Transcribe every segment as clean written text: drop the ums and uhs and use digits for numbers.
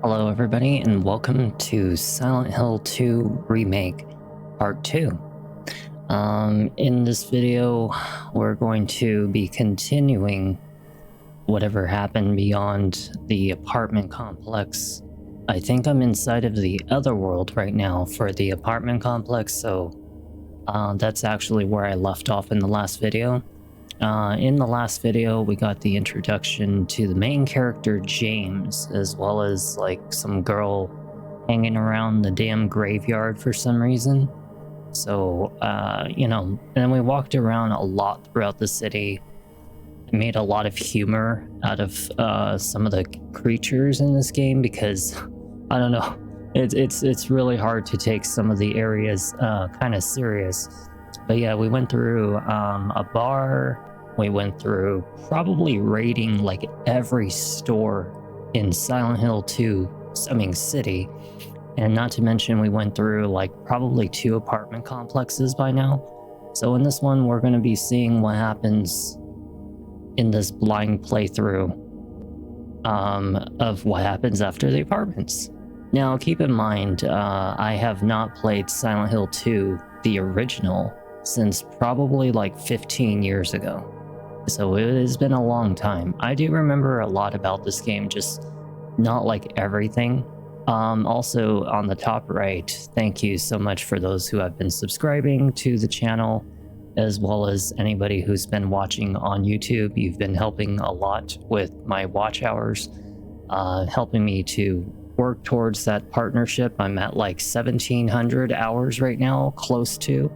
Hello everybody and welcome to Silent Hill 2 Remake Part 2. In this video, we're going to be continuing whatever happened beyond the apartment complex. I think I'm inside of the other world right now for the apartment complex, so that's actually where I left off in the last video. In the last video, we got the introduction to the main character, James, as well as like some girl hanging around the damn graveyard for some reason. So, and then we walked around a lot throughout the city. I made a lot of humor out of some of the creatures in this game because, I don't know, it's really hard to take some of the areas kind of serious. But yeah, we went through a bar. We went through probably raiding like every store in Silent Hill 2, City. And not to mention we went through like probably 2 apartment complexes by now. So in this one, we're going to be seeing what happens in this blind playthrough of what happens after the apartments. Now, keep in mind, I have not played Silent Hill 2, the original, since probably like 15 years ago. So it has been a long time. I do remember a lot about this game, just not like everything. Also on the top right, thank you so much for those who have been subscribing to the channel, as well as anybody who's been watching on YouTube. You've been helping a lot with my watch hours, helping me to work towards that partnership. I'm at like 1,700 hours right now, close to.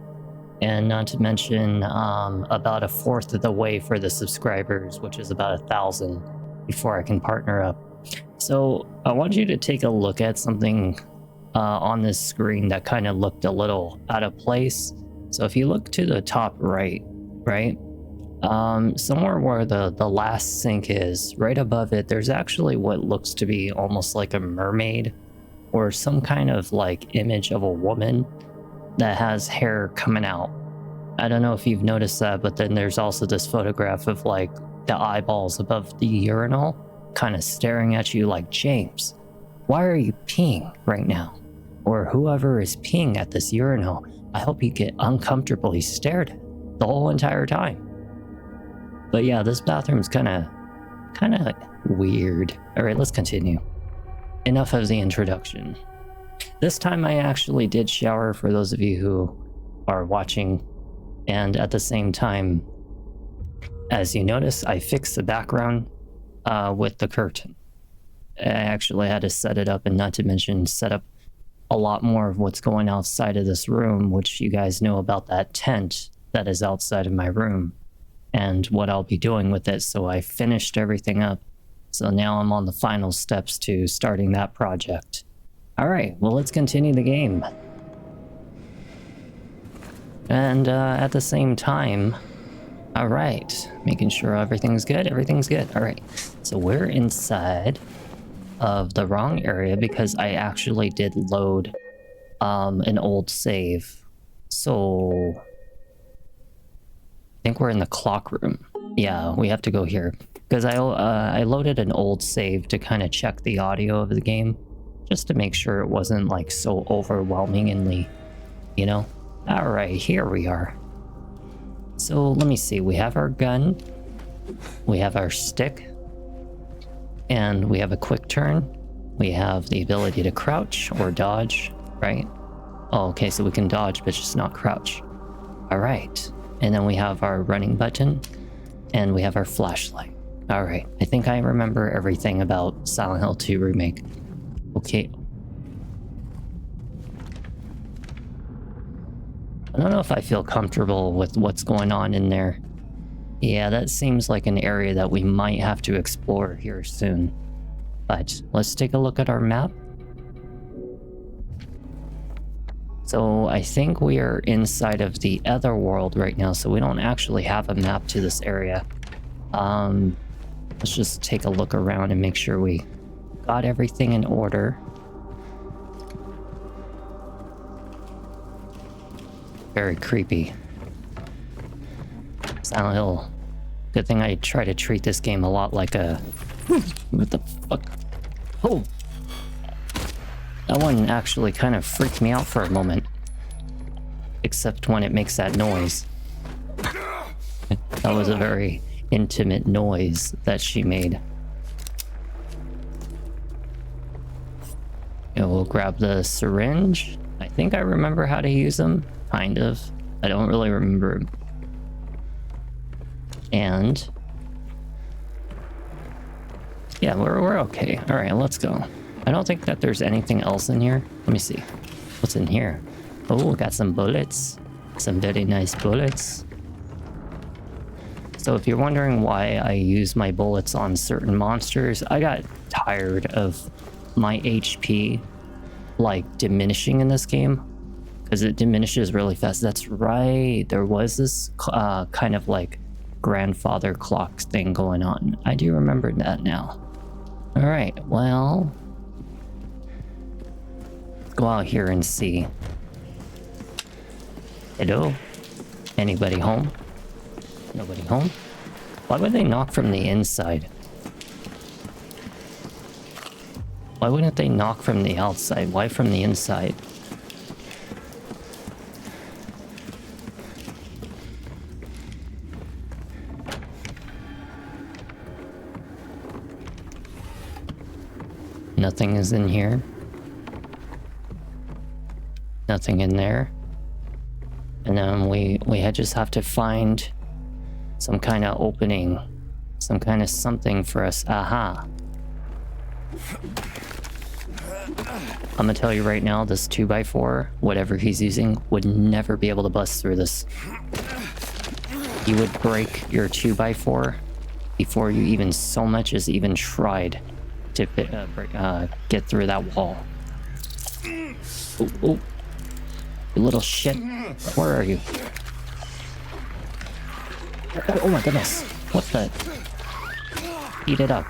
And not to mention about 1/4 of the way for the subscribers, which is about 1,000 before I can partner up. So I want you to take a look at something on this screen that kind of looked a little out of place. So if you look to the top right, somewhere where the last sink is, right above it, there's actually what looks to be almost like a mermaid or some kind of like image of a woman that has hair coming out. I don't know if you've noticed that, but then there's also this photograph of like the eyeballs above the urinal kind of staring at you like, James, why are you peeing right now? Or whoever is peeing at this urinal, I hope you get uncomfortably stared at the whole entire time. But yeah, this bathroom's kind of weird. All right, let's continue. Enough of the introduction. This time I actually did shower for those of you who are watching, and at the same time, as you notice, I fixed the background with the curtain. I actually had to set it up, and not to mention set up a lot more of what's going outside of this room, which you guys know about that tent that is outside of my room and what I'll be doing with it. So I finished everything up. So now I'm on the final steps to starting that project. All right, well, let's continue the game. And at the same time, all right, making sure everything's good. Everything's good. All right, so we're inside of the wrong area because I actually did load an old save. So I think we're in the clock room. Yeah, we have to go here because I loaded an old save to kind of check the audio of the game, just to make sure it wasn't like so overwhelmingly, you know. All right, here we are. So let me see, we have our gun, we have our stick, and we have a quick turn. We have the ability to crouch or dodge, right? Oh, okay, so we can dodge, but just not crouch. All right, and then we have our running button, and we have our flashlight. All right, I think I remember everything about Silent Hill 2 Remake. Okay. I don't know if I feel comfortable with what's going on in there. Yeah, that seems like an area that we might have to explore here soon. But let's take a look at our map. So I think we are inside of the other world right now, so we don't actually have a map to this area. Let's just take a look around and make sure we got everything in order. Very creepy. Silent Hill. Good thing I try to treat this game a lot like a... What the fuck? Oh! That one actually kind of freaked me out for a moment. Except when it makes that noise. That was a very intimate noise that she made. Yeah, we'll grab the syringe. I think I remember how to use them. Kind of. I don't really remember. And... yeah, we're okay. Alright, let's go. I don't think that there's anything else in here. Let me see. What's in here? Oh, got some bullets. Some very nice bullets. So if you're wondering why I use my bullets on certain monsters, I got tired of my HP like diminishing in this game. Because it diminishes really fast. That's right. There was this kind of like grandfather clock thing going on. I do remember that now. Alright, well... let's go out here and see. Hello? Anybody home? Nobody home? Why would they knock from the inside? Why wouldn't they knock from the outside? Why from the inside? Nothing is in here. Nothing in there. And then we just have to find some kind of opening. Some kind of something for us. Aha. I'm gonna tell you right now, this 2x4, whatever he's using, would never be able to bust through this. You would break your 2x4 before you even so much as even tried to get through that wall. Oh, oh. You little shit. Where are you? Oh my goodness. What the? Eat it up.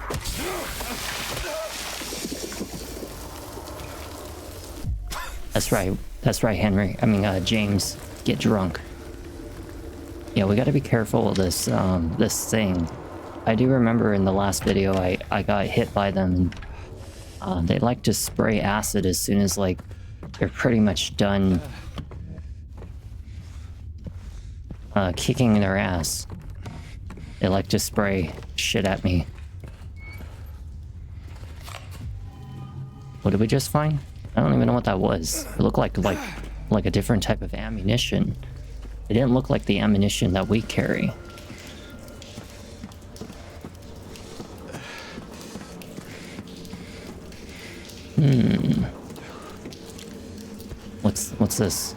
That's right. That's right, Henry. I mean, James. Get drunk. Yeah, we gotta be careful of this, this thing. I do remember in the last video I got hit by them. And, they like to spray acid as soon as, like, they're pretty much done kicking their ass. They like to spray shit at me. What did we just find? I don't even know what that was. It looked like a different type of ammunition. It didn't look like the ammunition that we carry. What's this?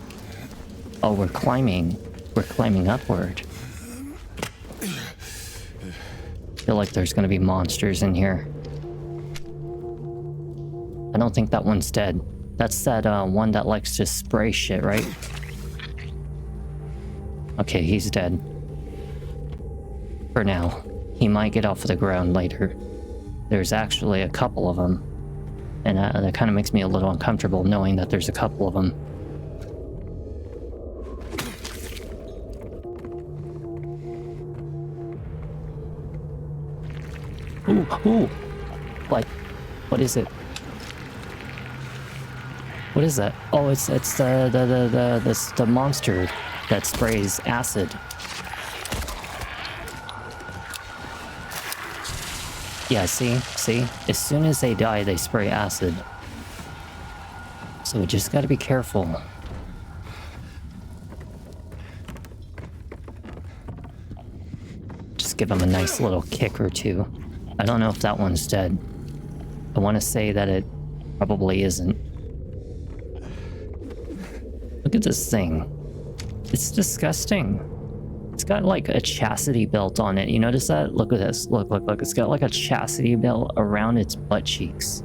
Oh, we're climbing. We're climbing upward. I feel like there's gonna be monsters in here. I don't think that one's dead. That's that one that likes to spray shit, right? Okay, he's dead. For now. He might get off the ground later. There's actually a couple of them. And that kind of makes me a little uncomfortable knowing that there's a couple of them. Ooh, ooh! Like, what is it? What is that? Oh, it's the monster that sprays acid. Yeah, see? As soon as they die, they spray acid. So we just gotta be careful. Just give them a nice little kick or two. I don't know if that one's dead. I want to say that it probably isn't. Look at this thing. It's disgusting. It's got like a chastity belt on it. You notice that? Look at this. Look. It's got like a chastity belt around its butt cheeks.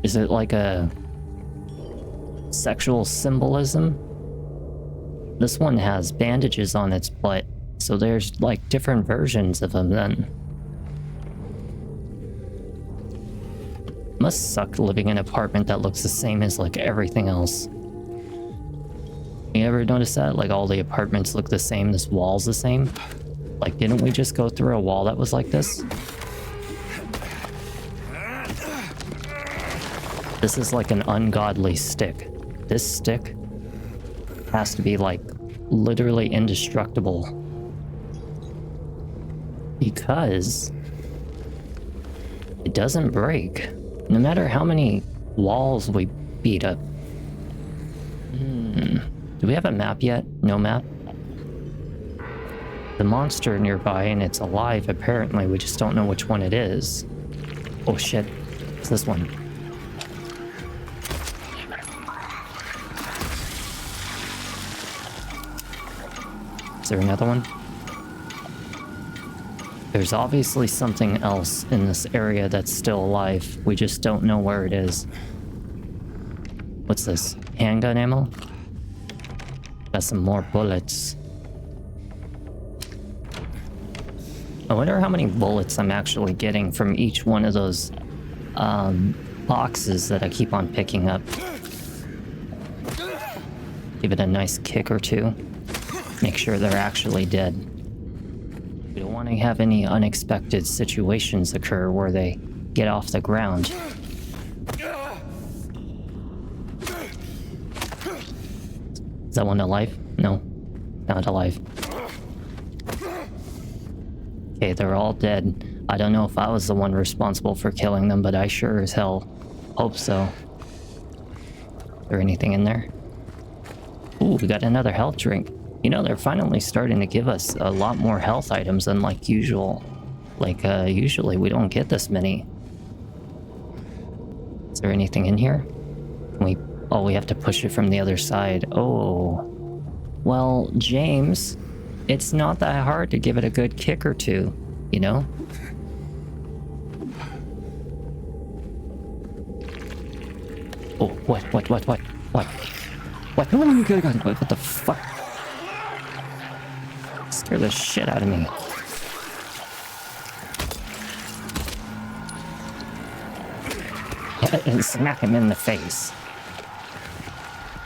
Is it like a sexual symbolism? This one has bandages on its butt. So there's like different versions of them then. Must suck living in an apartment that looks the same as like everything else. You ever notice that? Like all the apartments look the same, this wall's the same? Like didn't we just go through a wall that was like this? This is like an ungodly stick. This stick has to be like literally indestructible. Because it doesn't break. No matter how many walls we beat up. Do we have a map yet? No map? The monster nearby and it's alive apparently. We just don't know which one it is. Oh shit. It's this one. Is there another one? There's obviously something else in this area that's still alive. We just don't know where it is. What's this? Handgun ammo? Got some more bullets. I wonder how many bullets I'm actually getting from each one of those boxes that I keep on picking up. Give it a nice kick or two. Make sure they're actually dead. We don't want to have any unexpected situations occur where they get off the ground. Is that one alive? No, not alive. Okay, they're all dead. I don't know if I was the one responsible for killing them, but I sure as hell hope so. Is there anything in there? Ooh, we got another health drink. You know, they're finally starting to give us a lot more health items than like usual. Like, usually we don't get this many. Is there anything in here? We have to push it from the other side. Oh. Well, James, it's not that hard to give it a good kick or two, you know? Oh, what? What? Oh my god, what the fuck? Scare the shit out of me. And smack him in the face.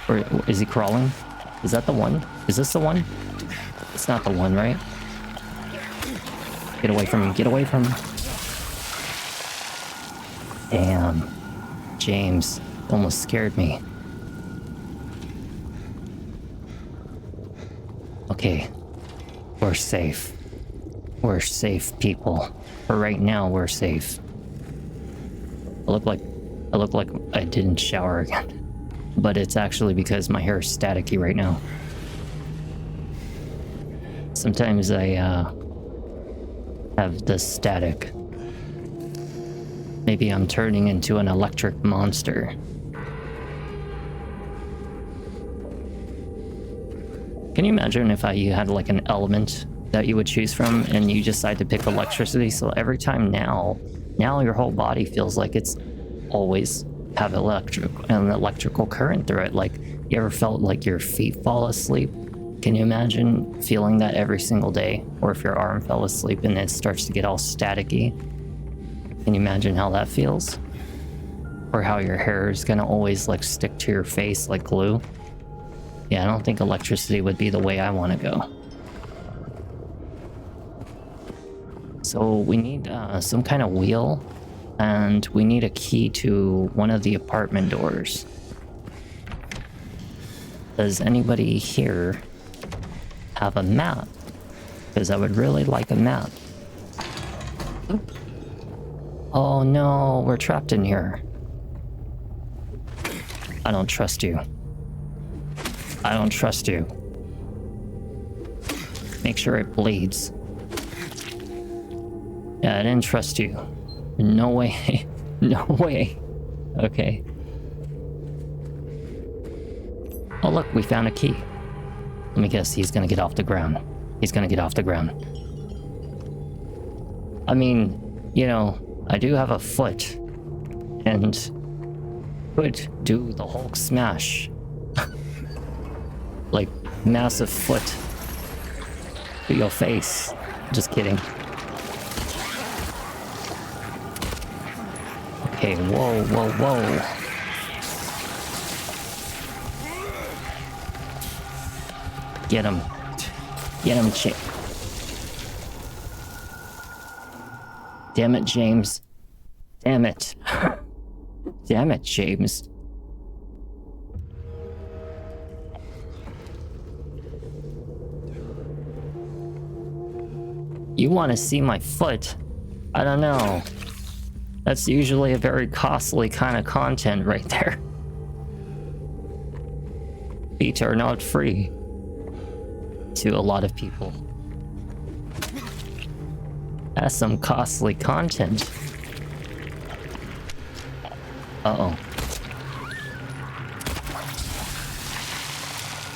Or is he crawling? Is that the one? Is this the one? It's not the one, right? Get away from him, get away from him. Damn. James almost scared me. Okay. We're safe. We're safe, people. For right now, we're safe. I look like I didn't shower again. But it's actually because my hair is staticky right now. Sometimes I have the static. Maybe I'm turning into an electric monster. Can you imagine if you had like an element that you would choose from and you decide to pick electricity? So every time now your whole body feels like it's always have an electrical current through it. Like, you ever felt like your feet fall asleep? Can you imagine feeling that every single day? Or if your arm fell asleep and it starts to get all staticky? Can you imagine how that feels? Or how your hair is gonna always like stick to your face like glue? Yeah, I don't think electricity would be the way I want to go. So we need some kind of wheel. And we need a key to one of the apartment doors. Does anybody here have a map? Because I would really like a map. Oh no, we're trapped in here. I don't trust you. I don't trust you. Make sure it bleeds. Yeah, I didn't trust you. No way. No way. Okay. Oh look, we found a key. Let me guess, he's gonna get off the ground. He's gonna get off the ground. I mean, you know, I do have a foot. And could do the Hulk smash. Like, massive foot to your face. Just kidding. Okay, whoa. Get him. Get him, chick. Damn it, James. Damn it. Damn it, James. You want to see my foot? I don't know. That's usually a very costly kind of content right there. Feet are not free to a lot of people. That's some costly content. Uh-oh.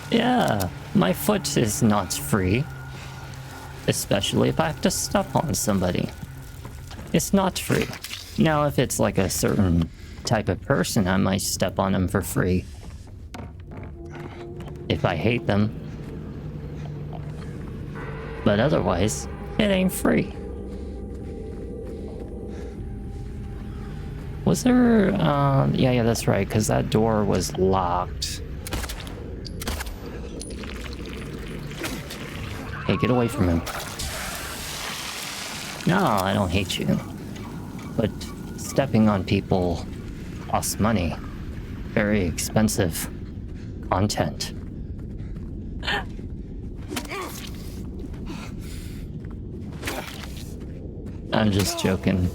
Yeah, my foot is not free. Especially if I have to step on somebody. It's not free. Now, if it's like a certain type of person, I might step on them for free. If I hate them. But otherwise, it ain't free. Was there, yeah, that's right, because that door was locked. Hey, get away from him. No, I don't hate you. But stepping on people costs money. Very expensive content. I'm just joking.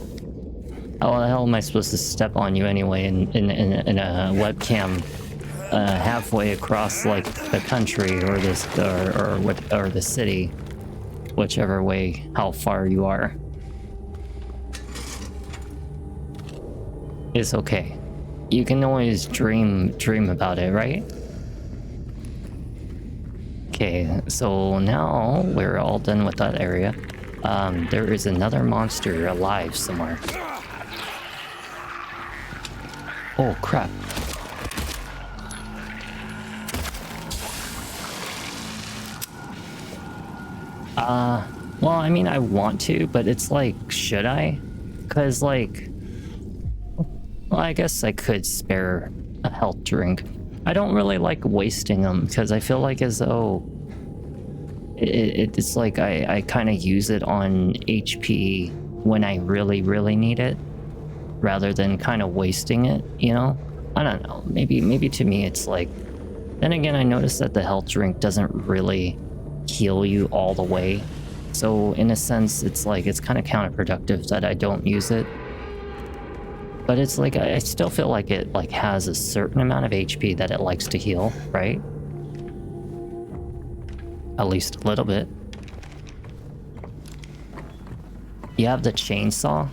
How the hell am I supposed to step on you anyway in a webcam halfway across like the country or this or the city, whichever way, how far you are? It's okay. You can always dream about it, right? Okay, so now we're all done with that area. There is another monster alive somewhere. Oh crap. Well, I mean, I want to, but it's like, should I? Because, like, well, I guess I could spare a health drink. I don't really like wasting them because I feel like as though it's like I kind of use it on HP when I really need it, rather than kind of wasting it, you know? I don't know. Maybe to me it's like. Then again, I noticed that the health drink doesn't really heal you all the way. So in a sense, it's like it's kind of counterproductive that I don't use it. But it's like I still feel like it like has a certain amount of HP that it likes to heal, right? At least a little bit. You have the chainsaw?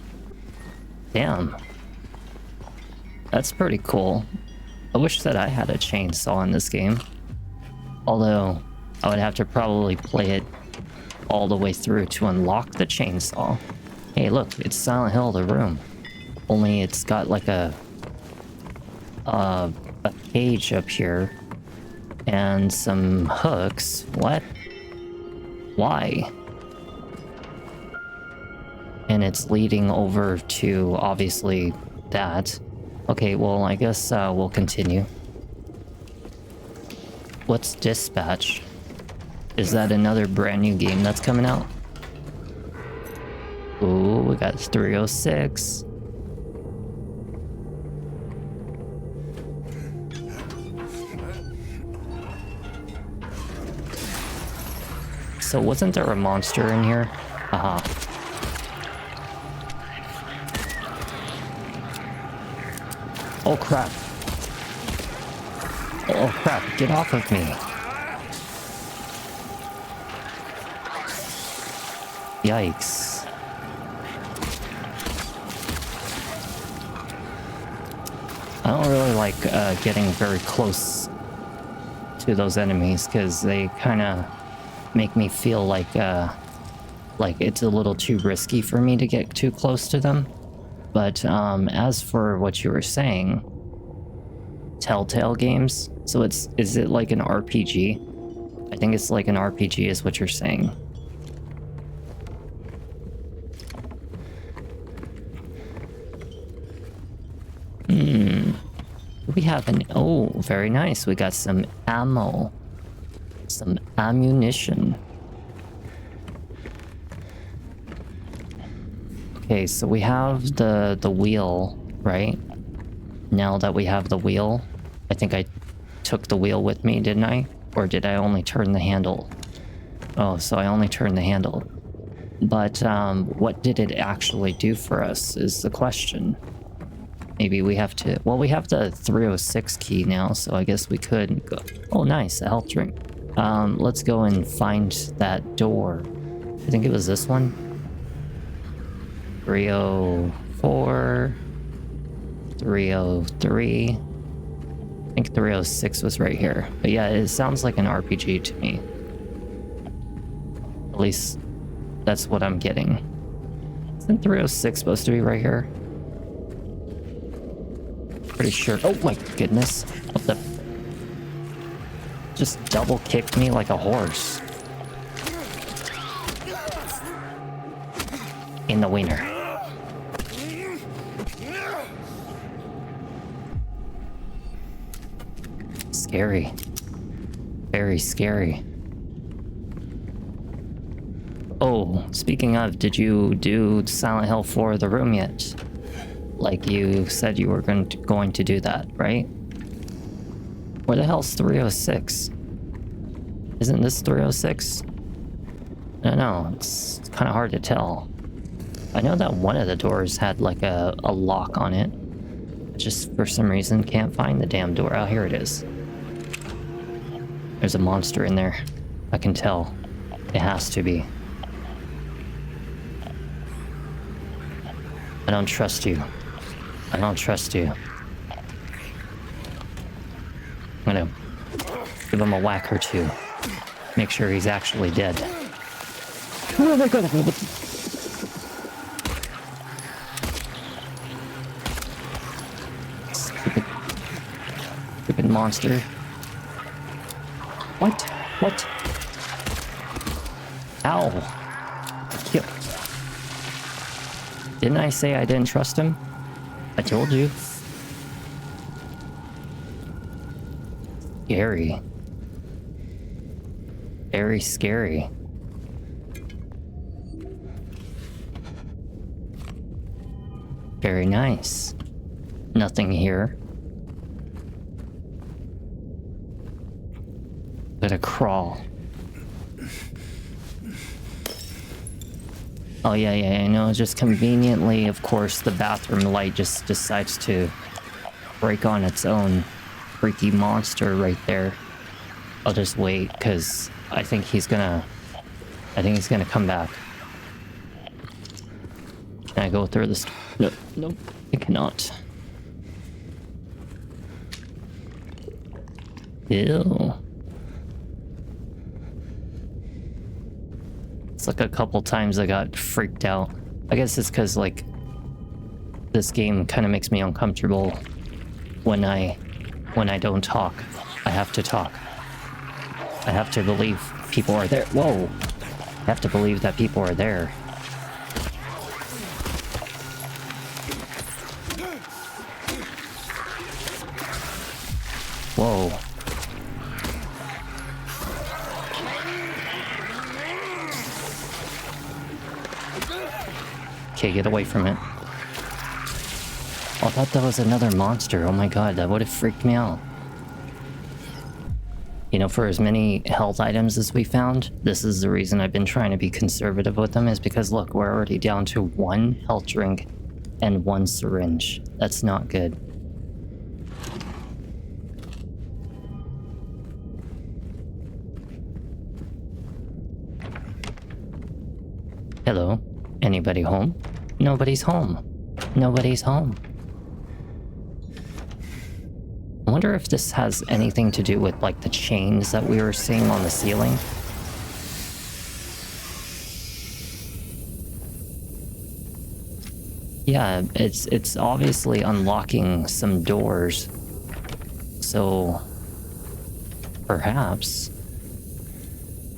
Damn. That's pretty cool. I wish that I had a chainsaw in this game. Although, I would have to probably play it all the way through to unlock the chainsaw. Hey, look, it's Silent Hill, the room. Only it's got like a cage up here and some hooks. What? Why? And it's leading over to obviously that. Okay, well, I guess we'll continue. What's Dispatch? Is that another brand new game that's coming out? Ooh, we got 306. So wasn't there a monster in here? Aha. Oh crap. Oh crap, get off of me. Yikes. I don't really like getting very close to those enemies because they kind of make me feel like it's a little too risky for me to get too close to them. But as for what you were saying, Telltale games, so is it like an RPG? I think it's like an RPG is what you're saying. We have an, oh, very nice. We got some ammo, some ammunition. Okay, so we have the wheel, right? now that we have the wheel, I think I took the wheel with me, didn't I? Or did I only turn the handle? Oh, so I only turned the handle. But what did it actually do for us is the question. Maybe we have to... Well, we have the 306 key now, so I guess we could go... Oh, nice, a health drink. Let's go and find that door. I think it was this one. 304... 303... I think 306 was right here. But yeah, it sounds like an RPG to me. At least that's what I'm getting. Isn't 306 supposed to be right here? Pretty sure. Oh my goodness. What the? Just double kicked me like a horse. In the wiener. Scary. Very scary. Oh, speaking of, did you do Silent Hill 4 The Room yet? Like you said you were going to do that, right? Where the hell's 306? Isn't this 306? I don't know, it's kind of hard to tell. I know that one of the doors had like a lock on it. Just for some reason can't find the damn door. Oh, here it is. There's a monster in there. I can tell. It has to be. I don't trust you. I don't trust you. I'm gonna give him a whack or two. Make sure he's actually dead. Oh my god. Stupid monster. What? What? Ow. Kill. Didn't I say I didn't trust him? I told you. Scary. Very scary. Very nice. Nothing here. Gotta crawl. Oh yeah, I know. Just conveniently, of course, the bathroom light just decides to break on its own. Freaky monster right there. I'll just wait, because I think he's gonna come back. Can I go through this? No, nope, I cannot. Ew. It's like a couple times I got freaked out. I guess it's because, like, this game kind of makes me uncomfortable when I don't talk. I have to talk. I have to believe people are there. Whoa! I have to believe that people are there. Whoa. Okay, get away from it. Oh, I thought that was another monster. Oh my god, that would have freaked me out. You know, for as many health items as we found, this is the reason I've been trying to be conservative with them, is because look, we're already down to 1 health drink and 1 syringe. That's not good. Hello? Anybody home? Nobody's home. Nobody's home. I wonder if this has anything to do with, like, the chains that we were seeing on the ceiling. Yeah, it's obviously unlocking some doors. So, perhaps,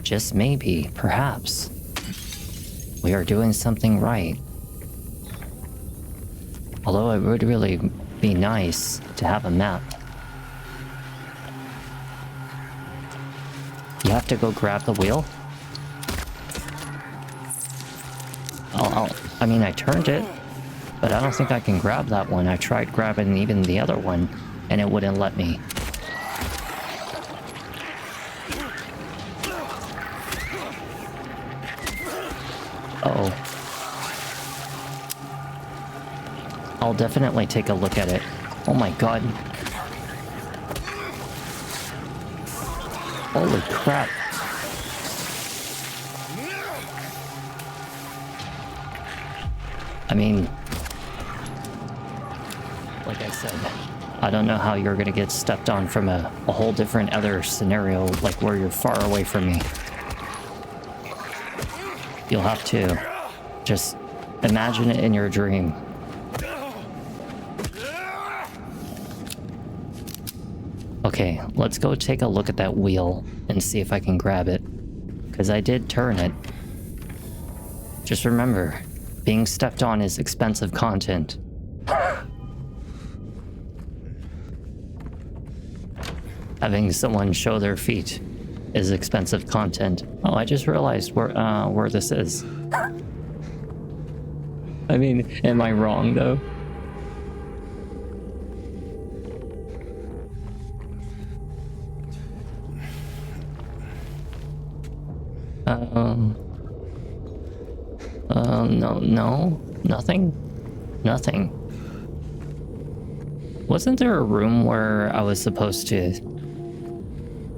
just maybe, perhaps, we are doing something right. Although it would really be nice to have a map. You have to go grab the wheel? I mean, I turned it, But I don't think I can grab that one. I tried grabbing even the other one, and it wouldn't let me. Uh-oh. I'll definitely take a look at it. Oh my god. Holy crap. I mean, like I said, I don't know how you're gonna get stepped on from a whole different other scenario, like where you're far away from me. You'll have to just imagine it in your dream. Okay, let's go take a look at that wheel and see if I can grab it. Because I did turn it. Just remember, being stepped on is expensive content. Having someone show their feet is expensive content. Oh, I just realized where this is. I mean, am I wrong though? No, nothing. Wasn't there a room where I was supposed to...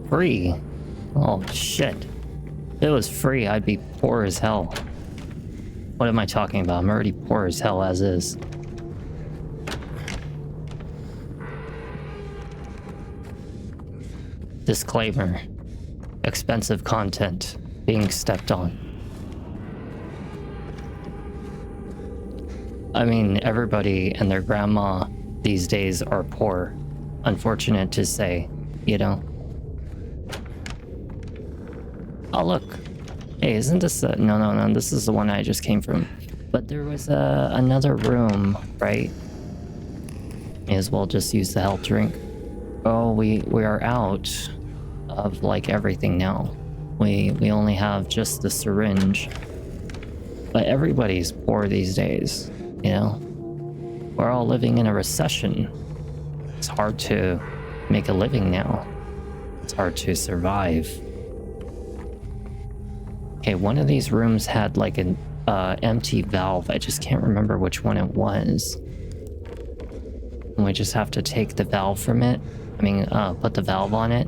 Free? Oh, shit. If it was free, I'd be poor as hell. What am I talking about? I'm already poor as hell as is. Disclaimer. Expensive content being stepped on. I mean, everybody and their grandma these days are poor. Unfortunate to say, you know. Oh, look. Hey, isn't this the... No, this is the one I just came from. But there was another room, right? May as well just use the health drink. Oh, we are out of, like, everything now. We only have just the syringe. But everybody's poor these days, you know? We're all living in a recession. It's hard to make a living now. It's hard to survive. Okay, one of these rooms had like an empty valve. I just can't remember which one it was. And we just have to take the valve from it. I mean, put the valve on it.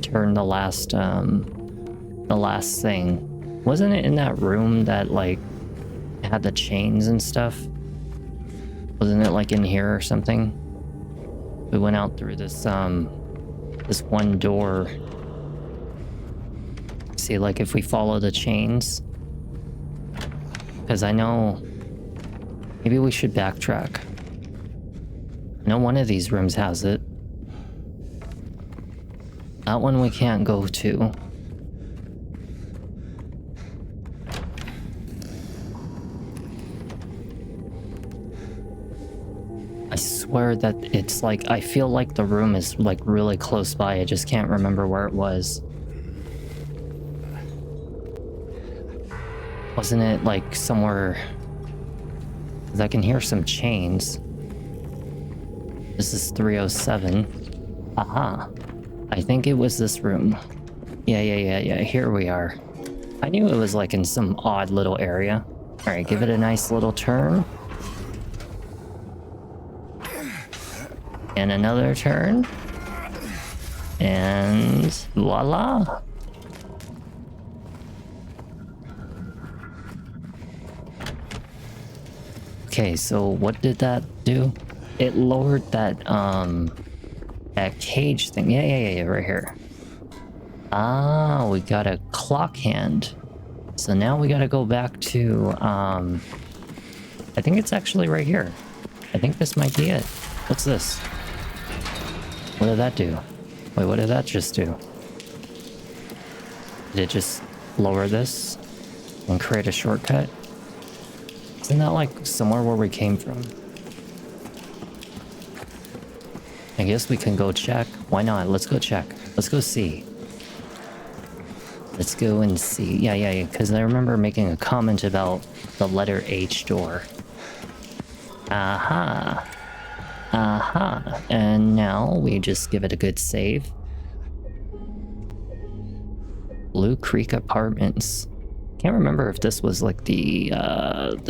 Turn the last thing. Wasn't it in that room that like had the chains and stuff? Wasn't it like in here or something? We went out through this this one door. See, like if we follow the chains, because I know maybe we should backtrack. I know one of these rooms has it. That one we can't go to. I swear that it's like, I feel like the room is like really close by. I just can't remember where it was. Wasn't it like somewhere? Because I can hear some chains. This is 307. Aha. I think it was this room. Yeah. Here we are. I knew it was like in some odd little area. Alright, give it a nice little turn. And another turn. And voila. Okay, so what did that do? It lowered that that cage thing. Yeah, right here. Ah, we got a clock hand. So now we gotta go back to I think it's actually right here. I think this might be it. What's this? What did that do? Wait, what did that just do? Did it just lower this and create a shortcut? Isn't that like somewhere where we came from? I guess we can go check. Why not? Let's go check. Let's go see. Let's go and see. Yeah. Because I remember making a comment about the letter H door. Aha. Aha. And now we just give it a good save. Blue Creek Apartments. Can't remember if this was like the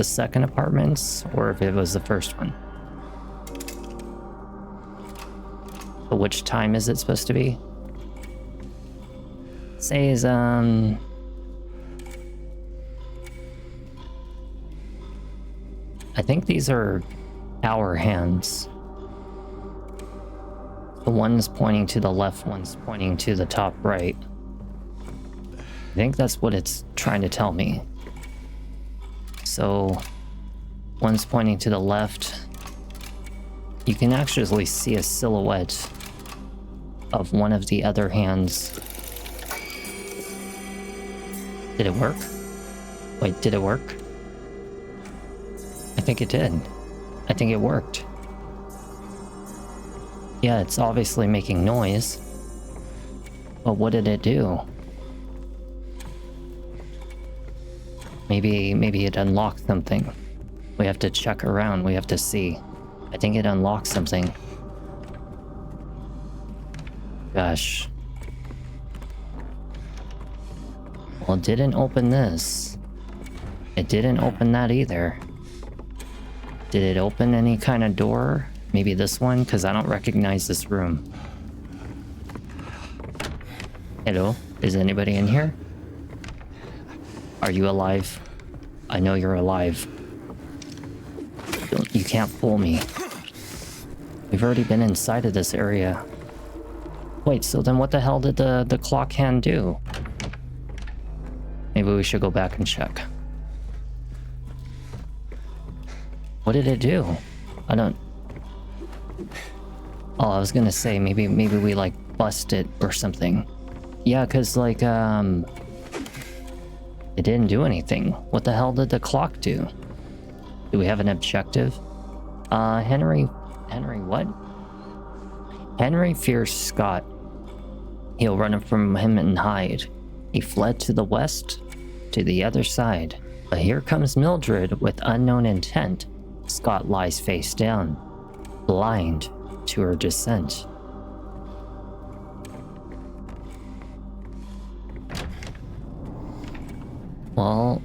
second apartments or if it was the first one. But which time is it supposed to be? It says I think these are hour hands. The one's pointing to the left, one's pointing to the top right. I think that's what it's trying to tell me. So, one's pointing to the left. You can actually see a silhouette of one of the other hands. Did it work? Wait, did it work? I think it did. I think it worked. Yeah, it's obviously making noise. But what did it do? Maybe it unlocked something. We have to check around, we have to see. I think it unlocked something. Gosh. Well, it didn't open this. It didn't open that either. Did it open any kind of door? Maybe this one, because I don't recognize this room. Hello? Is anybody in here? Are you alive? I know you're alive. You can't fool me. We've already been inside of this area. Wait, so then what the hell did the clock hand do? Maybe we should go back and check. What did it do? I don't... Oh, I was gonna say, maybe we like bust it or something. Yeah, cause like, it didn't do anything. What the hell did the clock do? Do we have an objective? Henry what? Henry fears Scott. He'll run from him and hide. He fled to the west, to the other side. But here comes Mildred with unknown intent. Scott lies face down, blind to her descent. Well,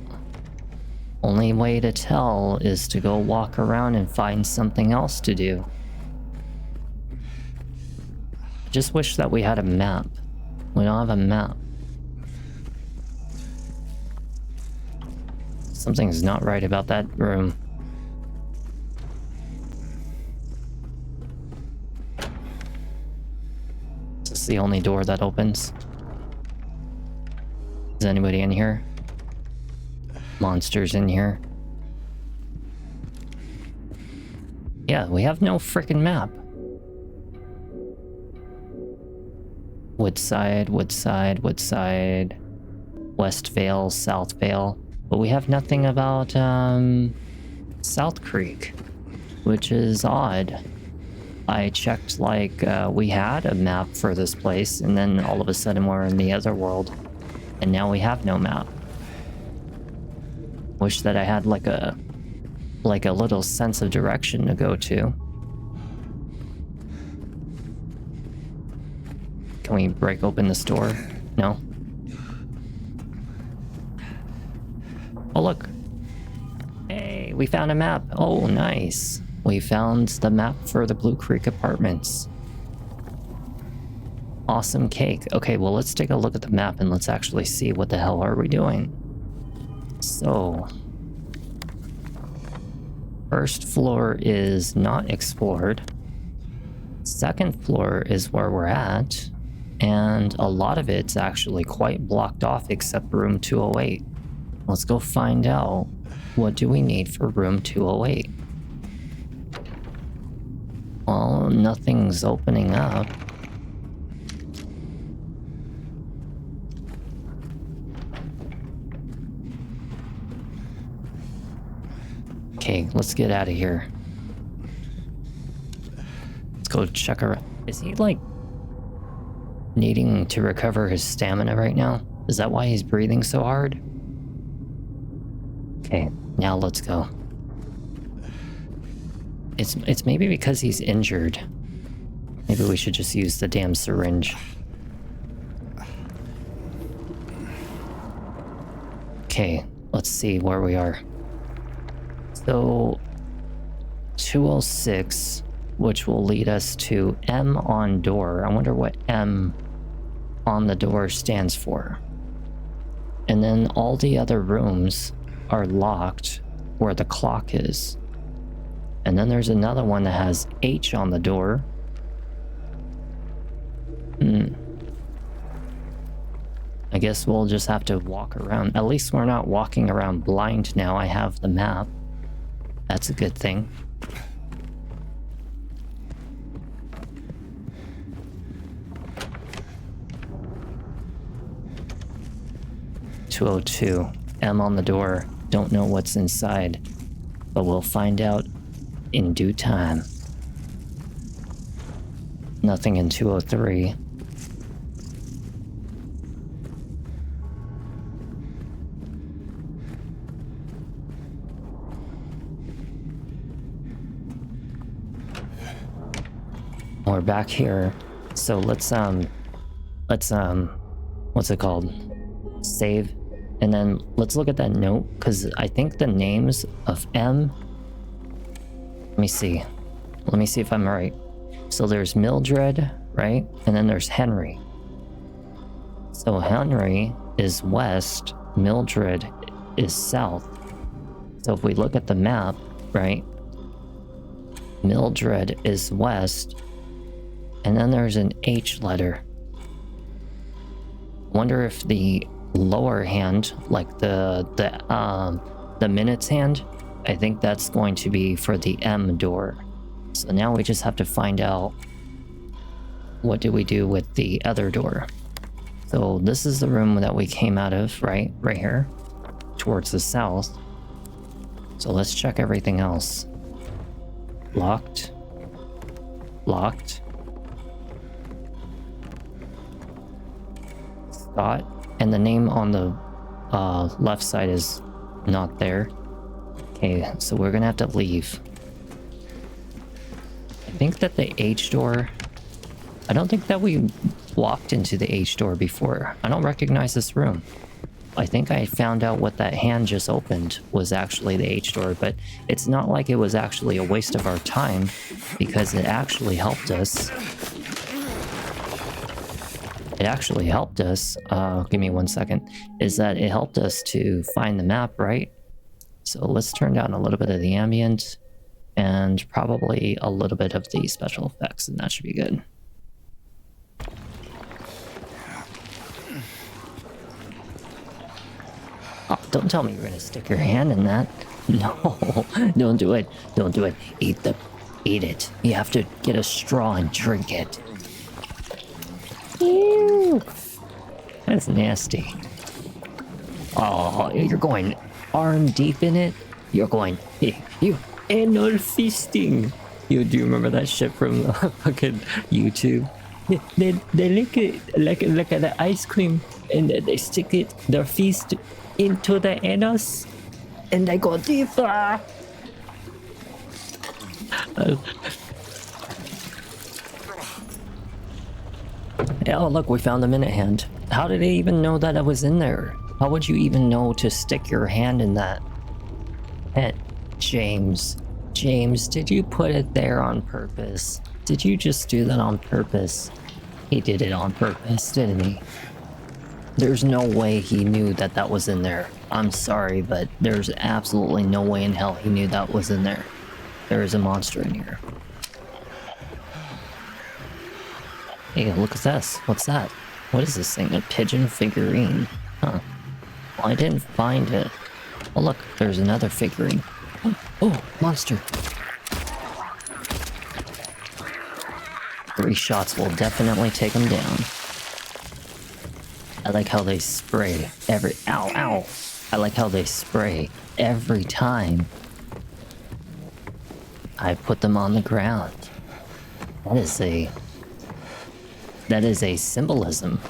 only way to tell is to go walk around and find something else to do. I just wish that we had a map. We don't have a map. Something's not right about that room. Is this the only door that opens? Is anybody in here? Monsters in here. Yeah, we have no freaking map. Woodside, Woodside, Woodside, West Vale, South Vale. But we have nothing about South Creek, which is odd. I checked like we had a map for this place, and then all of a sudden we're in the other world, and now we have no map. Wish that I had like a little sense of direction to go to. Can we break open this door? No? Oh, look. Hey, we found a map. Oh, nice. We found the map for the Blue Creek Apartments. Awesome cake. Okay, well, let's take a look at the map and let's actually see what the hell are we doing. So, first floor is not explored. Second floor is where we're at, and a lot of it's actually quite blocked off except room 208. Let's go find out what do we need for room 208. Well, nothing's opening up. Okay, let's get out of here. Let's go check her. Is he like needing to recover his stamina right now? Is that why he's breathing so hard? Okay, now let's go. It's maybe because he's injured. Maybe we should just use the damn syringe. Okay, let's see where we are. So 206, which will lead us to M on door. I wonder what M on the door stands for. And then all the other rooms are locked where the clock is. And then there's another one that has H on the door. I guess we'll just have to walk around. At least we're not walking around blind now. I have the map. That's a good thing. (202) M on the door. Don't know what's inside, but we'll find out in due time. Nothing in 203. We're back here, so let's what's it called? Save, and then let's look at that note, because I think the names of M. Let me see if I'm right. So there's Mildred, right? And then there's Henry. So Henry is west, Mildred is south. So if we look at the map, right? Mildred is west, and then there's an H letter. Wonder if the lower hand, like the minutes hand, I think that's going to be for the M door. So now we just have to find out what do we do with the other door. So this is the room that we came out of, right here, towards the south. So let's check everything else. Locked. Locked. Scott. And the name on the left side is not there. Okay, so we're gonna have to leave. I think that the H door... I don't think that we walked into the H door before. I don't recognize this room. I think I found out what that hand just opened was actually the H door, but it's not like it was actually a waste of our time, because it actually helped us. It actually helped us, give me 1 second, is that it helped us to find the map, right? So let's turn down a little bit of the ambient and probably a little bit of the special effects, and that should be good. Oh, don't tell me you're gonna stick your hand in that. No, don't do it. Don't do it. Eat it. You have to get a straw and drink it. Ew. That's nasty. Oh, you're going arm deep in it. You're going, you anal fisting. Do you remember that shit from fucking YouTube? They lick it like the ice cream, and they stick their fist into the anus, and they go deeper. Oh, look, we found the minute hand. How did they even know that I was in there? How would you even know to stick your hand in that? James, did you put it there on purpose? Did you just do that on purpose? He did it on purpose, didn't he? There's no way he knew that that was in there. I'm sorry, but there's absolutely no way in hell he knew that was in there. There is a monster in here. Hey, look at this. What's that? What is this thing? A pigeon figurine? Huh. Well, I didn't find it. Oh, look, there's another figurine. Oh, monster. 3 shots will definitely take him down. I like how they spray every... Ow. I like how they spray every time I put them on the ground. That is a symbolism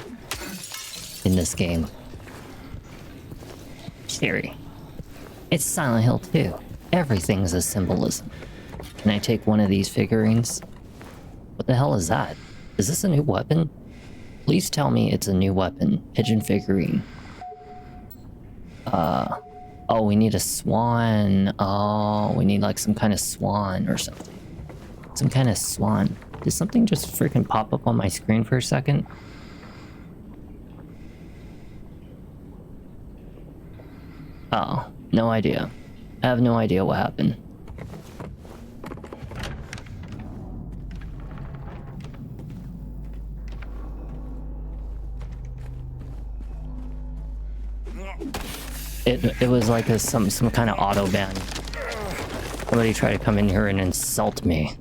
in this game. Scary. It's Silent Hill 2. Everything's a symbolism. Can I take one of these figurines? What the hell is that? Is this a new weapon? Please tell me it's a new weapon. Pigeon figurine. Oh, we need a swan. Oh, we need like some kind of swan or something. Some kind of swan. Did something just freaking pop up on my screen for a second? Oh, no idea. I have no idea what happened. It was like some kind of auto ban. Somebody tried to come in here and insult me.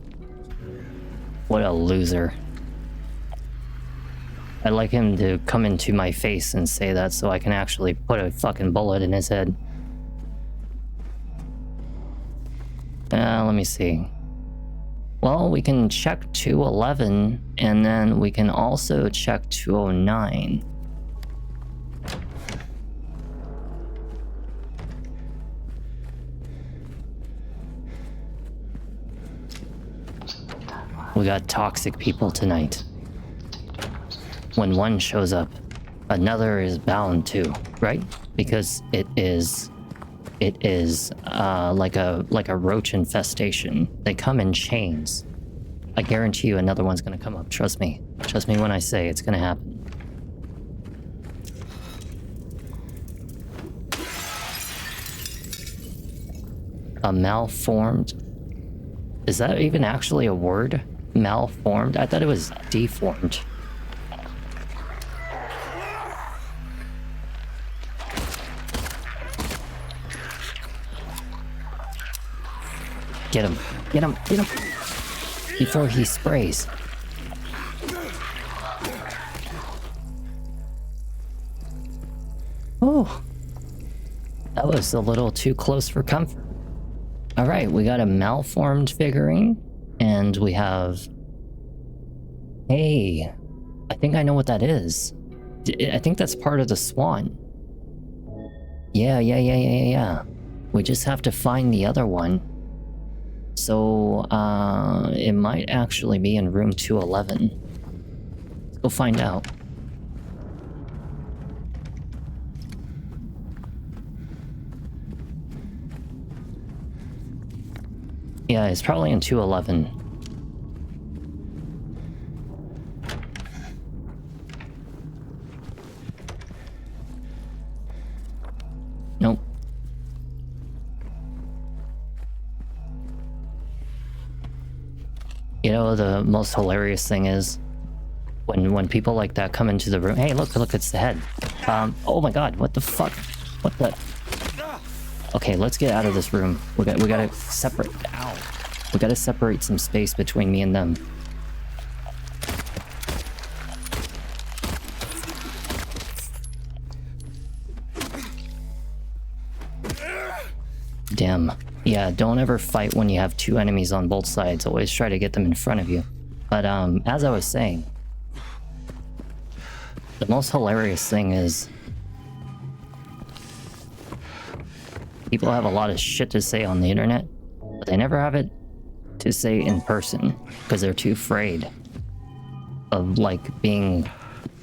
What a loser. I'd like him to come into my face and say that so I can actually put a fucking bullet in his head. Let me see. Well, we can check 211 and then we can also check 209. We got toxic people tonight. When one shows up, another is bound to, right? Because it is like a roach infestation. They come in chains. I guarantee you another one's gonna come up. Trust me. Trust me when I say it's gonna happen. A malformed. Is that even actually a word? Malformed? I thought it was deformed. Get him. Get him. Get him. Before he sprays. Oh. That was a little too close for comfort. Alright, we got a malformed figurine. And we have... Hey. I think I know what that is. I think that's part of the swan. Yeah. We just have to find the other one. So, it might actually be in room 211. Let's go find out. Yeah, it's probably in 211. Nope. You know, the most hilarious thing is when people like that come into the room. Hey, look, it's the head. Oh my god, what the fuck? What the? Okay, let's get out of this room. We gotta separate. Ow. We gotta separate some space between me and them. Damn. Yeah, don't ever fight when you have two enemies on both sides. Always try to get them in front of you. But as I was saying, the most hilarious thing is people have a lot of shit to say on the internet, but they never have it to say in person because they're too afraid of like being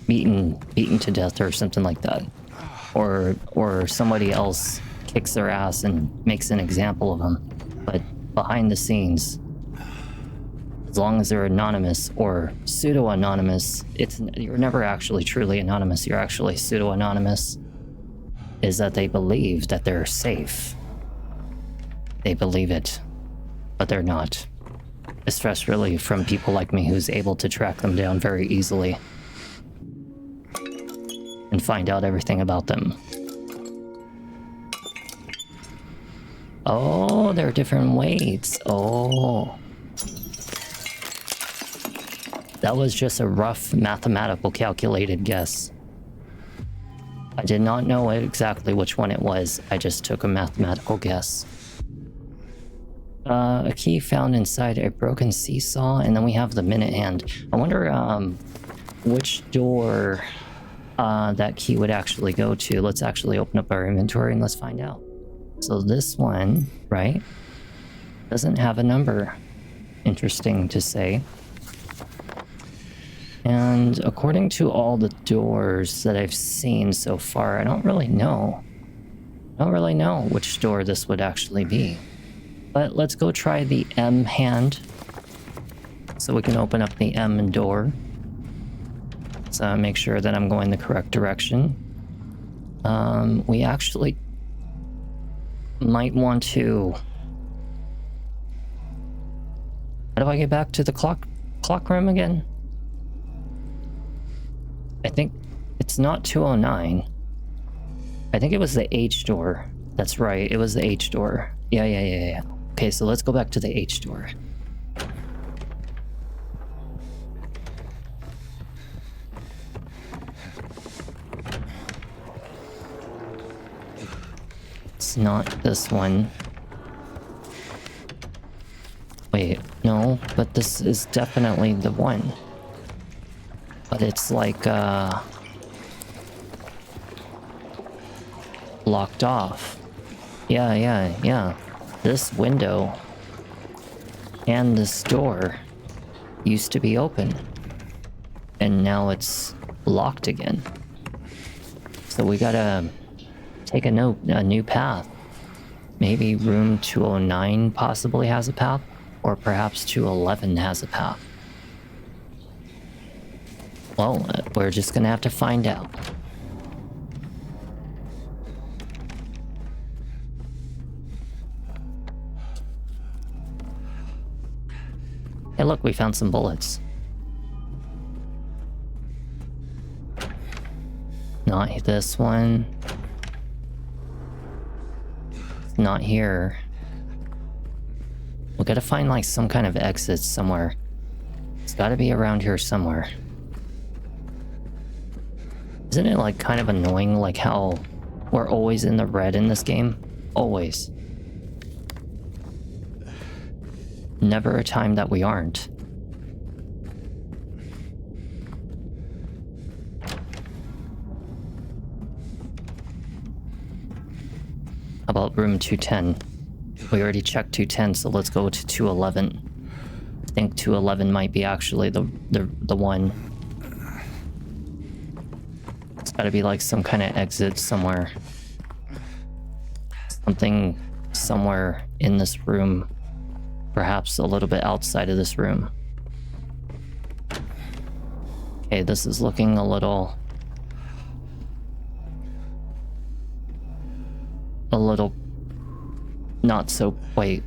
beaten to death or something like that, or somebody else kicks their ass and makes an example of them. But behind the scenes, as long as they're anonymous or pseudo-anonymous, you're never actually truly anonymous. You're actually pseudo-anonymous. Is that they believe that they're safe. They believe it, but they're not. Especially from people like me who's able to track them down very easily and find out everything about them. Oh, there are different weights. Oh. That was just a rough mathematical calculated guess. I did not know exactly which one it was. I just took a mathematical guess. A key found inside a broken seesaw, and then we have the minute hand. I wonder which door that key would actually go to. Let's actually open up our inventory and let's find out. So this one, right? Doesn't have a number. Interesting to say. And according to all the doors that I've seen so far, I don't really know. I don't really know which door this would actually be. But let's go try the M hand. So we can open up the M door. So make sure that I'm going the correct direction. We actually might want to... How do I get back to the clock room again? I think it's not 209. I think it was the H door. That's right, it was the H door. Yeah. Okay, so let's go back to the H door. It's not this one. Wait, no, but this is definitely the one. But it's like, locked off. Yeah. This window and this door used to be open. And now it's locked again. So we gotta take a new path. Maybe room 209 possibly has a path, or perhaps 211 has a path. Well, we're just gonna have to find out. Hey look, we found some bullets. Not this one. Not here. We gotta find like some kind of exit somewhere. It's gotta be around here somewhere. Isn't it like kind of annoying like how we're always in the red in this game? Always. Never a time that we aren't. How about room 210? We already checked 210, so let's go to 211. I think 211 might be actually the one. It's gotta be like some kind of exit somewhere. Something somewhere in this room. Perhaps a little bit outside of this room. Okay, this is looking a little not so... Wait.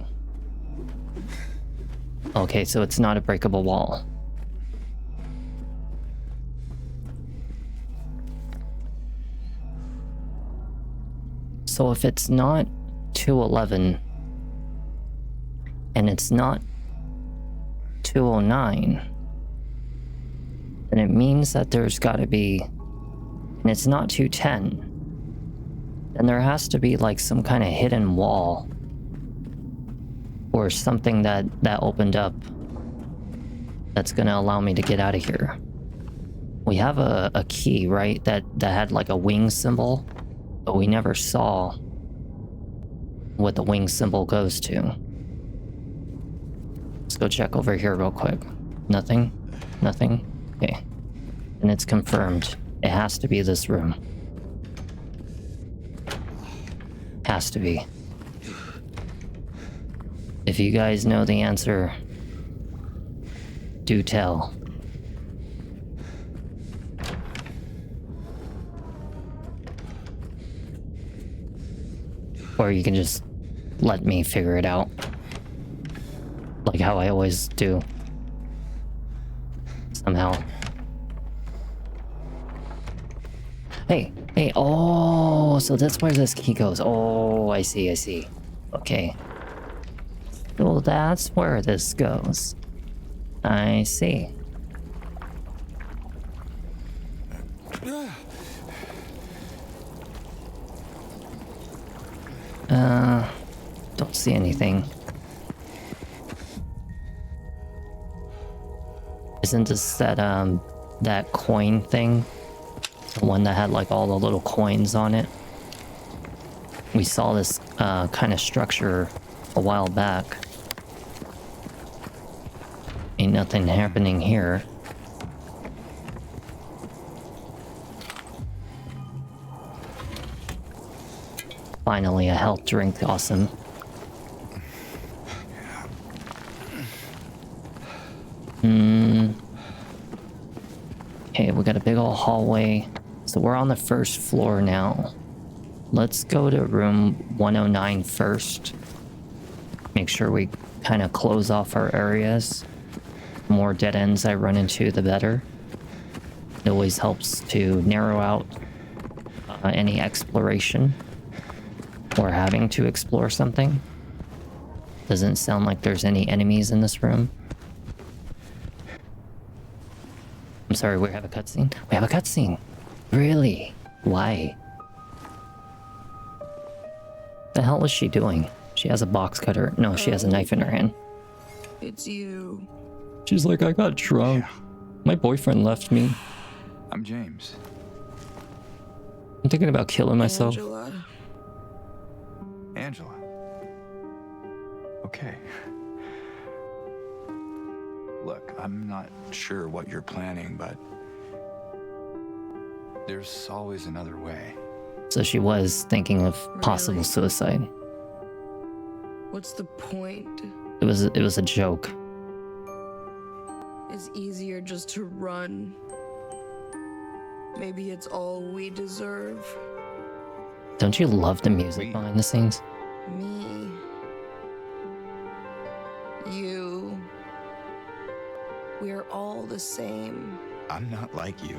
Okay, so it's not a breakable wall. So if it's not 211 and it's not 209, then it means that there's got to be, and it's not 210, then there has to be like some kind of hidden wall or something that opened up that's gonna allow me to get out of here. We have a key, right, that had like a wing symbol, but we never saw what the wing symbol goes to. Let's go check over here real quick. Nothing? Okay. And it's confirmed. It has to be this room. Has to be. If you guys know the answer, do tell. Or you can just let me figure it out. Like how I always do. Somehow. Hey, oh, so that's where this key goes. Oh, I see. Okay. Well, that's where this goes. I see. Don't see anything. Isn't this that coin thing? The one that had like all the little coins on it? We saw this kind of structure a while back. Ain't nothing happening here. Finally, a health drink. Awesome. Okay, we got a big old hallway. So we're on the first floor now. Let's go to room 109 first. Make sure we kind of close off our areas. The more dead ends I run into, the better. It always helps to narrow out any exploration or having to explore something. Doesn't sound like there's any enemies in this room. I'm sorry, we have a cutscene? We have a cutscene! Really? Why? The hell is she doing? She has a box cutter. No, she has a knife in her hand. It's you. She's like, I got drunk. Yeah. My boyfriend left me. I'm James. I'm thinking about killing myself. Angela. Okay. Look, I'm not sure what you're planning, but there's always another way. So she was thinking of possible Really? suicide. What's the point? It was a joke. It's easier just to run. Maybe it's all we deserve. Don't you love the music We- behind the scenes? Me. You. We're all the same. I'm not like you.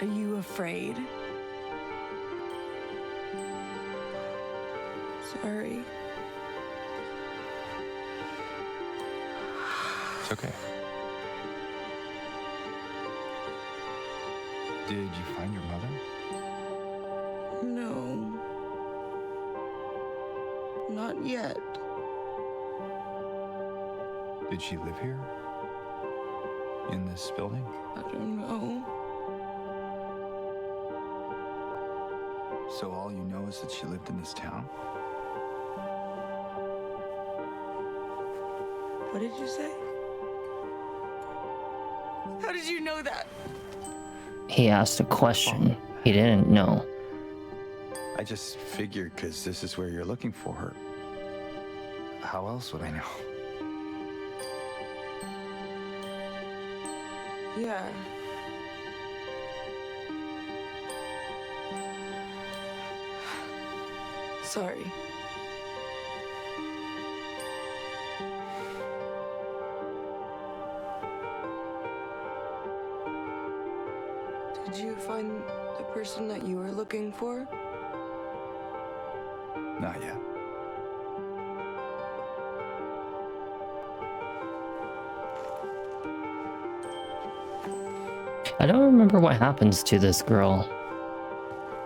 Are you afraid? Sorry. It's okay. Did you find your mother? No. Not yet. Did she live here? In this building? I don't know. So all you know is that she lived in this town? What did you say? How did you know that? He asked a question. He didn't know. I just figured because this is where you're looking for her. How else would I know? Yeah. Sorry. Did you find the person that you were looking for? Not yet. I don't remember what happens to this girl.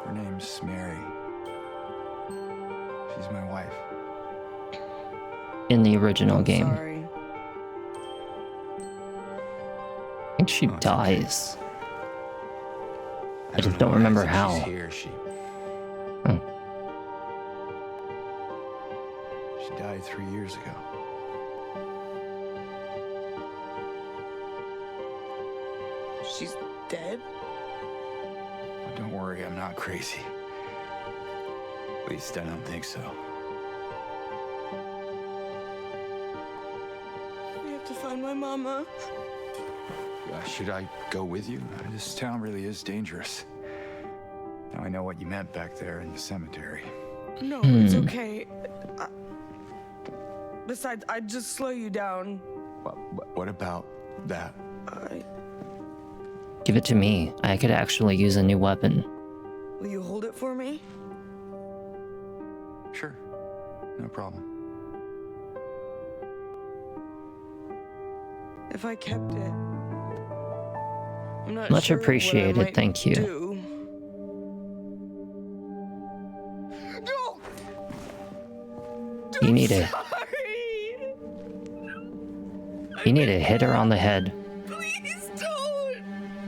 Her name's Mary. She's my wife. In the original I'm game. Sorry. I think she Oh, it's dies. I just know don't why remember said how. She's here. She died 3 years ago. She's dead? Oh, don't worry, I'm not crazy. At least I don't think so. We have to find my mama. Should I go with you? This town really is dangerous. Now I know what you meant back there in the cemetery. No, it's okay. Besides, I'd just slow you down. What about that? Give it to me. I could actually use a new weapon. Will you hold it for me? Sure, no problem. If I kept it, I'm not Much sure what I appreciated, might thank you. do. No! You need to Sorry! you need to hit her on the head. Please don't!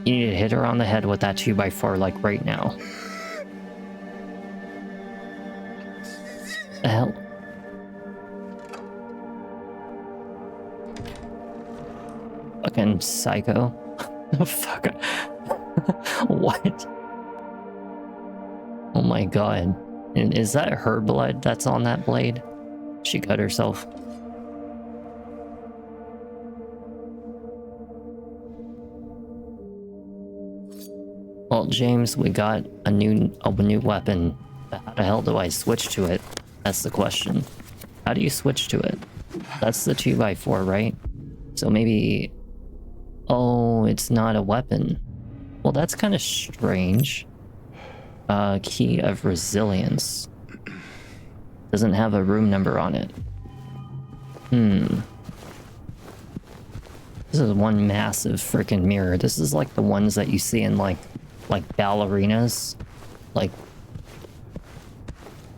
You need to hit her on the head with that 2x4 like right now. the hell? Fucking psycho. Oh, fuck. What? Oh my god. And is that her blood that's on that blade? She cut herself. Well, James, we got a new weapon. How the hell do I switch to it? That's the question. How do you switch to it? That's the 2x4, right? So maybe... Oh, it's not a weapon. Well, that's kind of strange. Key of resilience. Doesn't have a room number on it. This is one massive freaking mirror. This is like the ones that you see in like ballerinas. Like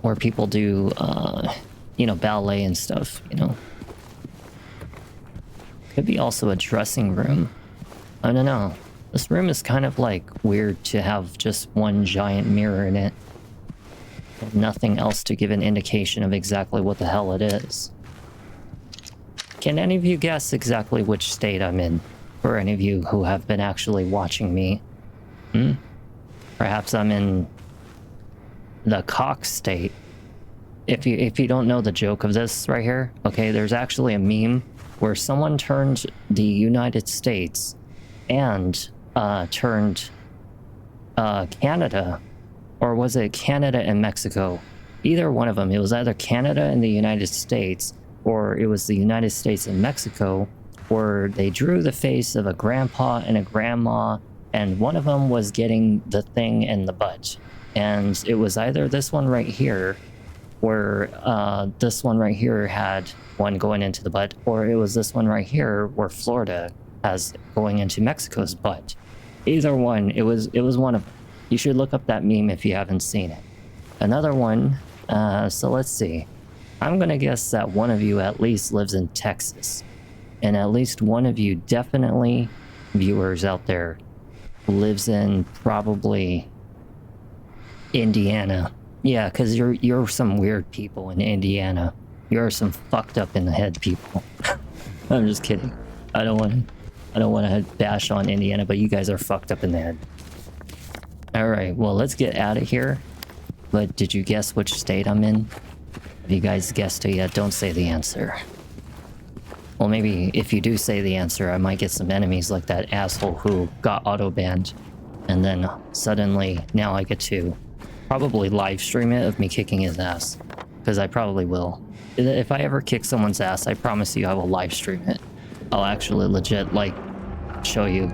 where people do, you know, ballet and stuff, you know. Could be also a dressing room. I don't know. This room is kind of like weird to have just one giant mirror in it. And nothing else to give an indication of exactly what the hell it is. Can any of you guess exactly which state I'm in? For any of you who have been actually watching me. Perhaps I'm in the cock state. If you don't know the joke of this right here, okay, there's actually a meme where someone turned the United States and turned Canada, or was it Canada and Mexico? Either one of them. It was either Canada and the United States, or it was the United States and Mexico, where they drew the face of a grandpa and a grandma, and one of them was getting the thing in the butt. And it was either this one right here, where this one right here had one going into the butt, or it was this one right here where Florida has going into Mexico's butt. Either one, it was one of them. You should look up that meme if you haven't seen it. Another one, so let's see. I'm gonna guess that one of you at least lives in Texas. And at least one of you, definitely, viewers out there, lives in probably Indiana. Yeah, because you're some weird people in Indiana. You're some fucked up in the head people. I'm just kidding. I don't want to bash on Indiana, but you guys are fucked up in the head. All right, well, let's get out of here. But did you guess which state I'm in? If you guys guessed it yet, don't say the answer. Well, maybe if you do say the answer, I might get some enemies like that asshole who got auto-banned. And then suddenly, now I get to probably live stream it of me kicking his ass. Because I probably will. If I ever kick someone's ass, I promise you I will live stream it. I'll actually legit, like, show you.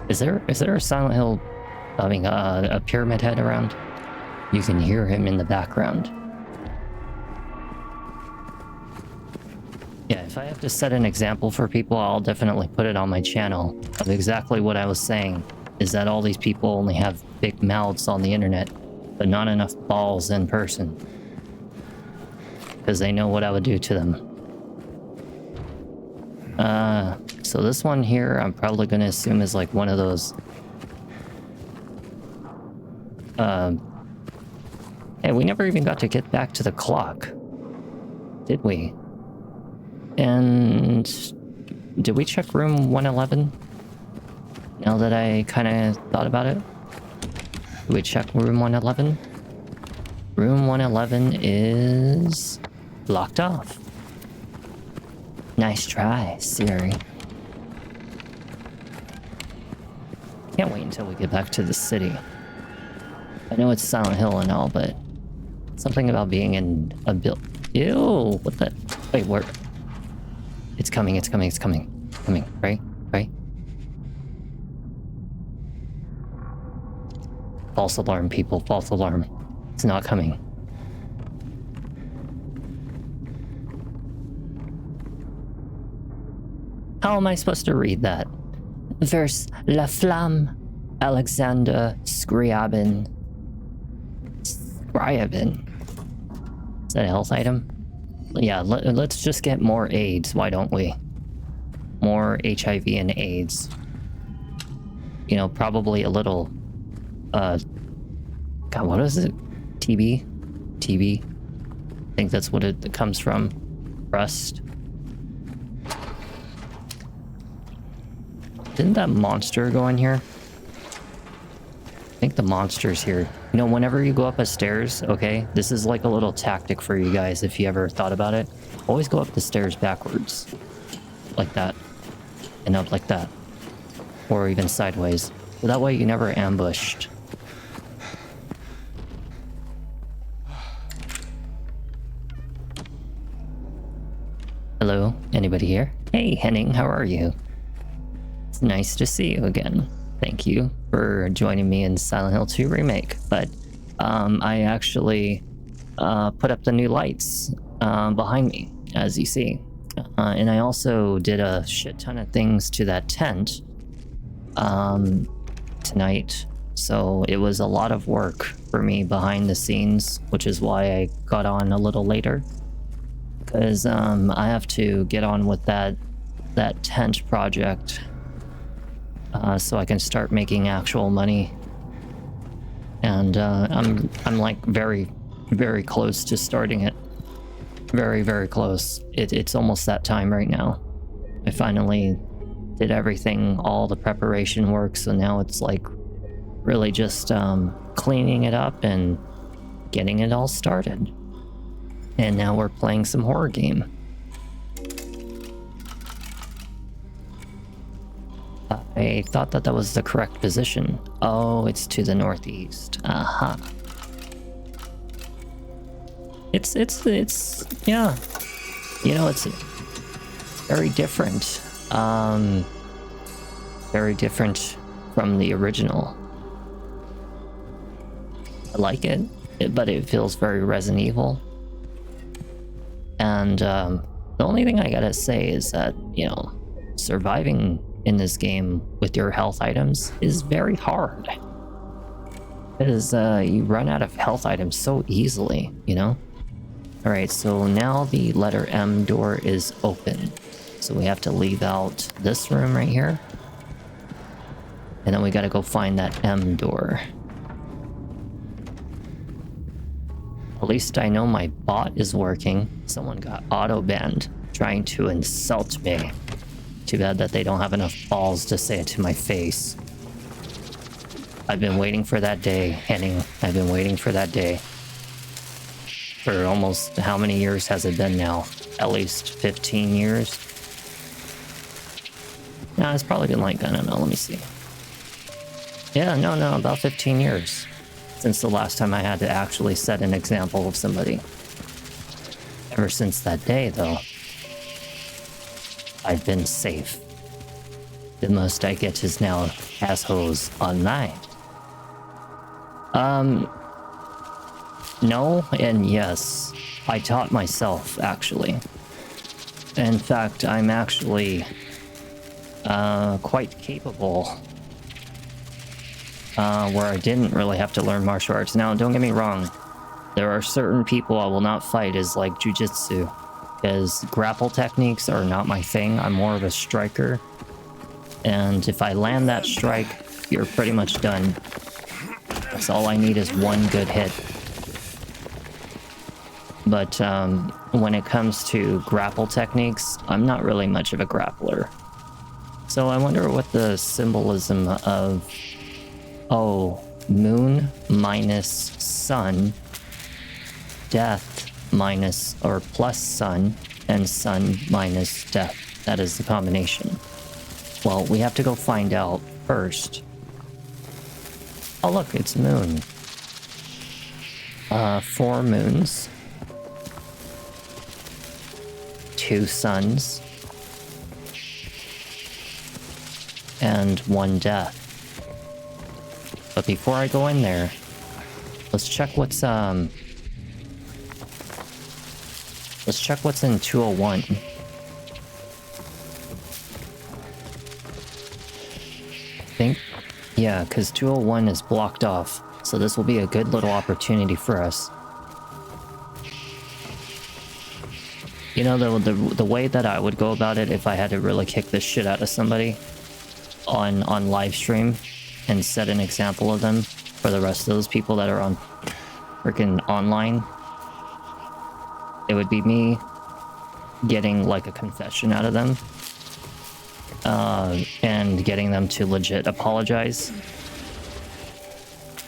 Is there a Silent Hill, I mean, a Pyramid Head around? You can hear him in the background. Yeah, if I have to set an example for people, I'll definitely put it on my channel of exactly what I was saying, is that all these people only have big mouths on the internet, but not enough balls in person. Because they know what I would do to them. So this one here, I'm probably going to assume is like one of those... Hey, we never even got to get back to the clock. Did we? And... did we check room 111? Now that I kind of thought about it. Did we check room 111? Room 111 is... blocked off. Nice try, Siri. Can't wait until we get back to the city. I know it's Silent Hill and all, but something about being in a Ew, what the? Wait, where? It's coming, it's coming, it's coming. Coming, right? Right? False alarm, people, false alarm. It's not coming. How am I supposed to read that? Verse La Flamme, Alexander Scriabin. Scriabin. Is that a health item? Yeah, let's just get more AIDS, why don't we? More HIV and AIDS. You know, probably a little... God, what is it? TB? TB? I think that's what it comes from. Rust. Didn't that monster go in here? I think the monster's here. You know, whenever you go up a stairs, okay, this is like a little tactic for you guys if you ever thought about it. Always go up the stairs backwards. Like that. And up like that. Or even sideways. So that way you're never ambushed. Hello? Anybody here? Hey, Henning, how are you? It's nice to see you again. Thank you for joining me in Silent Hill 2 Remake. But I actually put up the new lights behind me, as you see. And I also did a shit ton of things to that tent tonight. So it was a lot of work for me behind the scenes, which is why I got on a little later. Because I have to get on with that tent project so I can start making actual money. And I'm like very, very close to starting it. Very, very close. It's almost that time right now. I finally did everything, all the preparation work, so now it's like really just cleaning it up and getting it all started. And now we're playing some horror game. I thought that was the correct position. Oh, it's to the northeast. Aha. It's yeah. You know, it's very different. Very different from the original. I like it, but it feels very Resident Evil. And the only thing I gotta say is that, you know, surviving in this game with your health items is very hard. Because you run out of health items so easily, you know? Alright, so now the letter M door is open. So we have to leave out this room right here. And then we gotta go find that M door. At least I know my bot is working. Someone got auto-banned trying to insult me. Too bad that they don't have enough balls to say it to my face. I've been waiting for that day, Henning. I've been waiting for that day. For almost, how many years has it been now? At least 15 years? No, it's probably been like, I don't know, let me see. Yeah, no, about 15 years. Since the last time I had to actually set an example of somebody. Ever since that day, though, I've been safe. The most I get is now assholes online. No and yes. I taught myself, actually. In fact, I'm actually quite capable. Where I didn't really have to learn martial arts. Now, don't get me wrong. There are certain people I will not fight as like jujitsu. Because grapple techniques are not my thing. I'm more of a striker. And if I land that strike, you're pretty much done. That's all I need is one good hit. But when it comes to grapple techniques, I'm not really much of a grappler. So I wonder what the symbolism of, oh, moon minus sun, death minus or plus sun, and sun minus death. That is the combination. Well, we have to go find out first. Oh look, it's moon. 4 moons. 2 suns. And 1 death. But before I go in there, let's check what's in 201. Yeah, because 201 is blocked off, so this will be a good little opportunity for us. You know, the way that I would go about it if I had to really kick the shit out of somebody on live stream and set an example of them for the rest of those people that are on freaking online, it would be me getting like a confession out of them, and getting them to legit apologize,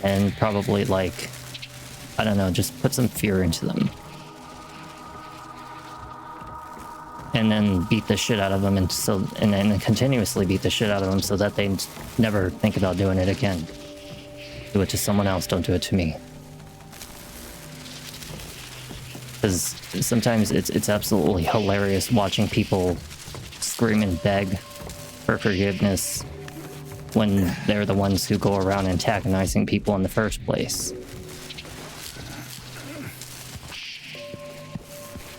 and probably like, I don't know, just put some fear into them. And then beat the shit out of them, and then continuously beat the shit out of them so that they never think about doing it again. Do it to someone else, don't do it to me. Because sometimes it's absolutely hilarious watching people scream and beg for forgiveness when they're the ones who go around antagonizing people in the first place.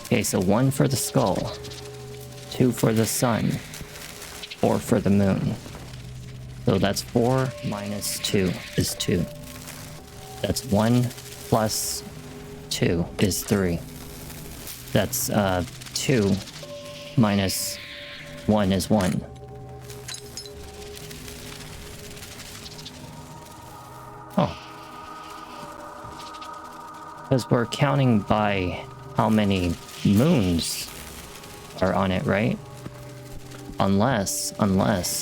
Okay, so 1 for the skull, 2 for the sun, 4 for the moon. So that's 4 minus 2 is 2. That's 1 plus 2 is 3. That's 2 minus 1 is 1. Oh. Because we're counting by how many moons are on it, right? Unless,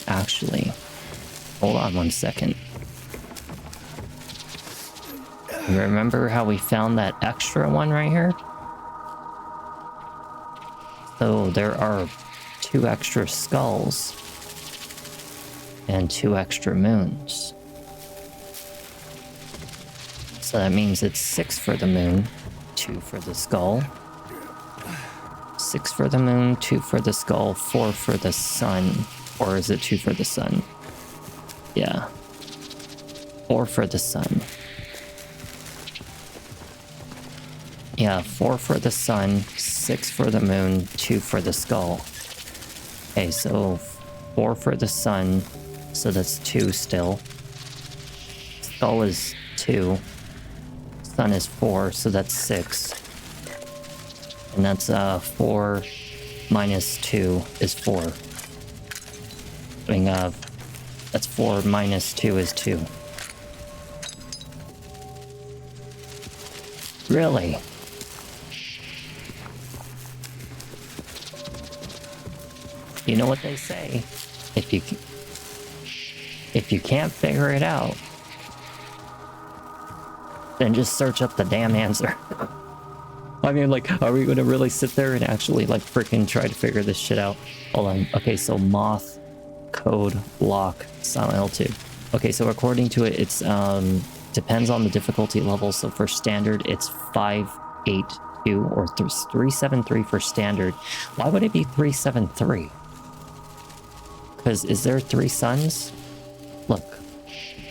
actually, hold on 1 second. Remember how we found that extra one right here? So there are 2 extra skulls and 2 extra moons. So that means it's 6 for the moon, 2 for the skull. 6 for the moon, 2 for the skull, 4 for the sun. Or is it 2 for the sun? Yeah. 4 for the sun. Yeah, 4 for the sun, 6 for the moon, 2 for the skull. Okay, so 4 for the sun, so that's 2 still. Skull is 2. Sun is 4, so that's 6. And that's 4 minus 2 is 4. I mean, that's 4 minus 2 is 2. Really? You know what they say? If you can't figure it out, then just search up the damn answer. I mean, like, are we gonna really sit there and actually, like, freaking try to figure this shit out? Hold on. Okay, so moth, code, lock, Silent Hill 2. Okay, so according to it, it's, depends on the difficulty level. So for standard, it's 582 or 373 for standard. Why would it be 373? Because is there 3 suns? Look,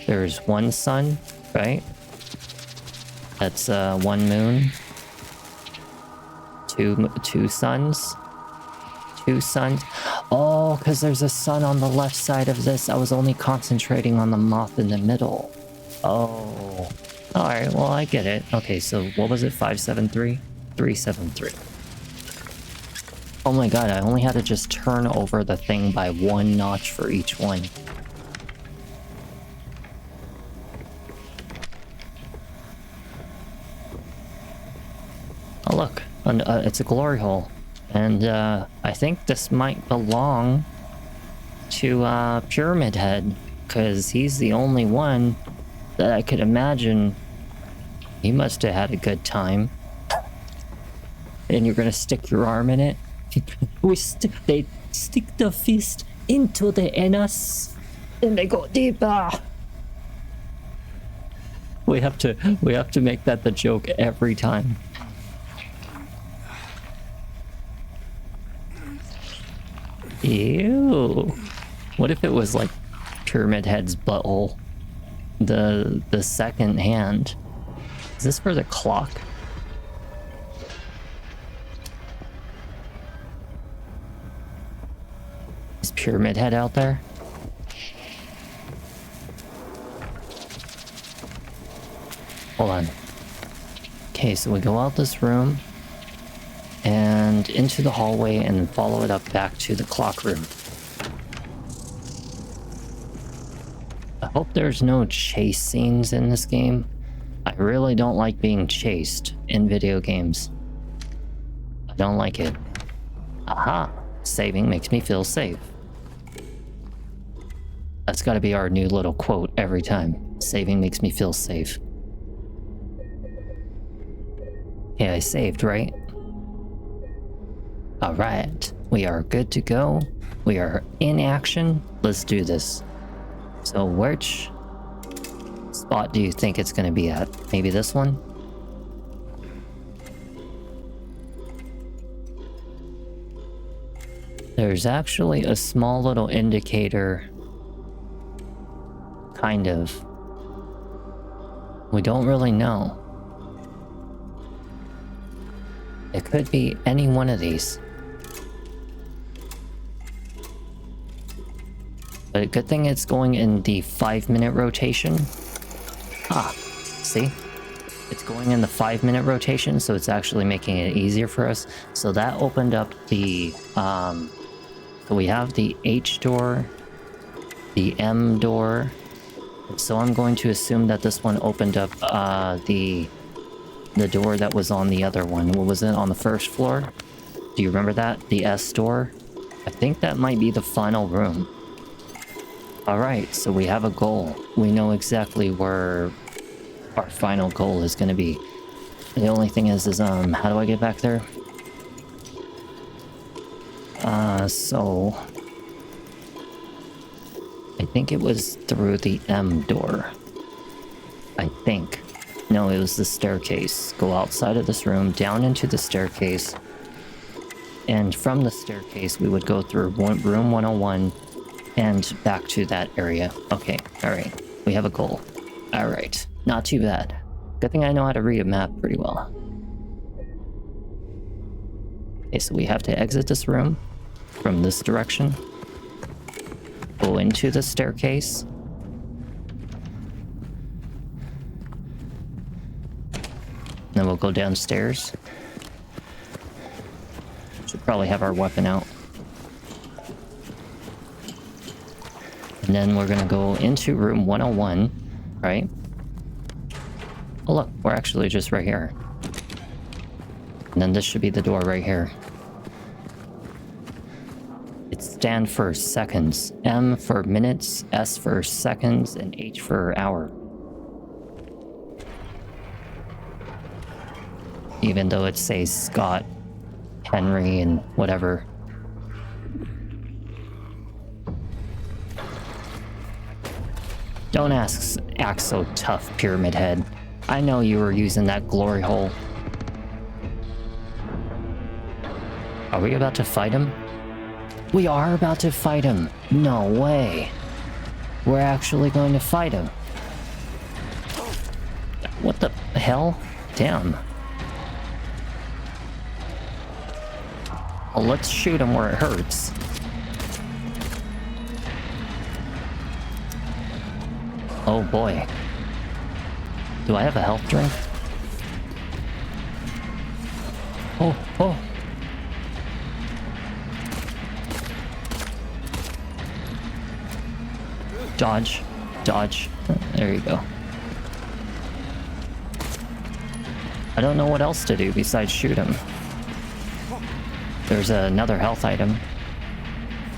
there's 1 sun, right? That's 1 moon. 2 suns. 2 suns. Oh, because there's a sun on the left side of this. I was only concentrating on the moth in the middle. Oh. Alright, well, I get it. Okay, so what was it? 573? 373. Oh my god, I only had to just turn over the thing by 1 notch for each one. Oh look, it's a glory hole. And I think this might belong to Pyramid Head, because he's the only one that I could imagine. He must have had a good time. And you're gonna stick your arm in it? They stick the fist into the anus and they go deeper. We have to make that the joke every time. Ew. What if it was like Pyramid Head's butthole? The second hand. Is this for the clock? Is Pyramid Head out there? Hold on. Okay, so we go out this room and into the hallway and follow it up back to the clock room. I hope there's no chase scenes in this game, I really don't like being chased in video games. I don't like it. Aha! Saving makes me feel safe. That's gotta be our new little quote every time. Saving makes me feel safe. Okay, I saved, right? Alright, we are good to go. We are in action. Let's do this. So which spot do you think it's gonna be at? Maybe this one? There's actually a small little indicator. Kind of. We don't really know. It could be any one of these. But a good thing it's going in the 5-minute rotation. Ah, see? It's going in the 5-minute rotation, so it's actually making it easier for us. So that opened up the, so we have the H door, the M door. So I'm going to assume that this one opened up, the door that was on the other one. What was it, on the first floor? Do you remember that? The S door? I think that might be the final room. Alright, so we have a goal. We know exactly where our final goal is going to be. The only thing is how do I get back there? So I think it was through the M door. I think. No, it was the staircase. Go outside of this room, down into the staircase. And from the staircase, we would go through room 101 and back to that area. Okay, alright. We have a goal. Alright, not too bad. Good thing I know how to read a map pretty well. Okay, so we have to exit this room from this direction. Go into the staircase. Then we'll go downstairs. Should probably have our weapon out. And then we're gonna go into room 101, right? Oh look, we're actually just right here. And then this should be the door right here. It stands for seconds. M for minutes, S for seconds, and H for hour. Even though it says Scott, Henry, and whatever. Don't act so tough, Pyramid Head. I know you were using that glory hole. Are we about to fight him? We are about to fight him. No way. We're actually going to fight him. What the hell? Damn. Well, let's shoot him where it hurts. Oh boy. Do I have a health drink? Oh, oh. Dodge. Dodge. There you go. I don't know what else to do besides shoot him. There's another health item.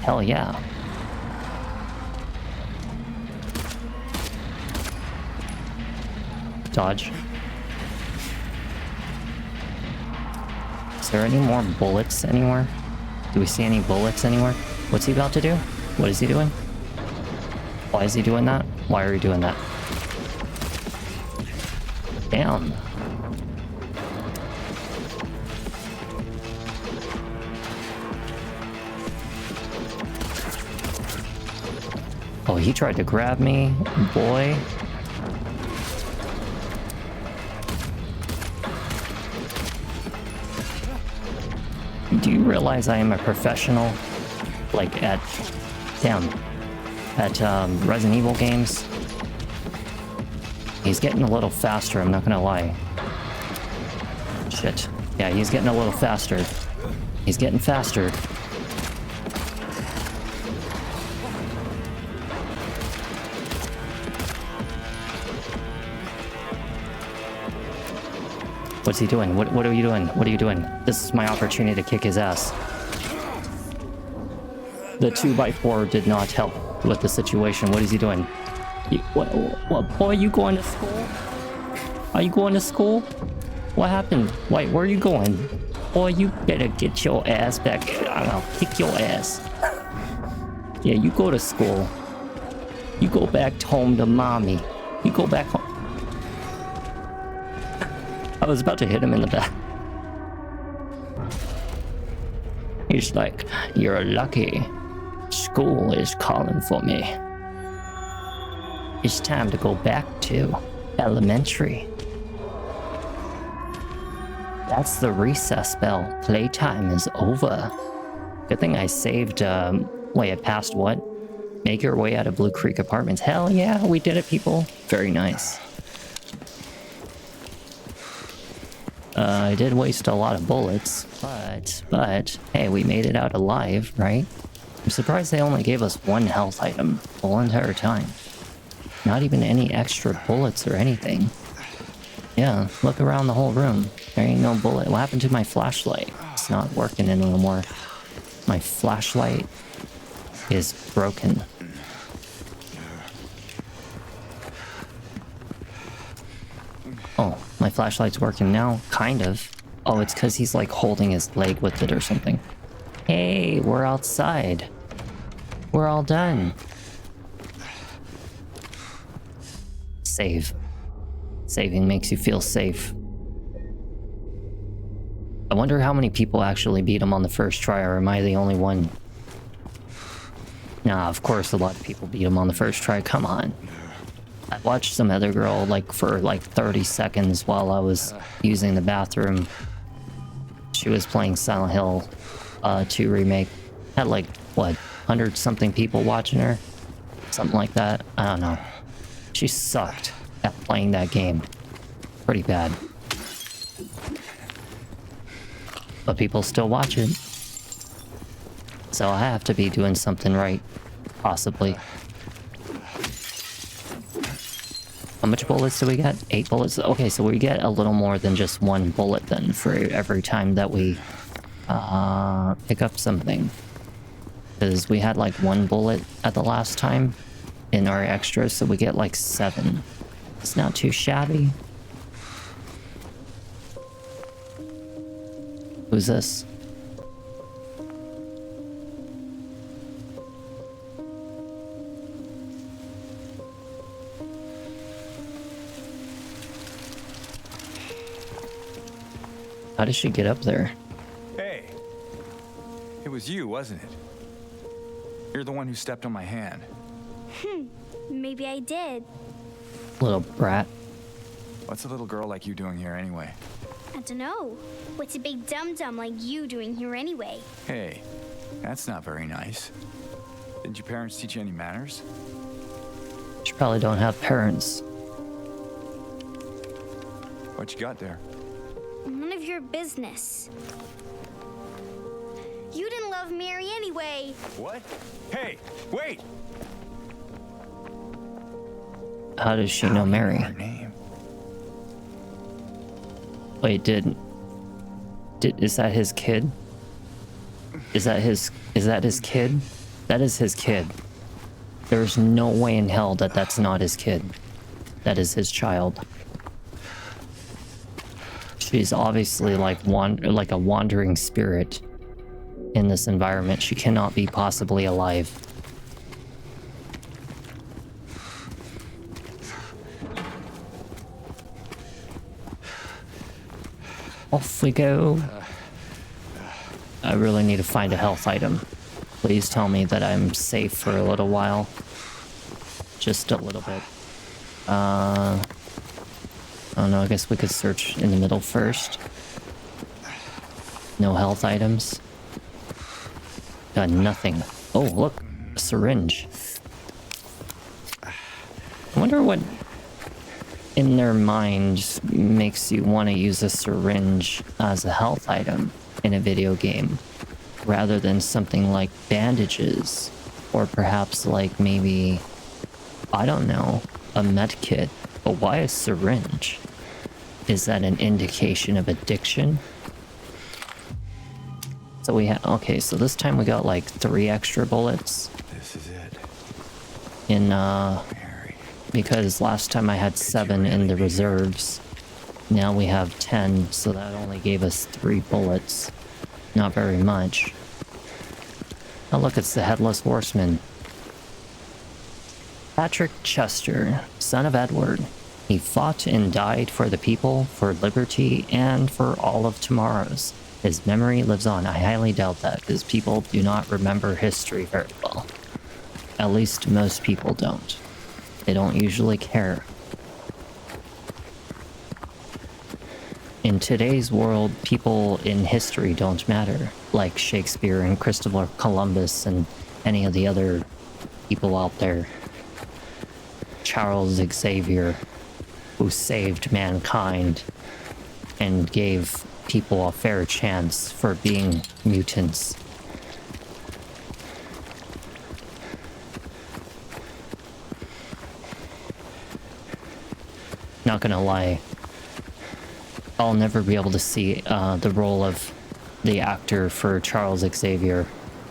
Hell yeah. Dodge. Is there any more bullets anywhere? Do we see any bullets anywhere? What's he about to do? What is he doing? Why is he doing that? Why are you doing that? Damn. Oh, he tried to grab me, boy. Do you realize I am a professional? Like at Resident Evil games? He's getting a little faster, I'm not gonna lie. Shit. Yeah, he's getting a little faster. He's getting faster. What's he doing? What are you doing? What are you doing? This is my opportunity to kick his ass. The 2x4 did not help with the situation. What is he doing? What boy, you going to school? Are you going to school? What happened? Wait, where are you going? Boy, you better get your ass back here. I'll kick your ass. Yeah, you go to school. You go back home to mommy. You go back home. I was about to hit him in the back. He's like, you're lucky. School is calling for me. It's time to go back to elementary. That's the recess bell. Playtime is over. Good thing I saved, wait, I passed what? Make your way out of Blue Creek Apartments. Hell yeah, we did it, people. Very nice. I did waste a lot of bullets, but, hey, we made it out alive, right? I'm surprised they only gave us one health item the whole entire time. Not even any extra bullets or anything. Yeah, look around the whole room. There ain't no bullet. What happened to my flashlight? It's not working anymore. My flashlight is broken. Oh, my flashlight's working now, kind of. Oh, it's because he's like holding his leg with it or something. Hey, we're outside. We're all done. Save. Saving makes you feel safe. I wonder how many people actually beat him on the first try, or am I the only one? Nah, of course a lot of people beat him on the first try. Come on. I watched some other girl like for like 30 seconds while I was using the bathroom. She was playing Silent Hill 2 Remake. Had like, what, 100 something people watching her? Something like that. I don't know. She sucked at playing that game. Pretty bad. But people still watch it. So I have to be doing something right. Possibly. How much bullets do we get? 8 bullets? Okay, so we get a little more than just 1 bullet then for every time that we pick up something. Because we had like 1 bullet at the last time in our extras, so we get like 7. It's not too shabby. Who's this? How did she get up there? Hey, it was you, wasn't it? You're the one who stepped on my hand. Maybe I did. Little brat. What's a little girl like you doing here anyway? I don't know. What's a big dum-dum like you doing here anyway? Hey, that's not very nice. Didn't your parents teach you any manners? She probably don't have parents. What you got there? None of your business. You didn't love Mary anyway. What? Hey, wait! How does she know Mary? Her name. Wait, is that his kid? Is that his kid? That is his kid. There's no way in hell that that's not his kid. That is his child. She's obviously like a wandering spirit in this environment. She cannot be possibly alive. Off we go. I really need to find a health item. Please tell me that I'm safe for a little while. Just a little bit. I don't know, I guess we could search in the middle first. No health items. Got nothing. Oh, look, a syringe. I wonder what in their mind makes you want to use a syringe as a health item in a video game, rather than something like bandages, or perhaps like maybe, I don't know, a med kit. But why a syringe? Is that an indication of addiction? So we have, okay, so this time we got like 3 extra bullets. This is it. In, Mary. because last time I had 7 in the reserves. Now we have 10, so that only gave us 3 bullets. Not very much. Oh look, it's the Headless Horseman. Patrick Chester, son of Edward. He fought and died for the people, for liberty, and for all of tomorrows. His memory lives on. I highly doubt that, because people do not remember history very well. At least most people don't. They don't usually care. In today's world, people in history don't matter, like Shakespeare and Christopher Columbus and any of the other people out there. Charles Xavier, who saved mankind and gave people a fair chance for being mutants. Not gonna lie, I'll never be able to see the role of the actor for Charles Xavier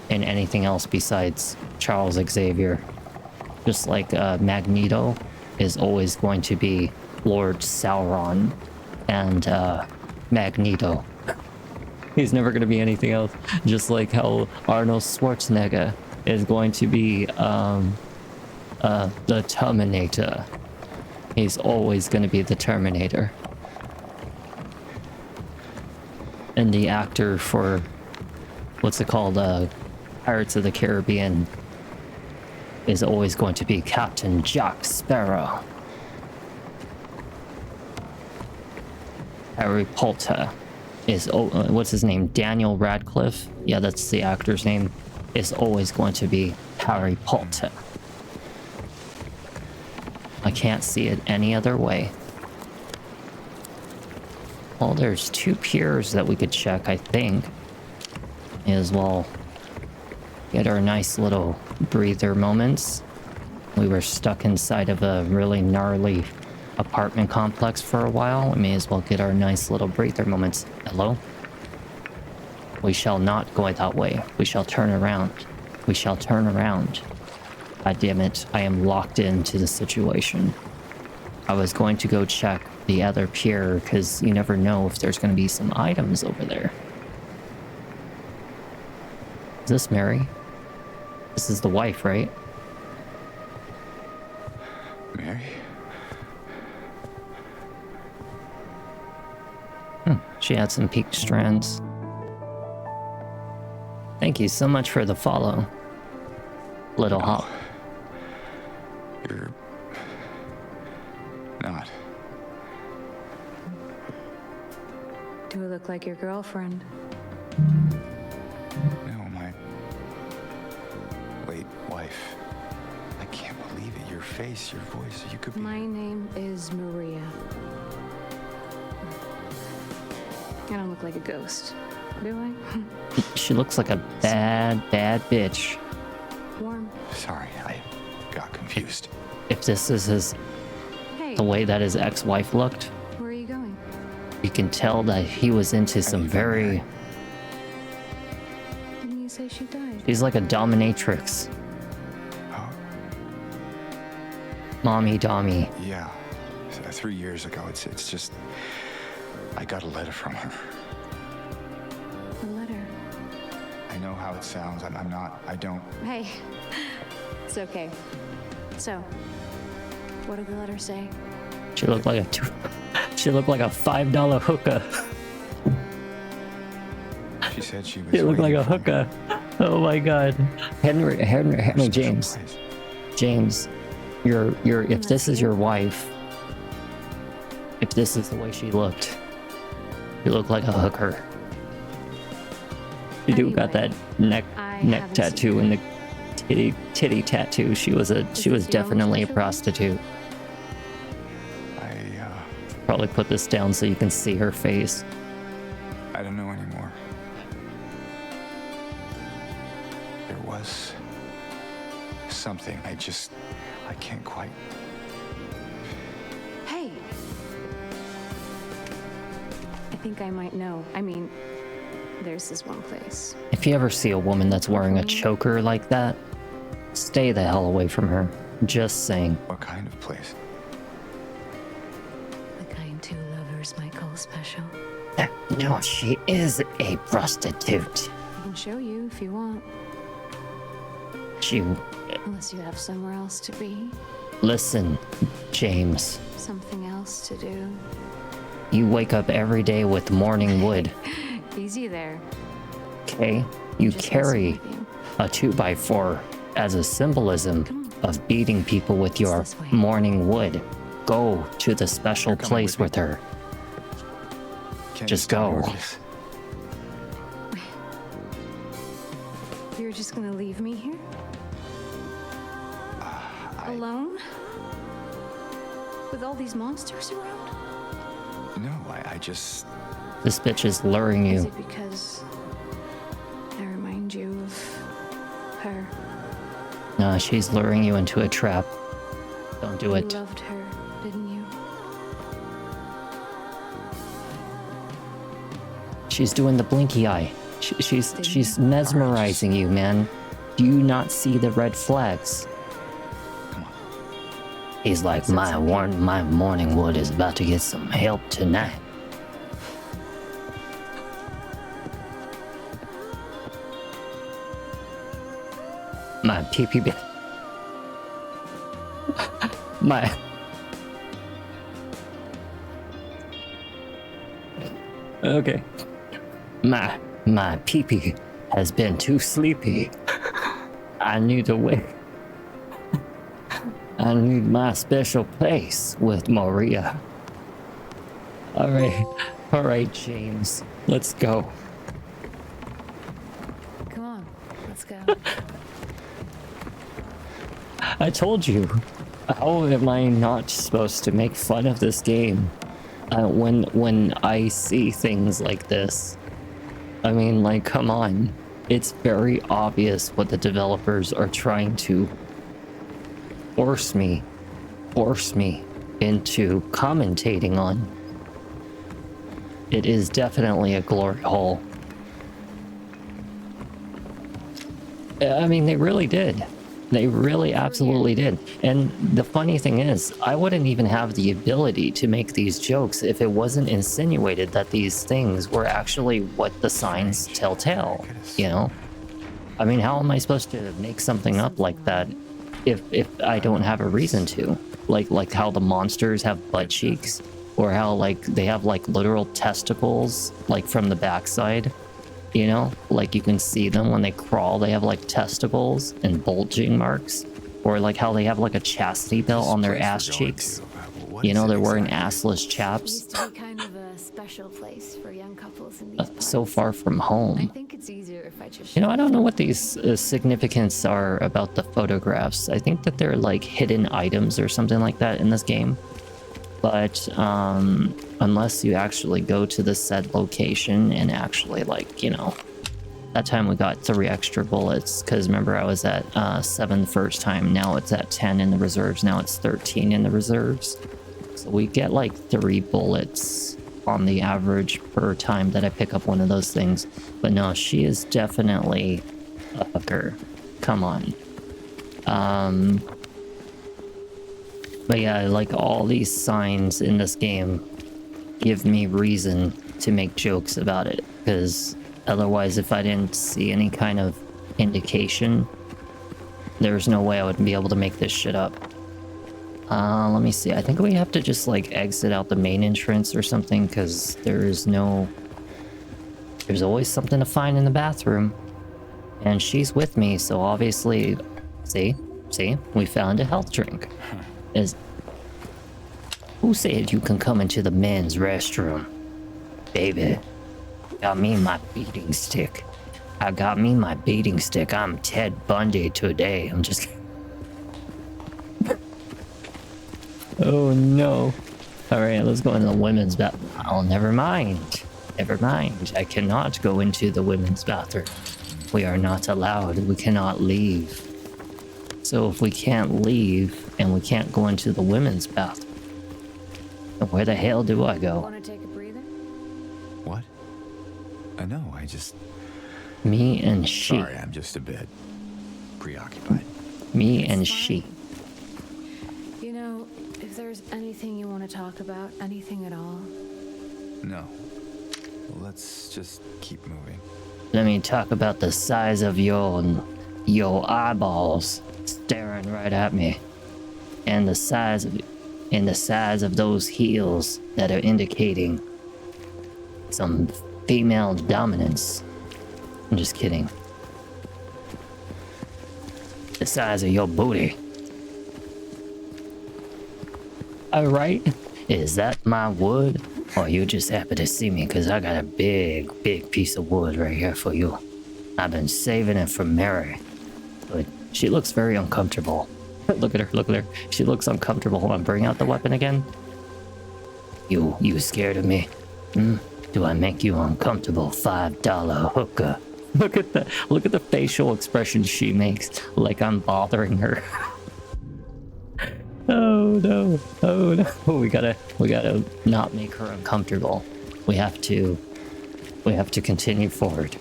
in anything else besides Charles Xavier. Just like Magneto is always going to be Lord Sauron and Magneto. He's never going to be anything else. Just like how Arnold Schwarzenegger is going to be the Terminator. He's always going to be the Terminator. And the actor for, what's it called, Pirates of the Caribbean is always going to be Captain Jack Sparrow. Harry Potter is, what's his name, Daniel Radcliffe? Yeah, that's the actor's name. Is always going to be Harry Potter. I can't see it any other way. Well, there's 2 piers that we could check, I think. May as well get our nice little breather moments. We were stuck inside of a really gnarly apartment complex for a while. We may as well get our nice little breather moments. Hello? We shall not go that way. We shall turn around. We shall turn around. God damn it, I am locked into the situation. I was going to go check the other pier because you never know if there's going to be some items over there. Is this Mary? This is the wife, right? Mary? She had some peaked strands. Thank you so much for the follow, Little Hop. You're not. Do I look like your girlfriend? No, my late wife. I can't believe it. Your face, your voice, you could be... My name is Maria. I don't look like a ghost, do I? She looks like a bad bitch. Warm. Sorry, I got confused. If this is Hey, the way that his ex-wife looked, where are you going? you can tell that he was into some very... Didn't you say she died? She's like a dominatrix. Oh, Mommy Dommy. yeah. 3 years ago, it's just... I got a letter from her. A letter. I know how it sounds. I don't... Hey, it's okay. So, what did the letter say? She looked like she looked like a $5 hooker. She said she was... She looked like waiting a for me. hooker. Oh my god. Henry, James. Surprise. James, if this is your wife, if this is the way she looked, you look like a hooker. You do got that neck have a tattoo and the titty tattoo. She was definitely a prostitute. Probably put this down so you can see her face. I don't know anymore. There was something. I can't quite... Hey, think I might know. I mean, there's this one place. If you ever see a woman that's wearing a choker like that, stay the hell away from her. Just saying. What kind of place? The kind two lovers might call special. No, she is a prostitute. I can show you if you want. She... Unless you have somewhere else to be. Listen, James. Something else to do. You wake up every day with morning wood. Easy there. Okay? You Just carry messing with you. a 2x4 as a symbolism of beating people with your this way. morning wood. Go to the special You're coming place with with her. Can't Just tell me go. where it is. You're just gonna leave me here? Alone? With all these monsters around? No, I just... This bitch is luring Is you. it because I remind you of her? No, she's luring you into a trap. Don't do You it. loved her, didn't you? She's doing the blinky eye. She's mesmerizing you, man. Do you not see the red flags? Come on. He's like, my morning wood is about to get some help tonight. My PPB. My. Okay. My pee-pee has been too sleepy. I need to wake. I need my special place with Maria. Alright, James. Let's go. Come on, let's go. I told you. How am I not supposed to make fun of this game when I see things like this? I mean, like, come on. It's very obvious what the developers are trying to force me into commentating on. It is definitely a glory hole. I mean, they really did. They really absolutely did. And the funny thing is, I wouldn't even have the ability to make these jokes if it wasn't insinuated that these things were actually what the signs tell, you know? I mean, how am I supposed to make something up like that if I don't have a reason to? Like how the monsters have butt cheeks, or how like they have like literal testicles like from the backside. You know, like you can see them when they crawl, they have like testicles and bulging marks, or like how they have like a chastity belt on their ass cheeks. You know, they're wearing assless chaps. Used to be kind of a special place for young couples in these parts. So far from I home. think it's easier if I just. You know, I don't know what these significance are about the photographs. I think that they're like hidden items or something like that in this game. But unless you actually go to the said location and actually, like, you know, that time we got 3 extra bullets, because remember I was at 7 the first time. Now it's at 10 in the reserves. Now it's 13 in the reserves. So we get like 3 bullets on the average per time that I pick up one of those things. But no, she is definitely a hooker. Come on. But yeah, like all these signs in this game give me reason to make jokes about it, because otherwise if I didn't see any kind of indication, there's no way I would be able to make this shit up. Let me see. I think we have to just like exit out the main entrance or something, because there's always something to find in the bathroom. And she's with me, so obviously, see, we found a health drink. Who said you can come into the men's restroom? Baby, got me my beating stick. I'm Ted Bundy today. I'm just Oh no. Alright, let's go into the women's bathroom. Oh, never mind. I cannot go into the women's bathroom. We are not allowed. We cannot leave. So if we can't leave and we can't go into the women's bathroom, then where the hell do I go? Want to take a breather? What? No, I just... Me and she. Sorry, I'm just a bit preoccupied. Me It's and fine. she. You know, if there's anything you want to talk about, anything at all, No. Well, let's just keep moving. Let me talk about the size of your eyeballs staring right at me, and the size of those heels that are indicating some female dominance. I'm just kidding. The size of your booty. Alright, is that my wood? Or you just happy to see me because I got a big piece of wood right here for you. I've been saving it for Mary. But she looks very uncomfortable. Look at her, look at her. She looks uncomfortable. Hold on, bring out the weapon again. You scared of me? Do I make you uncomfortable, $5 hooker? Look at the facial expression she makes, like I'm bothering her. Oh no, oh no. We gotta not make her uncomfortable. We have to continue forward.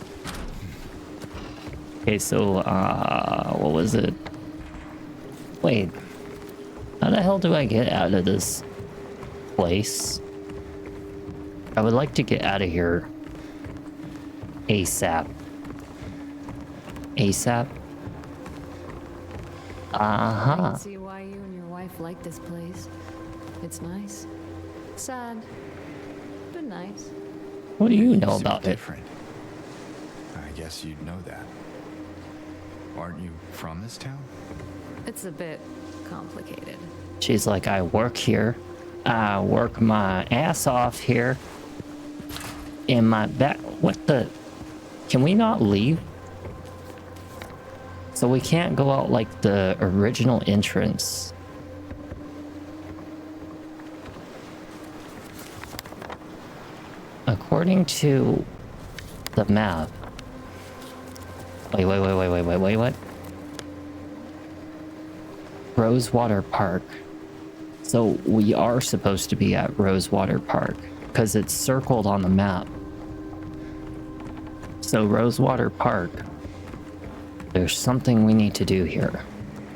Okay, so what was it? Wait, how the hell do I get out of this place? I would like to get out of here ASAP. ASAP? I can see why you and your wife like this place. It's nice. Sad, but nice. What do you know Super about it? different. I guess you'd know that. Aren't you from this town? It's a bit complicated. She's like, I work here. I work my ass off here. In my back. What the? Can we not leave? So we can't go out like the original entrance. According to the map. Wait, what? Rosewater Park. So we are supposed to be at Rosewater Park because it's circled on the map. So Rosewater Park, there's something we need to do here.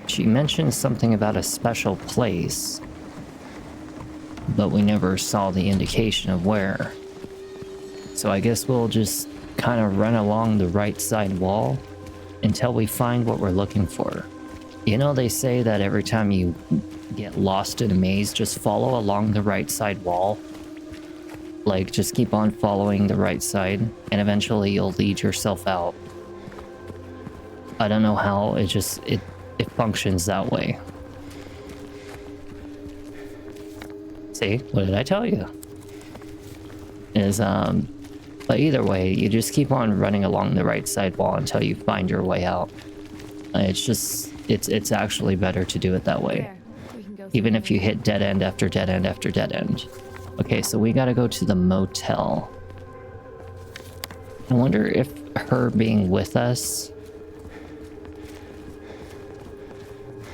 She mentioned something about a special place, but we never saw the indication of where. So I guess we'll just kind of run along the right side wall until we find what we're looking for. You know, they say that every time you get lost in a maze, just follow along the right side wall. Like, just keep on following the right side, and eventually you'll lead yourself out. I don't know how, it functions that way. See? What did I tell you? But either way, you just keep on running along the right side wall until you find your way out. It's actually better to do it that way. There, we can go through Even if you here. hit dead end after dead end after dead end. Okay, so we gotta go to the motel. I wonder if her being with us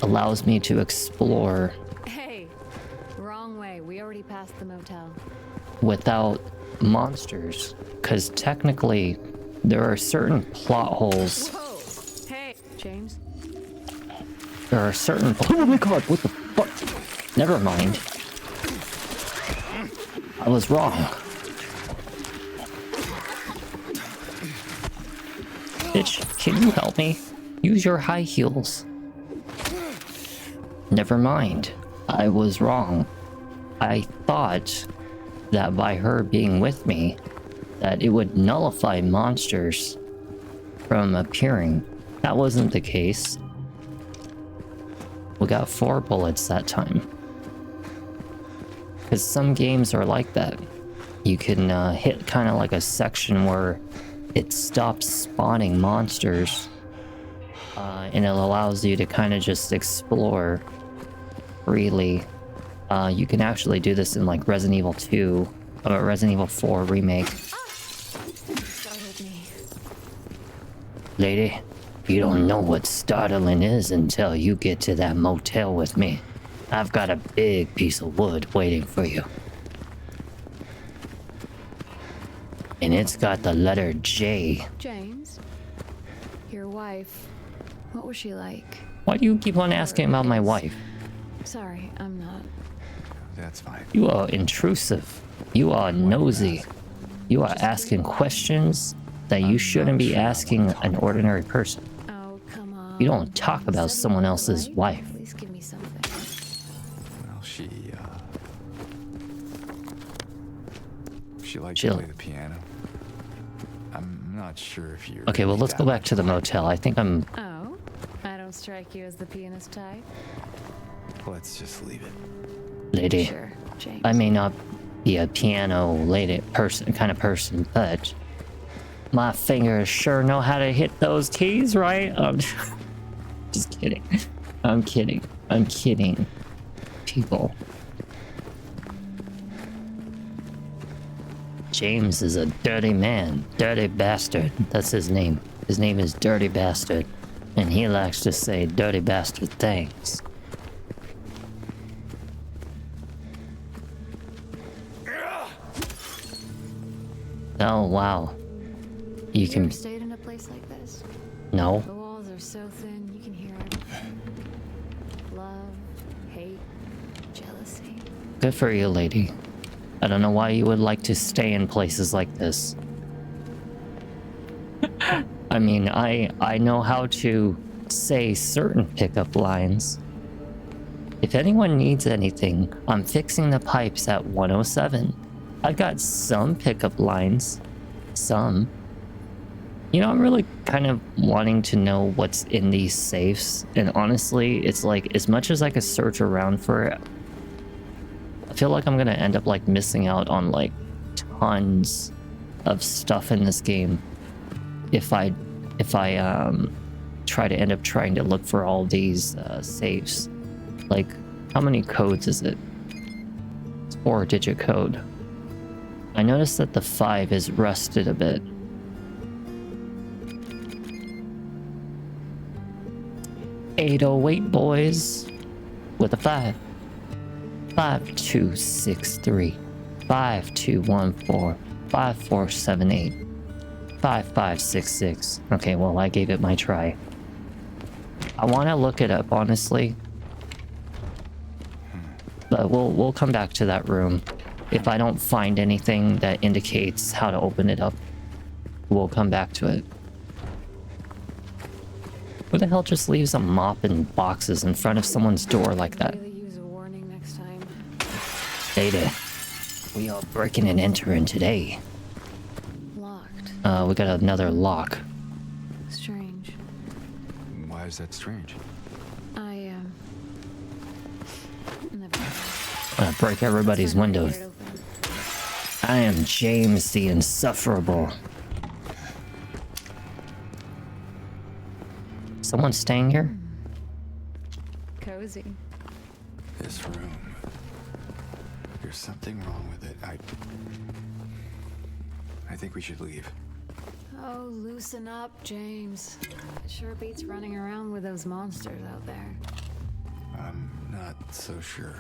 allows me to explore Hey, wrong way. We already passed the motel. without monsters. Because technically, there are certain plot holes. Whoa! Hey, James. There are certain... Oh my god, what the fuck? Never mind. I was wrong. Bitch, can you help me? Use your high heels. Never mind. I was wrong. I thought that by her being with me, that it would nullify monsters from appearing. That wasn't the case. We got 4 bullets that time. Because some games are like that. You can hit kind of like a section where it stops spawning monsters. And it allows you to kind of just explore freely. You can actually do this in like Resident Evil 2, or Resident Evil 4 Remake. Startled me. Lady, you don't know what startling is until you get to that motel with me. I've got a big piece of wood waiting for you. And it's got the letter J. James, your wife, what was she like? Why do you keep on asking about my wife? Sorry, I'm not. That's fine. You are intrusive. You are nosy. You are asking questions that you shouldn't be asking an ordinary person. Oh, come on. You don't talk about Said someone you were else's right. wife. At least give me something. Well, she liked Chill. to play the piano. I'm not sure if you're... Okay, well, let's go back to the motel. I think I'm... Oh, I don't strike you as the pianist type. Let's just leave it. Lady. Sure, James. I may not be a piano lady kind of person, but my fingers sure know how to hit those keys, right? Just kidding. I'm kidding. I'm kidding. People. James is a dirty man. Dirty bastard. That's his name. His name is Dirty Bastard. And he likes to say dirty bastard things. Oh, wow. You You can... ever stayed in a place like this? No. The walls are so thin, you can hear everything. Love, hate, jealousy. Good for you, lady. I don't know why you would like to stay in places like this. I mean, I know how to say certain pickup lines. If anyone needs anything, I'm fixing the pipes at 107. I got some pickup lines. Some. You know, I'm really kind of wanting to know what's in these safes. And honestly, it's like, as much as I could search around for it, I feel like I'm gonna end up like missing out on like tons of stuff in this game if I try to end up trying to look for all these safes. Like, how many codes is it? It's 4-digit code. I noticed that the 5 is rusted a bit. "808 boys with a 5. 5263 5214 5478 5566. Okay, well, I gave it my try. I want to look it up, honestly. But we'll come back to that room. If I don't find anything that indicates how to open it up, we'll come back to it. Who the hell just leaves a mop and boxes in front of someone's door like that? Really use a warning next time. Lady, we are breaking and entering today. Locked. We got another lock. Strange. Why is that strange? I never mind. I'm gonna break everybody's Trying to windows. get it open. I am James the Insufferable. Someone staying here? Cozy. This room. There's something wrong with it. I think we should leave. Oh, loosen up, James. It sure beats running around with those monsters out there. I'm not so sure.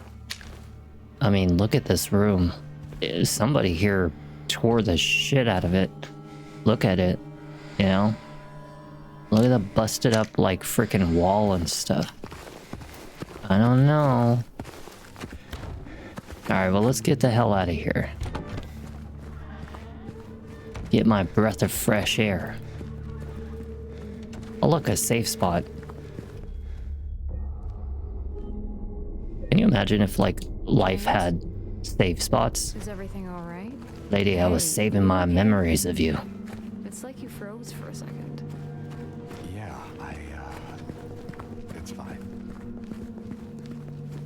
I mean, look at this room. Somebody here tore the shit out of it. Look at it, you know? Look at the busted up, like, freaking wall and stuff. I don't know. Alright, well, let's get the hell out of here. Get my breath of fresh air. Oh, look, a safe spot. Can you imagine if, like, life had safe spots? Is everything all right? Lady, I was saving my memories of you. It's like you froze for a second. Yeah, it's fine.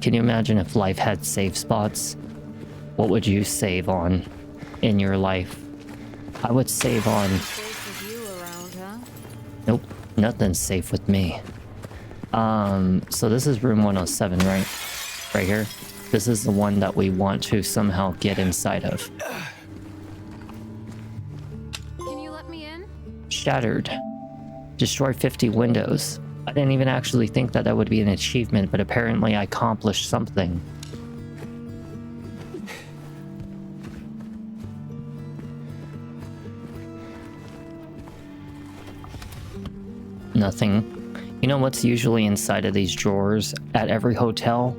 Can you imagine if life had safe spots? What would you save on in your life? I would save on... Safe with you around, huh? Nope, nothing's safe with me. So this is room 107, right? Right here. This is the one that we want to somehow get inside of. Can you let me in? Shattered. Destroy 50 windows. I didn't even actually think that that would be an achievement, but apparently I accomplished something. Nothing. You know what's usually inside of these drawers at every hotel?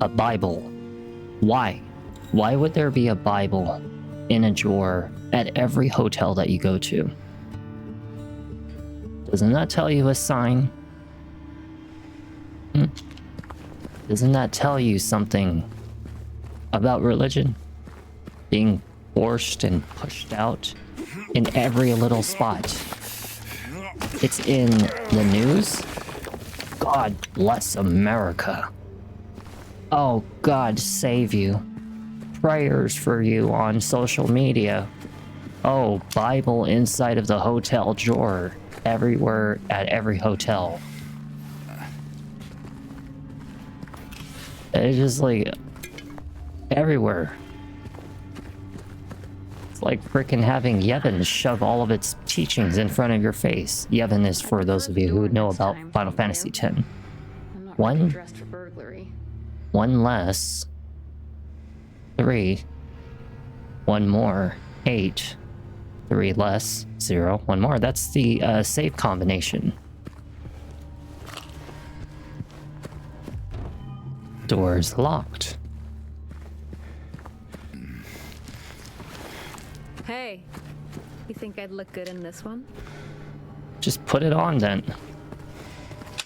A Bible. Why? Why would there be a Bible in a drawer at every hotel that you go to? Doesn't that tell you a sign? Doesn't that tell you something about religion? Being forced and pushed out in every little spot. It's in the news. God bless America. Oh, God save you. Prayers for you on social media. Oh, Bible inside of the hotel drawer. Everywhere at every hotel. It's just like everywhere. It's like freaking having Yevon shove all of its teachings in front of your face. Yevon is for those of you who know about Final Fantasy X. One less. 3. 1 more. 8. 3 less. 0. 1 more. That's the save combination. Doors locked. Hey, you think I'd look good in this one? Just put it on then.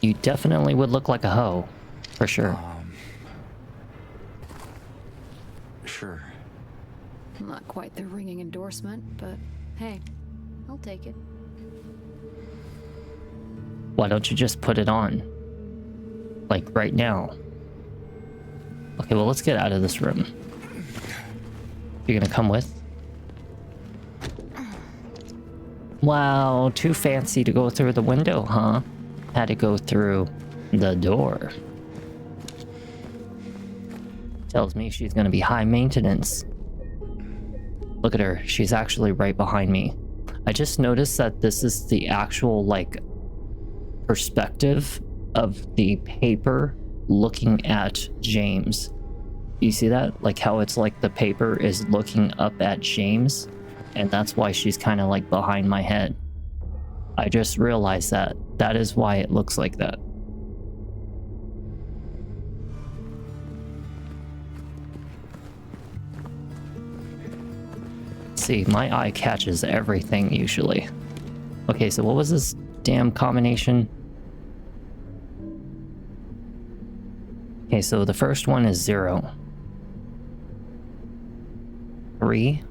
You definitely would look like a hoe. For sure. Sure. Not quite the ringing endorsement, but hey, I'll take it. Why don't you just put it on? Like right now. Okay, well, let's get out of this room. You're gonna come with? Wow, too fancy to go through the window, huh? Had to go through the door. Tells me she's gonna be high maintenance. Look at her, she's actually right behind me. I just noticed that this is the actual, like, perspective of the paper looking at James. You see that? Like how it's like the paper is looking up at James, and that's why she's kind of like behind my head. I just realized that. That is why it looks like that. See, my eye catches everything usually. Okay, so what was this damn combination? Okay, so the first one is 0. 3.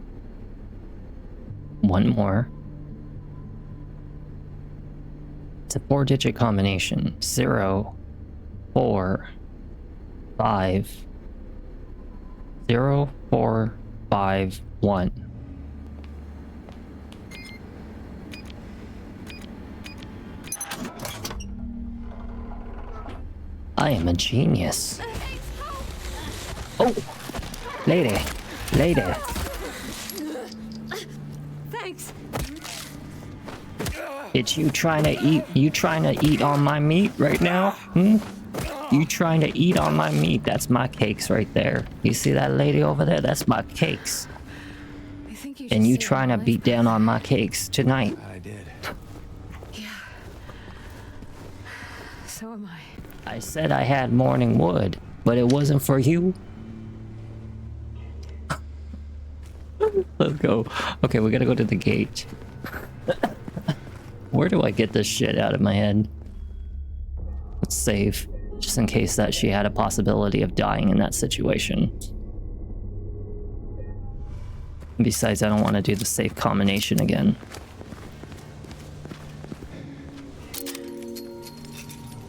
1 more. It's a 4-digit combination. 0, 4, 5. 0, 4, 5, 1. I am a genius. Oh! Lady! Lady! Thanks. It's you trying to eat? You trying to eat on my meat right now? You trying to eat on my meat? That's my cakes right there. You see that lady over there? That's my cakes. I think you And you saved trying my to beat life. down on my cakes tonight? I did. Yeah. So am I. I said I had morning wood, but it wasn't for you. Let's go. Okay, we gotta go to the gate. Where do I get this shit out of my head? Let's save, just in case that she had a possibility of dying in that situation. Besides, I don't want to do the safe combination again.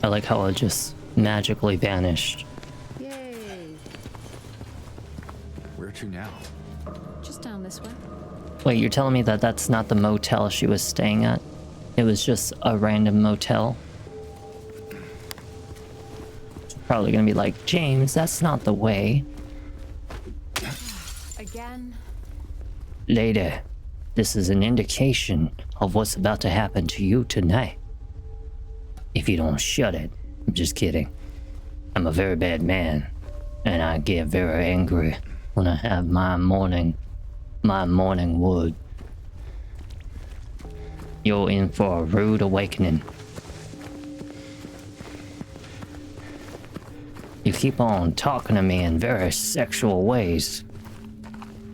I like how it just magically vanished. Yay. Where to now? Just down this way. Wait, you're telling me that that's not the motel she was staying at? It was just a random motel? Probably gonna be like, James, that's not the way. Again. Lady, this is an indication of what's about to happen to you tonight. If you don't shut it. I'm just kidding. I'm a very bad man, and I get very angry when I have my morning wood. You're in for a rude awakening. You keep on talking to me in very sexual ways.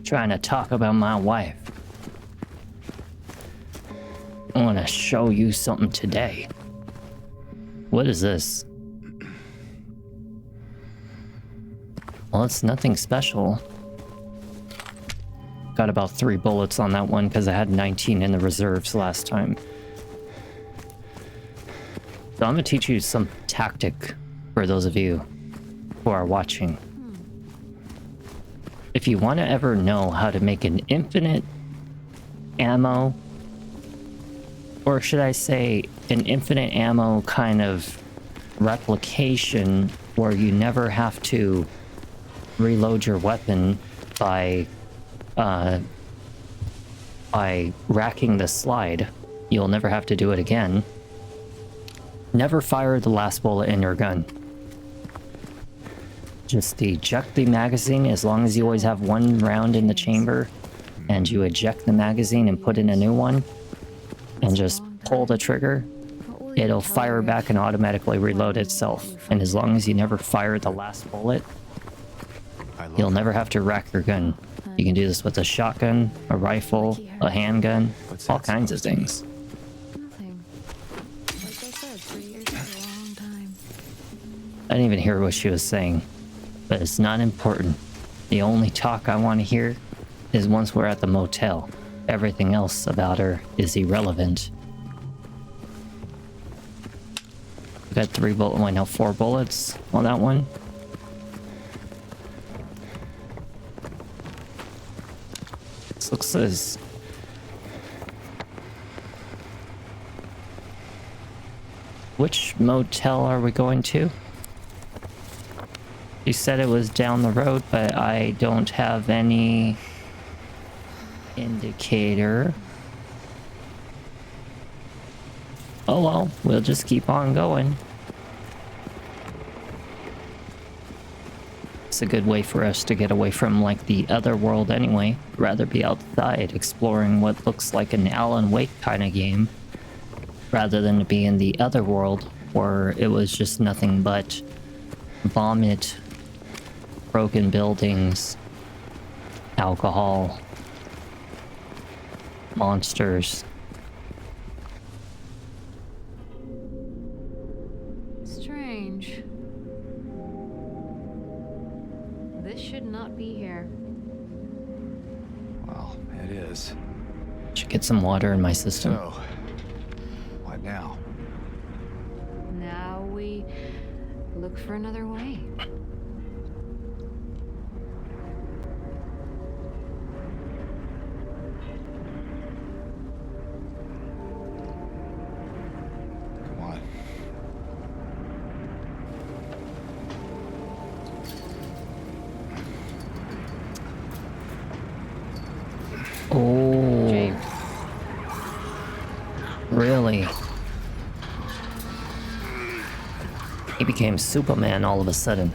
Trying to talk about my wife. I want to show you something today. What is this? Well, it's nothing special. Got about 3 bullets on that one because I had 19 in the reserves last time. So I'm going to teach you some tactic for those of you who are watching. If you want to ever know how to make an infinite ammo, or should I say an infinite ammo kind of replication where you never have to reload your weapon by racking the slide, you'll never have to do it again. Never fire the last bullet in your gun. Just eject the magazine as long as you always have 1 round in the chamber, and you eject the magazine and put in a new one, and just pull the trigger. It'll fire back and automatically reload itself. And as long as you never fire the last bullet, you'll never have to rack your gun. You can do this with a shotgun, a rifle, a handgun, all kinds of things. Nothing. Like I said, 3 years is a long time. I didn't even hear what she was saying, but it's not important. The only talk I want to hear is once we're at the motel. Everything else about her is irrelevant. We got 3 bullets, wait, no, 4 bullets on that one. This looks as... Which motel are we going to? You said it was down the road, but I don't have any indicator. Oh well, we'll just keep on going. It's a good way for us to get away from like the other world anyway. Rather be outside exploring what looks like an Alan Wake kind of game, rather than to be in the other world where it was just nothing but vomit, broken buildings, alcohol, monsters. Strange. This should not be here. Well, it is. Should get some water in my system. So, what now? Now we look for another way. Come on. Oh, James. really? He became Superman all of a sudden.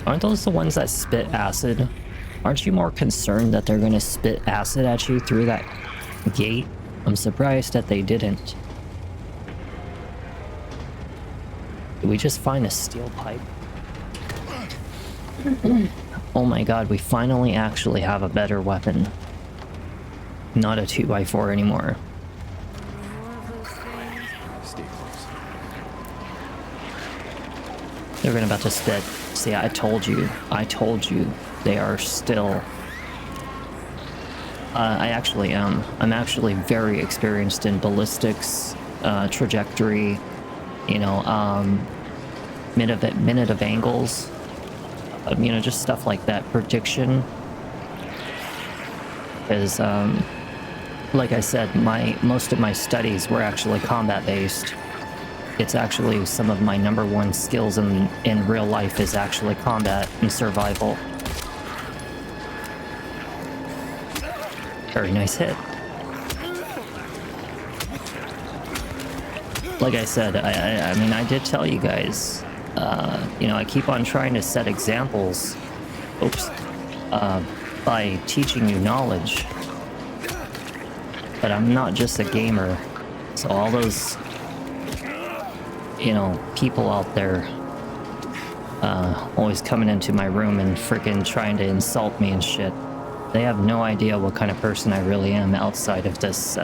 Aren't those the ones that spit acid? Aren't you more concerned that they're gonna spit acid at you through that gate? I'm surprised that they didn't. Did we just find a steel pipe? Oh my god, we finally actually have a better weapon. Not a 2x4 anymore. More of those things. Stay close. They're gonna about to spit. See, I told you. They are still... I actually am. I'm actually very experienced in ballistics, trajectory, you know, minute of angles, you know, just stuff like that. Prediction. Because, like I said, most of my studies were actually combat-based. It's actually some of my #1 skills in real life is actually combat and survival. Very nice hit. Like I said, I mean, I did tell you guys, you know, I keep on trying to set examples, by teaching you knowledge. But I'm not just a gamer, so all those you know, people out there always coming into my room and freaking trying to insult me and shit. They have no idea what kind of person I really am outside of this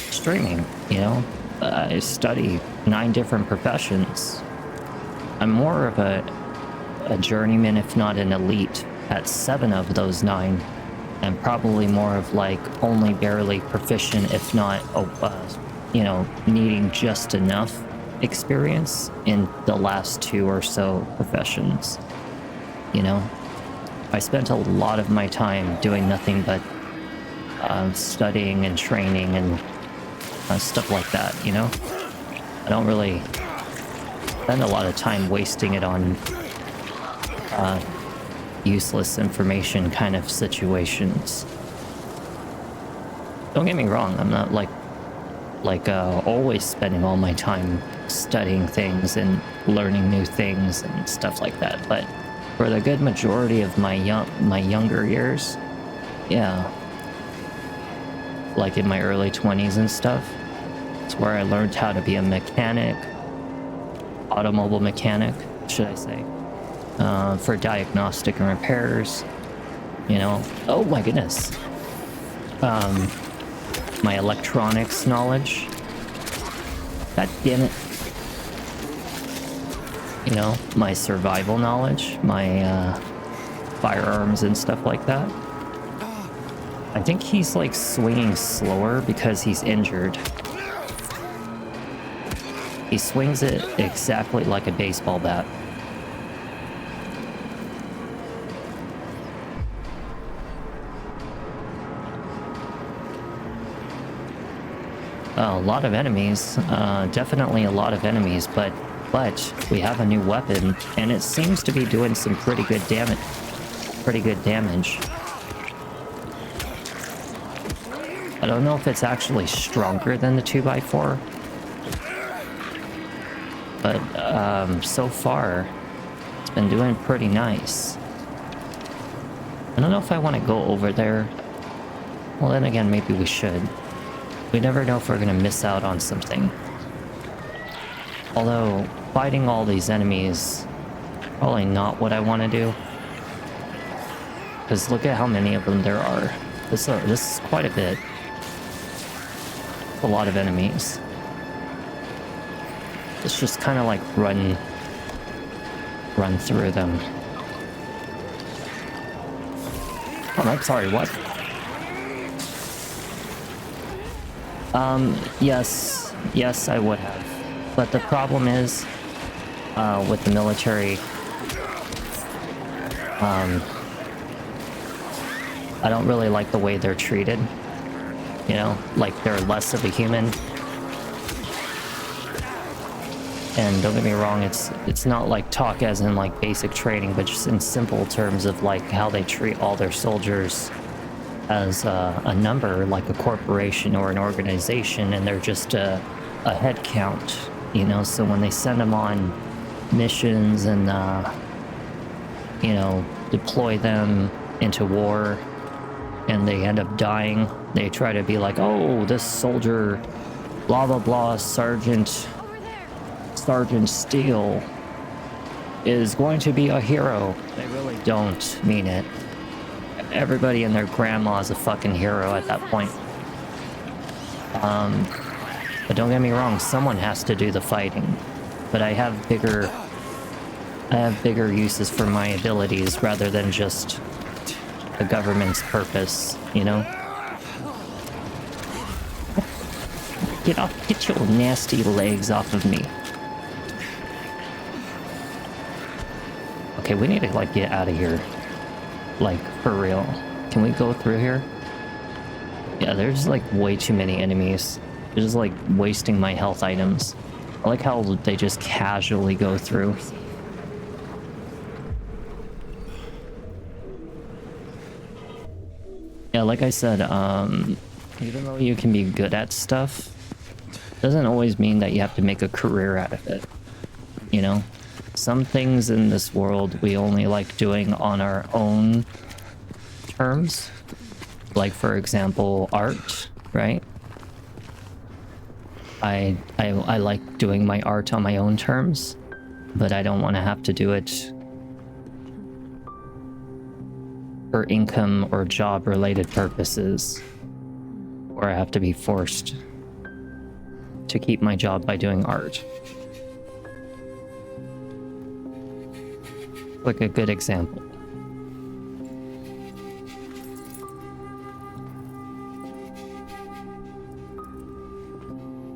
streaming, you know? I study 9 different professions. I'm more of a journeyman, if not an elite, at 7 of those 9. And probably more of like only barely proficient, if not, you know, needing just enough experience in the last 2 or so professions. You know, I spent a lot of my time doing nothing but studying and training and stuff like that, you know? I don't really spend a lot of time wasting it on useless information kind of situations. Don't get me wrong, I'm not like always spending all my time studying things and learning new things and stuff like that, but for the good majority of my younger years, yeah, like in my early 20s and stuff, it's where I learned how to be a mechanic, automobile mechanic, should I say, for diagnostic and repairs, you know. Oh my goodness. My electronics knowledge. God damn it. You know, my survival knowledge, my firearms and stuff like that. I think he's like swinging slower because he's injured. He swings it exactly like a baseball bat. A lot of enemies, definitely a lot of enemies, but we have a new weapon and it seems to be doing some pretty good damage. I don't know if it's actually stronger than the 2x4, but so far it's been doing pretty nice. I don't know if I want to go over there. Well, then again, maybe we should. We never know if we're gonna miss out on something. Although fighting all these enemies, probably not what I want to do. Because look at how many of them there are. This is quite a bit. A lot of enemies. Let's just kind of like run through them. Oh, I'm sorry, what? Yes, I would have. But the problem is, with the military, I don't really like the way they're treated. You know, like they're less of a human. And don't get me wrong, it's not like talk as in like basic training, but just in simple terms of like how they treat all their soldiers as a number, like a corporation or an organization, and they're just a head count, you know. So when they send them on missions and you know, deploy them into war and they end up dying, they try to be like, oh, this soldier blah blah blah Sergeant Steele is going to be a hero. They really don't mean it. Everybody and their grandma's a fucking hero at that point. But don't get me wrong, someone has to do the fighting. But I have bigger uses for my abilities rather than just the government's purpose, you know? Get your nasty legs off of me. Okay, we need to like get out of here. Like, for real. Can we go through here? Yeah, there's like way too many enemies. They're just like wasting my health items. I like how they just casually go through. Yeah, like I said, even though you can be good at stuff, doesn't always mean that you have to make a career out of it. You know? Some things in this world we only like doing on our own terms. Like, for example, art, right? I like doing my art on my own terms, but I don't want to have to do it for income or job related purposes, or I have to be forced to keep my job by doing art. Like a good example.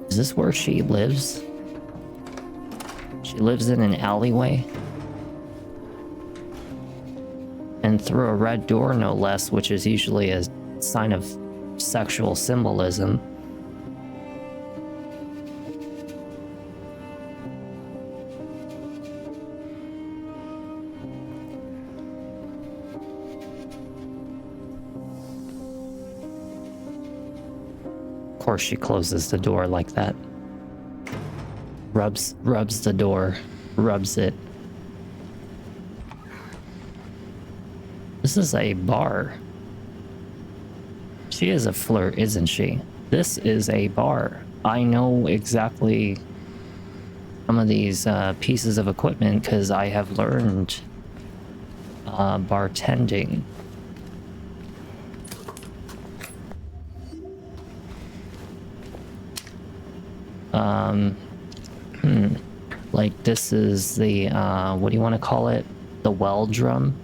Is this where she lives? She lives in an alleyway. And through a red door, no less, which is usually a sign of sexual symbolism. Of course, she closes the door like that. Rubs the door, rubs it. This is a bar. She is a flirt, isn't she? This is a bar. I know exactly some of these pieces of equipment because I have learned bartending. Like this is the what do you want to call it? The well drum.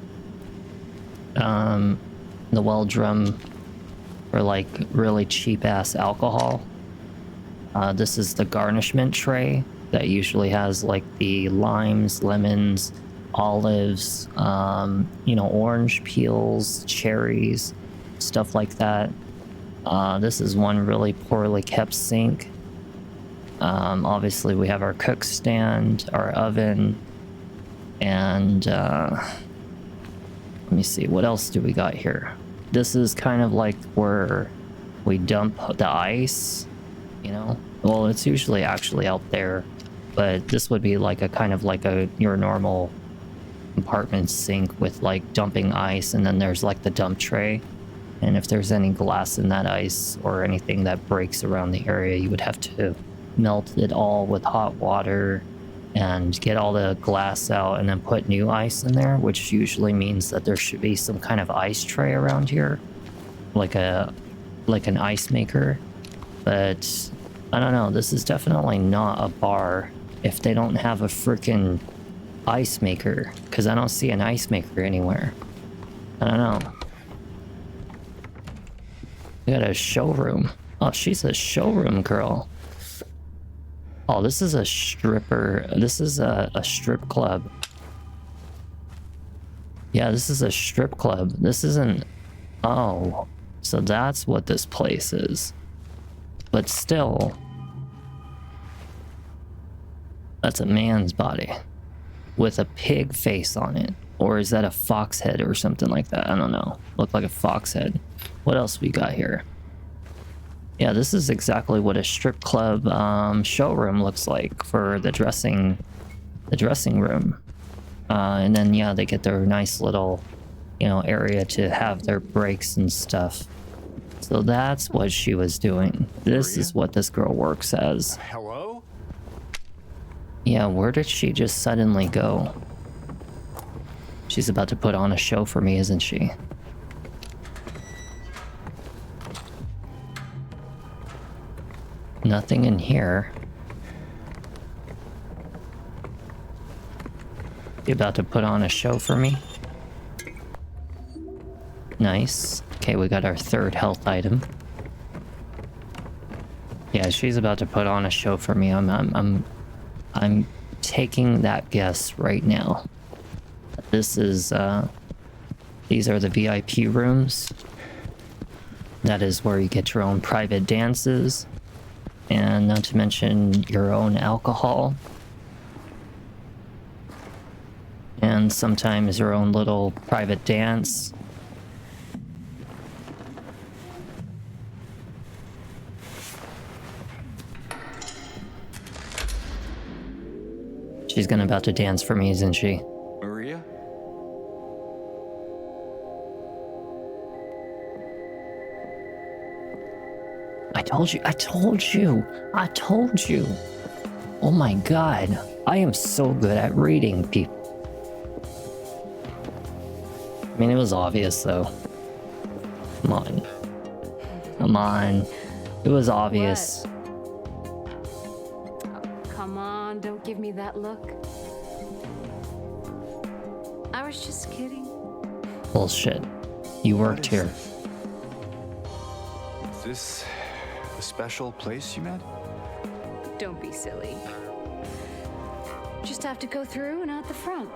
The well drum for like really cheap ass alcohol. This is the garnishment tray that usually has like the limes, lemons, olives, you know, orange peels, cherries, stuff like that. This is one really poorly kept sink. Obviously we have our cook stand, our oven, and let me see, what else do we got here? This is kind of like where we dump the ice, you know? Well, it's usually actually out there, but this would be like a kind of like your normal compartment sink with like dumping ice, and then there's like the dump tray. And if there's any glass in that ice or anything that breaks around the area, you would have to melt it all with hot water and get all the glass out and then put new ice in there, which usually means that there should be some kind of ice tray around here, like an ice maker. But I don't know, this is definitely not a bar if they don't have a freaking ice maker, because I don't see an ice maker anywhere. I don't know. We got a showroom. Oh, she's a showroom girl. Oh, this is a stripper. This is a strip club. Yeah, this is a strip club. This isn't... Oh, so that's what this place is. But still... That's a man's body. With a pig face on it. Or is that a fox head or something like that? I don't know. Looked like a fox head. What else we got here? Yeah, this is exactly what a strip club showroom looks like for the dressing room. And then yeah, they get their nice little, you know, area to have their breaks and stuff. So that's what she was doing. This is what this girl works as. Hello? Yeah, where did she just suddenly go? She's about to put on a show for me, isn't she? Nothing in here. You about to put on a show for me? Nice. Okay, we got our third health item. Yeah, she's about to put on a show for me. I'm taking that guess right now. This is these are the VIP rooms. That is where you get your own private dances. And not to mention your own alcohol. And sometimes your own little private dance. She's about to dance for me, isn't she? Maria? I I told you. Oh my god. I am so good at reading people. I mean, it was obvious though. Come on. Come on. It was obvious. Oh, come on, don't give me that look. I was just kidding. Bullshit. You worked here. Is this the special place you met? Don't be silly. Just have to go through and out the front.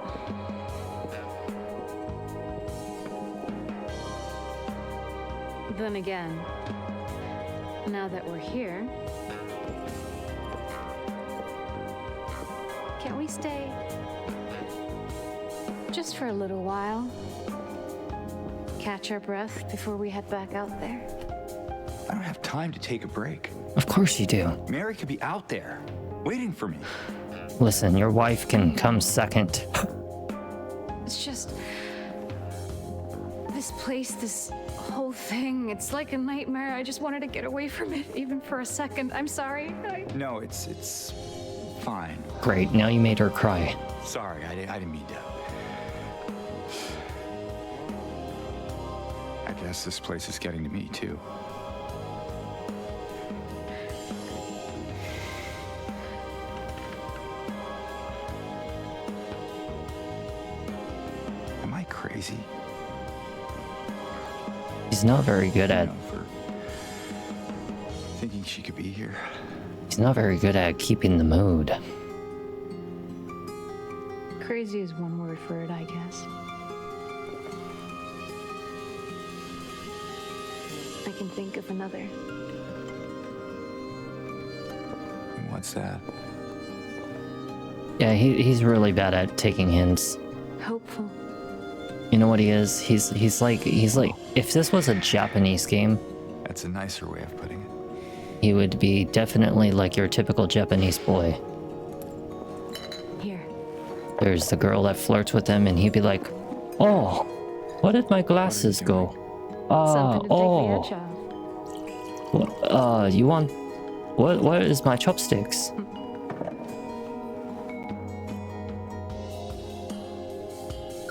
Then again, now that we're here, can't we stay just for a little while? Catch our breath before we head back out there? I don't have time to take a break. Of course you do. Mary could be out there, waiting for me. Listen, your wife can come second. It's just this place, this whole thing, it's like a nightmare. I just wanted to get away from it, even for a second. I'm sorry. No, it's fine. Great, now you made her cry. Sorry, I didn't mean to. I guess this place is getting to me, too. Am I crazy? He's not very good at... For thinking she could be here. He's not very good at keeping the mood. Crazy is one word for it, I guess. I can think of another. What's that? Yeah, he's really bad at taking hints. Hopeful. You know what he is? He's like, if this was a Japanese game, That's a nicer way of putting it. he would be definitely like your typical Japanese boy. Here. There's the girl that flirts with him and he'd be like, oh, where did my glasses go? Something to take the Oh, edge off. you want, what is my chopsticks?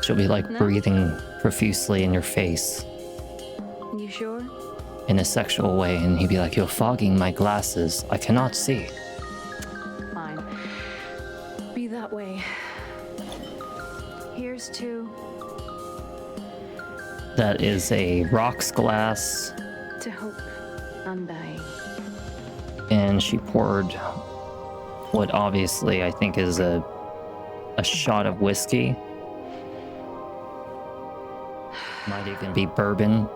She'll be like No. breathing profusely in your face You sure? in a sexual way, and he'd be like, you're fogging my glasses. I cannot see. Fine. Be that way. Here's to That is a rocks glass, hope undying. and she poured what obviously I think is a shot of whiskey. Might even be bourbon.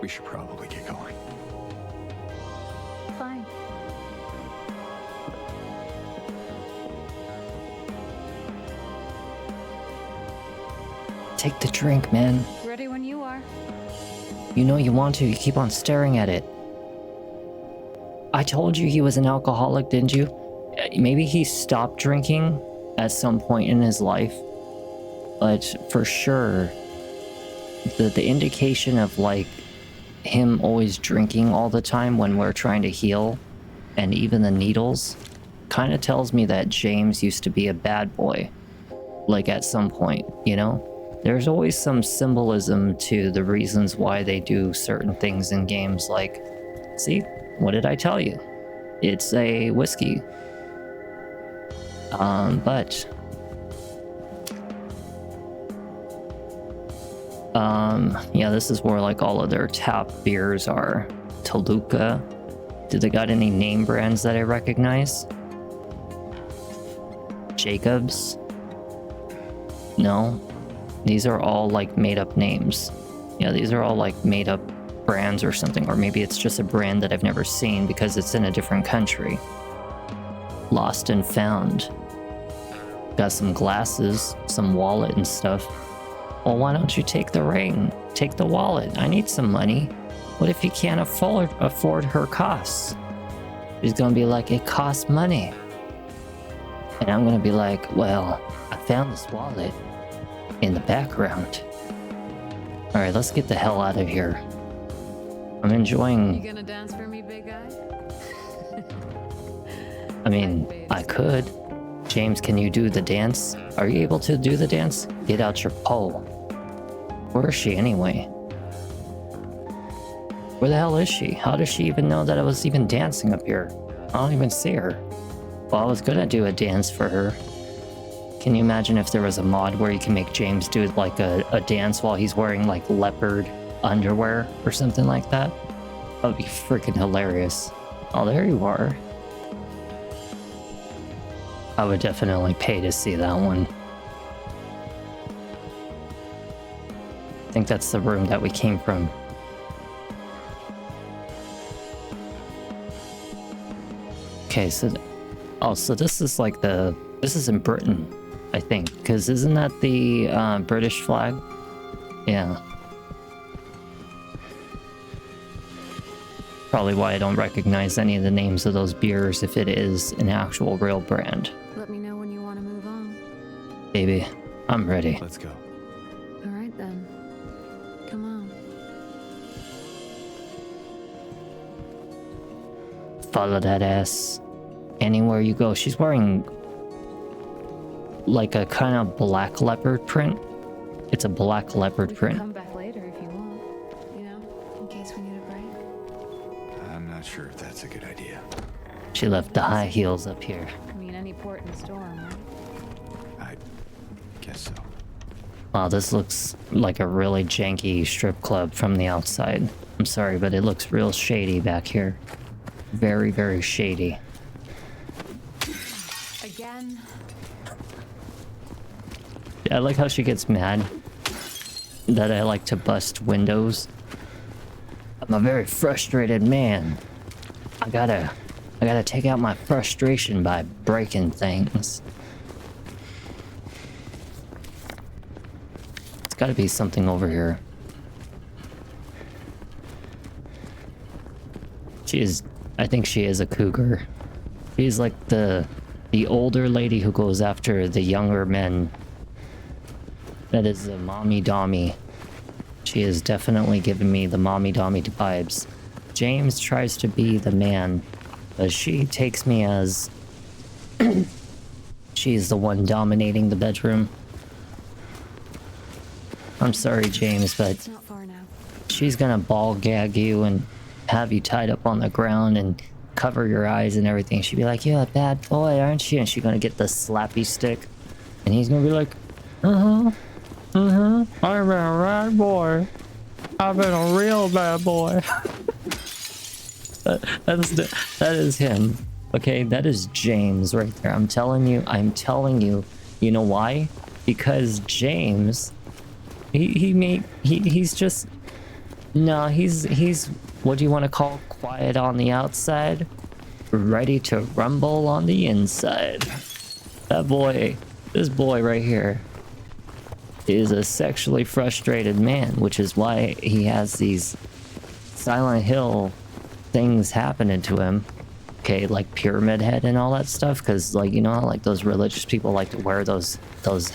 We should probably get going. Fine. Take the drink, man. Ready when you are. You know you want to. You keep on staring at it. I told you he was an alcoholic, didn't you? Maybe he stopped drinking at some point in his life. But for sure, the indication of like him always drinking all the time when we're trying to heal, and even the needles, kind of tells me that James used to be a bad boy. Like at some point, you know? There's always some symbolism to the reasons why they do certain things in games, like, see, what did I tell you? It's a whiskey. Yeah, this is where like all of their tap beers are. Toluca. Do they got any name brands that I recognize? Jacobs? No. These are all like made up names. Yeah, these are all like made up brands or something, or maybe it's just a brand that I've never seen because it's in a different country. Lost and found. Got some glasses, some wallet and stuff. Well, why don't you take the ring? Take the wallet. I need some money. What if you can't afford her costs? She's gonna be like, it costs money. And I'm gonna be like, well, I found this wallet in the background. Alright, let's get the hell out of here. I'm You enjoying. gonna dance for me, big guy? I mean, I could. James, can you do the dance? Are you able to do the dance? Get out your pole. Where is she anyway? Where the hell is she? How does she even know that I was even dancing up here? I don't even see her. Well, I was gonna do a dance for her. Can you imagine if there was a mod where you can make James do like a dance while he's wearing like leopard underwear or something like that? That would be freaking hilarious. Oh, there you are. I would definitely pay to see that one. I think that's the room that we came from. Okay, so so this is like this is in Britain, I think, because isn't that the British flag? Yeah. Probably why I don't recognize any of the names of those beers if it is an actual real brand. Let me know when you want to move on. Baby, I'm ready. Let's go. All right then. Come on. Follow that ass anywhere you go. She's wearing like a kind of black leopard print. It's a black leopard We can print. come back later if you want. You know, in case we need a break. I'm not sure if that's a good idea. She left the high heels up here. I mean, any port in storm, right? I guess so. Wow, this looks like a really janky strip club from the outside. I'm sorry, but it looks real shady back here. Very, very shady. Again. I like how she gets mad that I like to bust windows. I'm a very frustrated man. I gotta take out my frustration by breaking things. It's gotta be something over here. I think she is a cougar. She's like the older lady who goes after the younger men. That is the mommy dommy. She is definitely giving me the mommy dommy vibes. James tries to be the man, but she takes me as she's the one dominating the bedroom. I'm sorry, James, but It's not far now. she's gonna ball gag you and have you tied up on the ground and cover your eyes and everything. She'd be like, "You're a bad boy, aren't you?" And she's gonna get the slappy stick, and he's gonna be like, I've been a bad boy. I've been a real bad boy." That is him. Okay, that is James right there. I'm telling you. You know why? Because James, he's just, no, he's what do you want to call quiet on the outside, ready to rumble on the inside. That boy, this boy right here, is a sexually frustrated man, which is why he has these Silent Hill things happening to him. Okay, like Pyramid Head and all that stuff, because like, you know how like those religious people like to wear those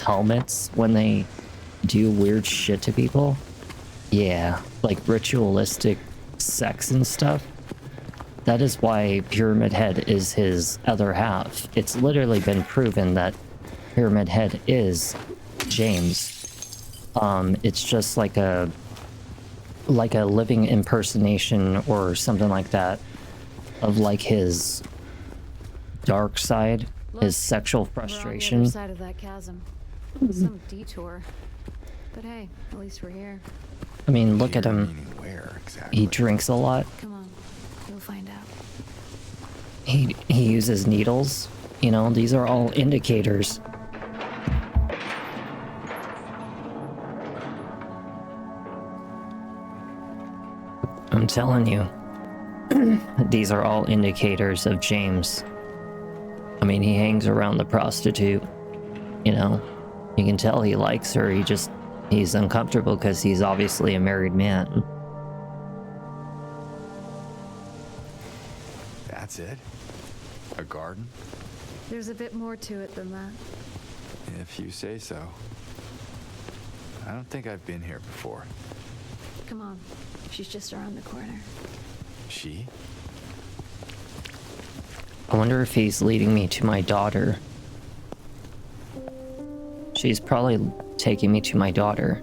helmets when they do weird shit to people? Yeah, like ritualistic sex and stuff. That is why Pyramid Head is his other half. It's literally been proven that Pyramid Head is James. It's just like a living impersonation or something like that of like his dark side, his sexual frustration. We're on the other side of that chasm. Some detour. But hey, at least we're here. I mean, look at him. Meaning where exactly? He drinks a lot. Come on, you'll find out. He uses needles. You know, these are all indicators. I'm telling you, these are all indicators of James. I mean, he hangs around the prostitute, you know. You can tell he likes her, he's uncomfortable because he's obviously a married man. That's it? A garden? There's a bit more to it than that. If you say so. I don't think I've been here before. Come on. She's just around the corner. She? I wonder if he's leading me to my daughter. She's probably taking me to my daughter.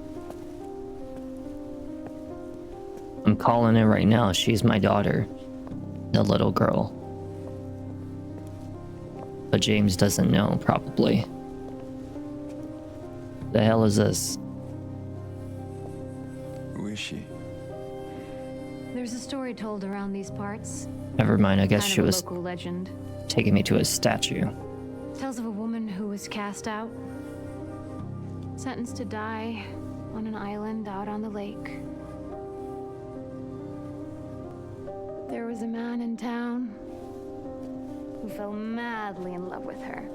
I'm calling it right now. She's my daughter. The little girl. But James doesn't know, probably. The hell is this? Who is she? There's a story told around these parts. Never mind, I guess Kind she of a was local legend. taking me to a statue. Tells of a woman who was cast out, sentenced to die on an island out on the lake. There was a man in town who fell madly in love with her.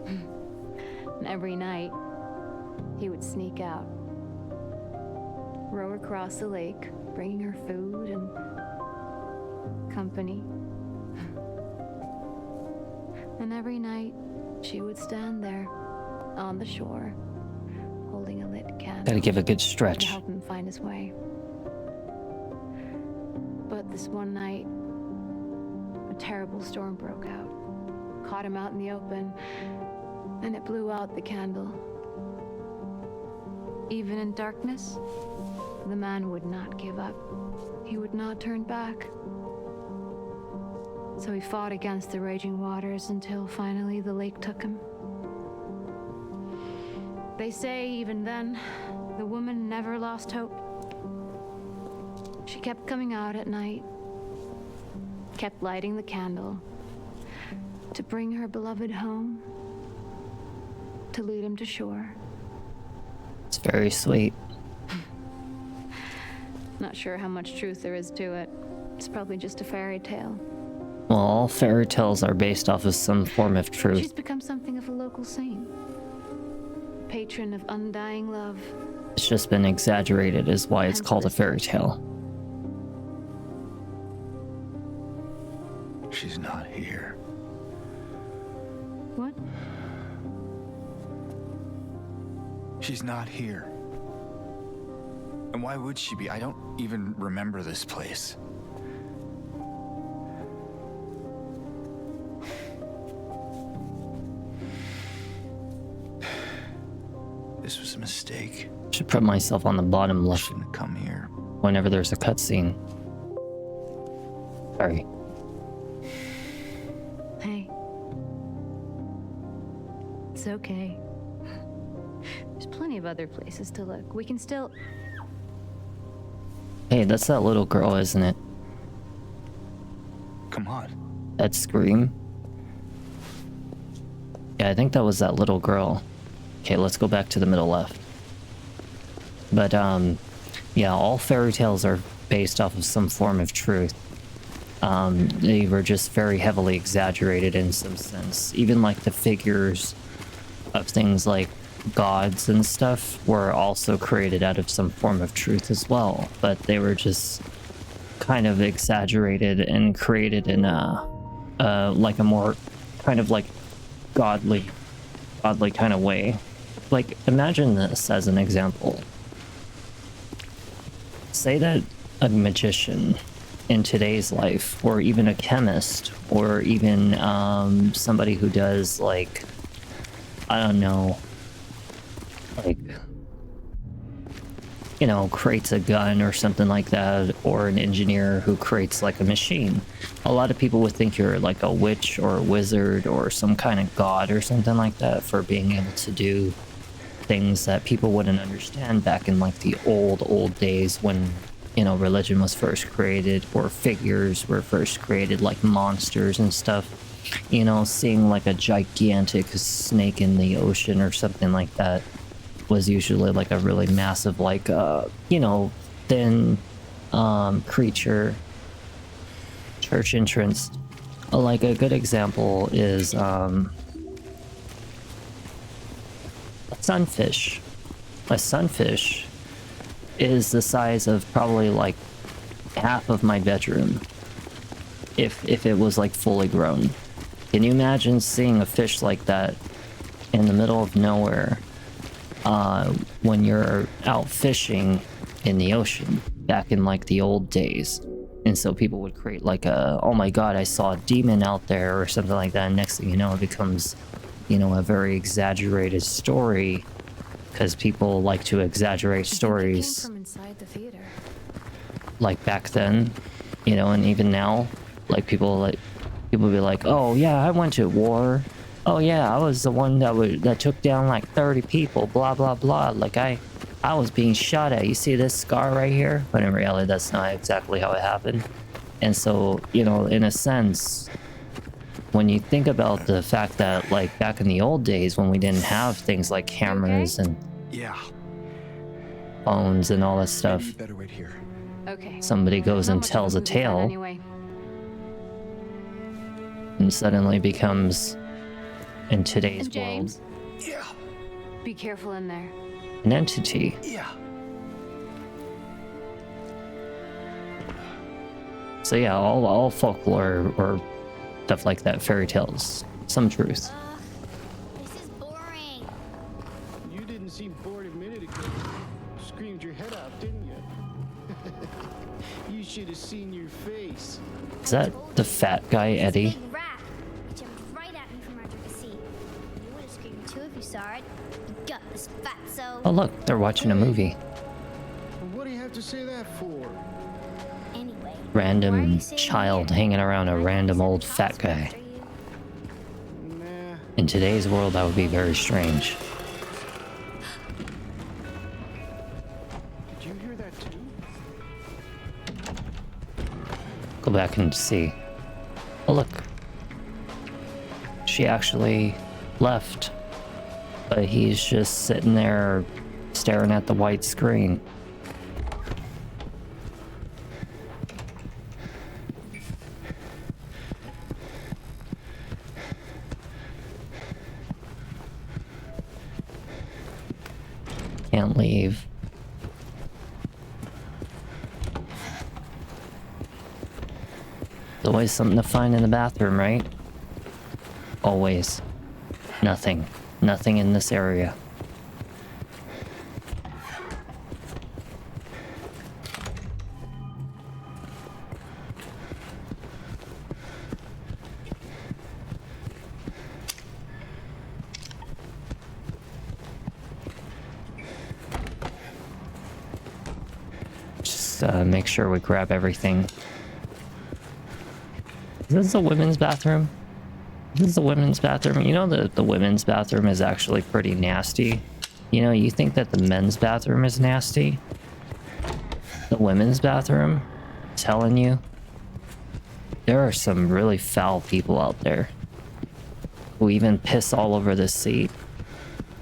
And every night, he would sneak out, row across the lake, bringing her food and company. And every night, she would stand there on the shore, holding a lit candle. Gotta give a good To stretch. help him find his way. But this one night, a terrible storm broke out, caught him out in the open, and it blew out the candle. Even in darkness, the man would not give up. He would not turn back. So he fought against the raging waters until finally the lake took him. They say even then, the woman never lost hope. She kept coming out at night, kept lighting the candle to bring her beloved home, to lead him to shore. It's very sweet. Not sure how much truth there is to it. It's probably just a fairy tale. Well, all fairy tales are based off of some form of She's truth. become something of a local saint, patron of undying love. It's just been exaggerated is why it's Hence called a this fairy tale. She's not here. What? She's not here. And why would she be? I don't even remember this place. This was a mistake. Should put myself on the bottom I left shouldn't have come here. whenever there's a cutscene. Sorry. Hey. It's okay. There's plenty of other places to look. We can still... Hey, that's that little girl, isn't it? Come on. That scream? Yeah, I think that was that little girl. Okay, let's go back to the middle left. But, yeah, all fairy tales are based off of some form of truth. They were just very heavily exaggerated in some sense. Even like the figures of things like gods and stuff were also created out of some form of truth as well. But they were just kind of exaggerated and created in like a more kind of like godly kind of way. Like, imagine this as an example. Say that a magician in today's life, or even a chemist, or even somebody who does, like, I don't know, like, you know, creates a gun or something like that, or an engineer who creates like a machine. A lot of people would think you're like a witch or a wizard or some kind of god or something like that for being able to do things that people wouldn't understand back in like the old days when, you know, religion was first created, or figures were first created, like monsters and stuff. You know, seeing like a gigantic snake in the ocean or something like that was usually like a really massive, like, you know, thin creature. Church entrance. Like a good example is a sunfish. A sunfish is the size of probably like half of my bedroom if it was like fully grown. Can you imagine seeing a fish like that in the middle of nowhere when you're out fishing in the ocean? back in like the old days. And so people would create like a, oh my god, I saw a demon out there or something like that. And next thing you know, it becomes, you know, a very exaggerated story because people like to exaggerate stories. From inside the theater. Like back then, you know, and even now, like people be like, oh yeah, I went to war. Oh yeah, I was the one that took down like 30 people, blah blah blah. Like I was being shot at. You see this scar right here? But in reality, that's not exactly how it happened. And so, you know, in a sense, when you think about the fact that like back in the old days when we didn't have things like cameras and phones and all that stuff, You better wait here. Okay. somebody goes Not and much of tells a movie fan tale Anyway. and suddenly becomes, in today's And James, world, Yeah. be careful in there. an entity. Yeah. So yeah, all folklore or stuff like that, fairy tales, some truth. This is boring. You didn't seem bored a minute ago. Screamed your head out, didn't you? You should have seen your face. Is that the fat guy, It's a Eddie? big rat. It jumped right at me from under the seat. You would have screamed too if you saw it. You gutless fatso. Oh look, they're watching a movie. What do you have to say that for? Anyway. why are Random you sitting child here? hanging around a I random guess old I'm fat guy. after you. Nah. In today's world, that would be very strange. Did you hear that too? Go back and see. Oh look. She actually left. But he's just sitting there staring at the white screen. Can't leave. There's always something to find in the bathroom, right? Always. Nothing. Nothing in this area. Just make sure we grab everything. Is this a women's bathroom? This is the women's bathroom. You know that the women's bathroom is actually pretty nasty. You know, you think that the men's bathroom is nasty. The women's bathroom, I'm telling you, there are some really foul people out there who even piss all over the seat.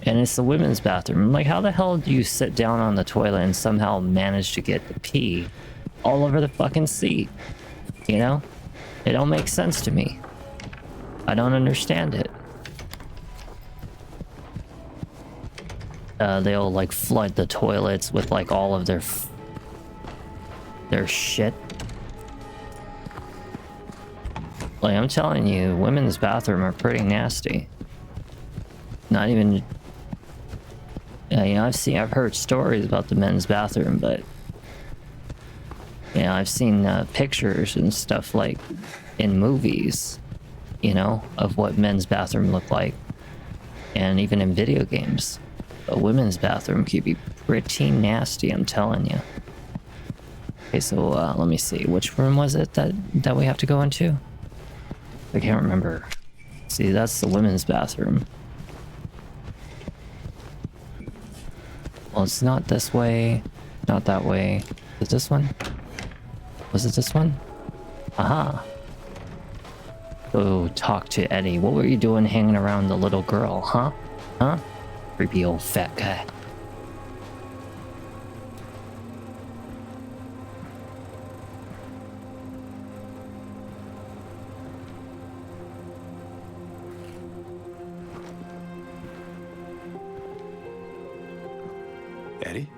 And it's the women's bathroom. Like, how the hell do you sit down on the toilet and somehow manage to get the pee all over the fucking seat? You know? It don't make sense to me. I don't understand it. They'll like flood the toilets with like all of their shit. Like, I'm telling you, women's bathroom are pretty nasty. Not even. You know, I've heard stories about the men's bathroom, but you know, I've seen pictures and stuff like in movies, you know, of what men's bathroom look like, and even in video games. A women's bathroom could be pretty nasty, I'm telling you. Okay, so let me see, which room was it that we have to go into? I can't remember. See, that's the women's bathroom. Well, it's not this way, not that way. Is it this one? Was it this one? Aha. Go talk to Eddie. What were you doing hanging around the little girl, huh? Huh? Creepy old fat guy. Eddie?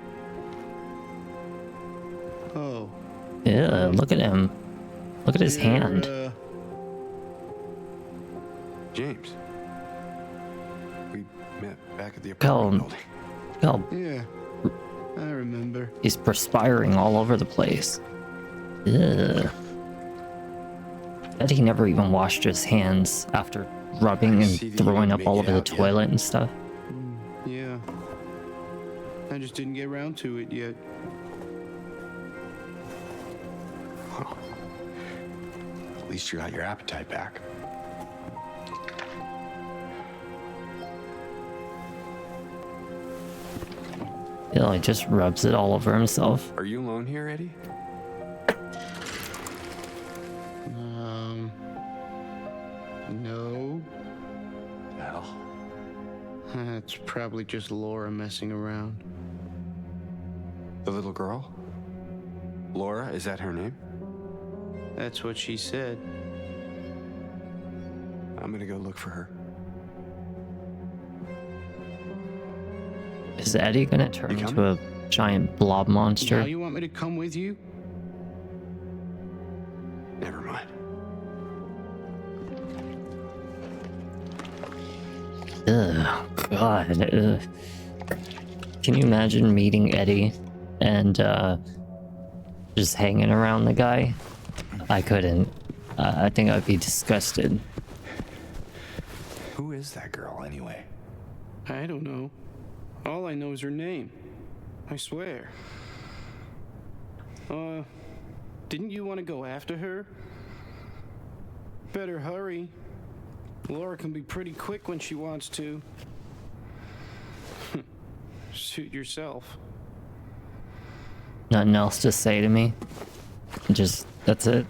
Oh. Yeah, look at him. Look at his hand. James. We met back at the Go. apartment building. Oh, Yeah. I remember. He's perspiring all over the place. Ugh. Bet he never even washed his hands after rubbing and throwing up all over the toilet and stuff. Yeah. I just didn't get around to it yet. Well, at least you got your appetite back. Yeah, he just rubs it all over himself. Are you alone here, Eddie? No. Well, It's probably just Laura messing around. the little girl? Laura, is that her name? That's what she said. I'm gonna go look for her. Is Eddie gonna turn You into a giant blob Now monster? you want me to come with you? Never mind. Ugh, God. Ugh. Can you imagine meeting Eddie and just hanging around the guy? I couldn't. I think I'd be disgusted. Who is that girl, anyway? I don't know. All I know is her name. I swear. Didn't you want to go after her? Better hurry. Laura can be pretty quick when she wants to. Suit yourself. Nothing else to say to me? Just, that's it?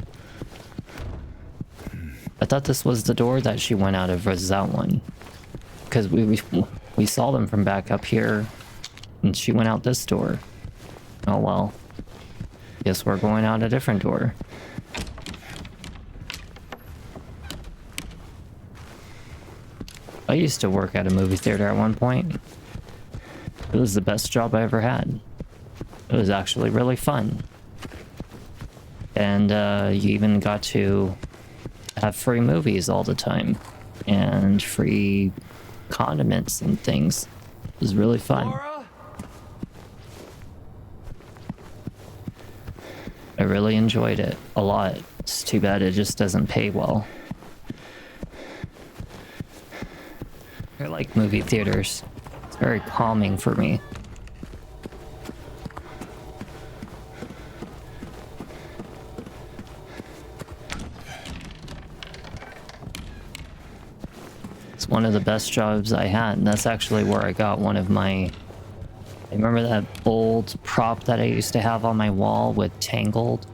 I thought this was the door that she went out of, was that one? Because we saw them from back up here, and she went out this door. Oh well. Guess we're going out a different door. I used to work at a movie theater at one point. It was the best job I ever had. It was actually really fun. And you even got to have free movies all the time. And free condiments and things. It was really fun. Laura? I really enjoyed it a lot. It's too bad it just doesn't pay well. I like movie theaters. It's very calming for me. It's one of the best jobs I had, and that's actually where I got one of my... I remember that old prop that I used to have on my wall with Tangled,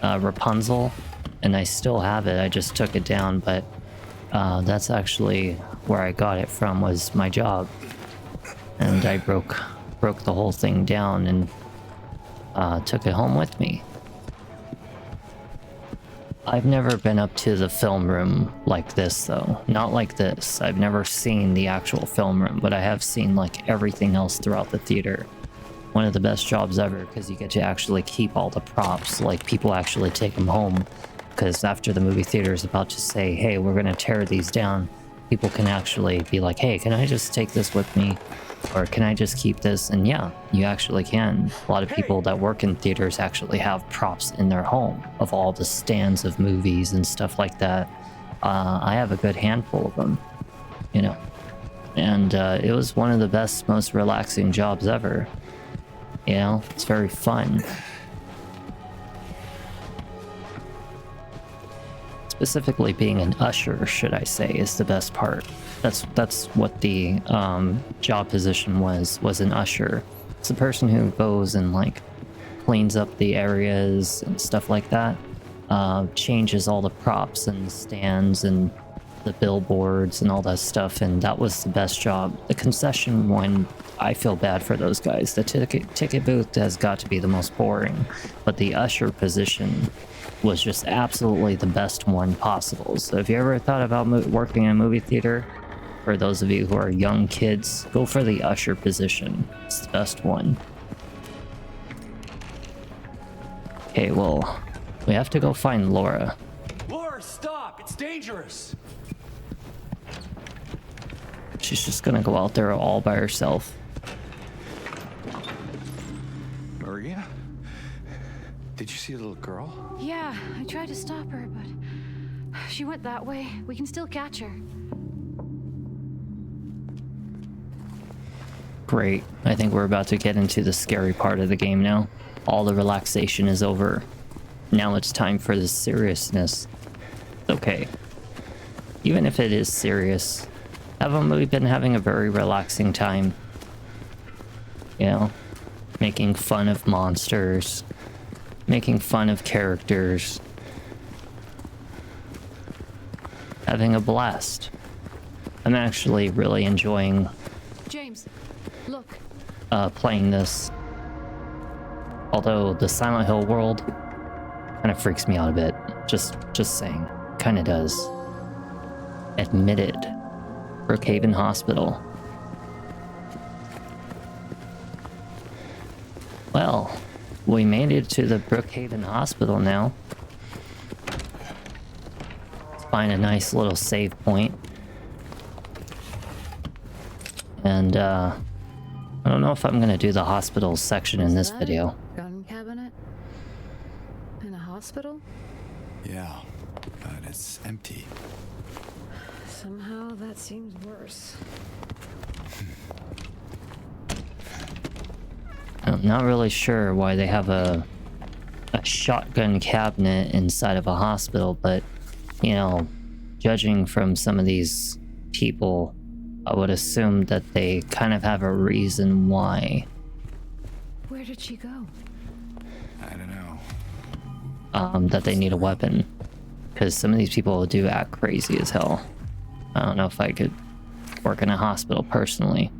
Rapunzel, and I still have it. I just took it down, but that's actually where I got it from, was my job. And I broke the whole thing down and took it home with me. I've never been up to the film room like this, though. Not like this. I've never seen the actual film room, but I have seen like everything else throughout the theater. One of the best jobs ever, because you get to actually keep all the props. Like, people actually take them home, because after the movie theater is about to say, hey, we're gonna tear these down, people can actually be like, hey, can I just take this with me? Or can I just keep this? And yeah, you actually can. A lot of people that work in theaters actually have props in their home of all the stands of movies and stuff like that. I have a good handful of them, you know. And it was one of the best, most relaxing jobs ever. You know, it's very fun. Specifically being an usher, should I say, is the best part. That's what the job position was an usher. It's the person who goes and like cleans up the areas and stuff like that, changes all the props and stands and the billboards and all that stuff, and that was the best job. The concession one, I feel bad for those guys. The ticket booth has got to be the most boring, but the usher position was just absolutely the best one possible. So if you ever thought about working in a movie theater, for those of you who are young kids, go for the usher position. It's the best one. Okay, well, we have to go find Laura. Laura, stop! It's dangerous! She's just gonna go out there all by herself. Maria? Did you see the little girl? Yeah, I tried to stop her, but she went that way. We can still catch her. Great. I think we're about to get into the scary part of the game now. All the relaxation is over. Now it's time for the seriousness. Okay. Even if it is serious, haven't we been having a very relaxing time? You know, making fun of monsters, making fun of characters, having a blast. I'm actually really enjoying James, look. playing this. Although the Silent Hill world kind of freaks me out a bit. Just saying. Kind of does. Admitted. Brookhaven Hospital. Well, we made it to the Brookhaven Hospital now. Let's find a nice little save point. And, I don't know if I'm gonna do the hospital section in this video. Gun cabinet? In a hospital? Yeah, but it's empty. Somehow that seems worse. I'm not really sure why they have a shotgun cabinet inside of a hospital, but, you know, judging from some of these people, I would assume that they kind of have a reason why. Where did she go? I don't know. That they need a weapon. Because some of these people do act crazy as hell. I don't know if I could work in a hospital personally.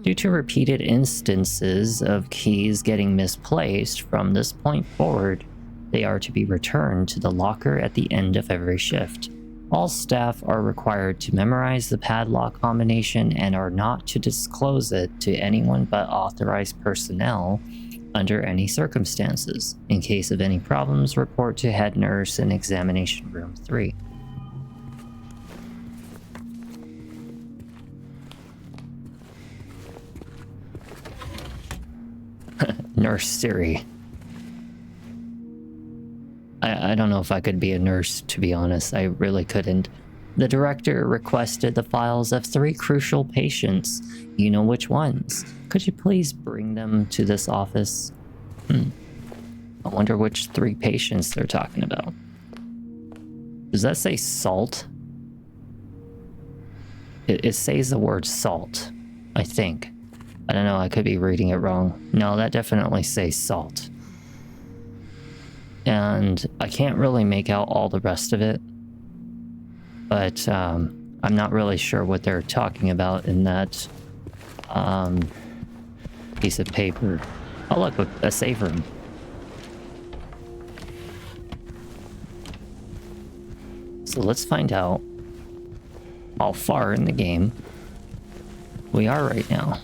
Due to repeated instances of keys getting misplaced, from this point forward, they are to be returned to the locker at the end of every shift. All staff are required to memorize the padlock combination and are not to disclose it to anyone but authorized personnel under any circumstances. In case of any problems, report to head nurse in examination room 3. Nurse Siri. I don't know if I could be a nurse, to be honest. I really couldn't. The director requested the files of 3 crucial patients. You know which ones. Could you please bring them to this office? I wonder which 3 patients they're talking about. Does that say salt? It says the word salt, I think. I don't know, I could be reading it wrong. No, that definitely says salt. And I can't really make out all the rest of it. But I'm not really sure what they're talking about in that piece of paper. Oh look, a save room. So let's find out how far in the game we are right now.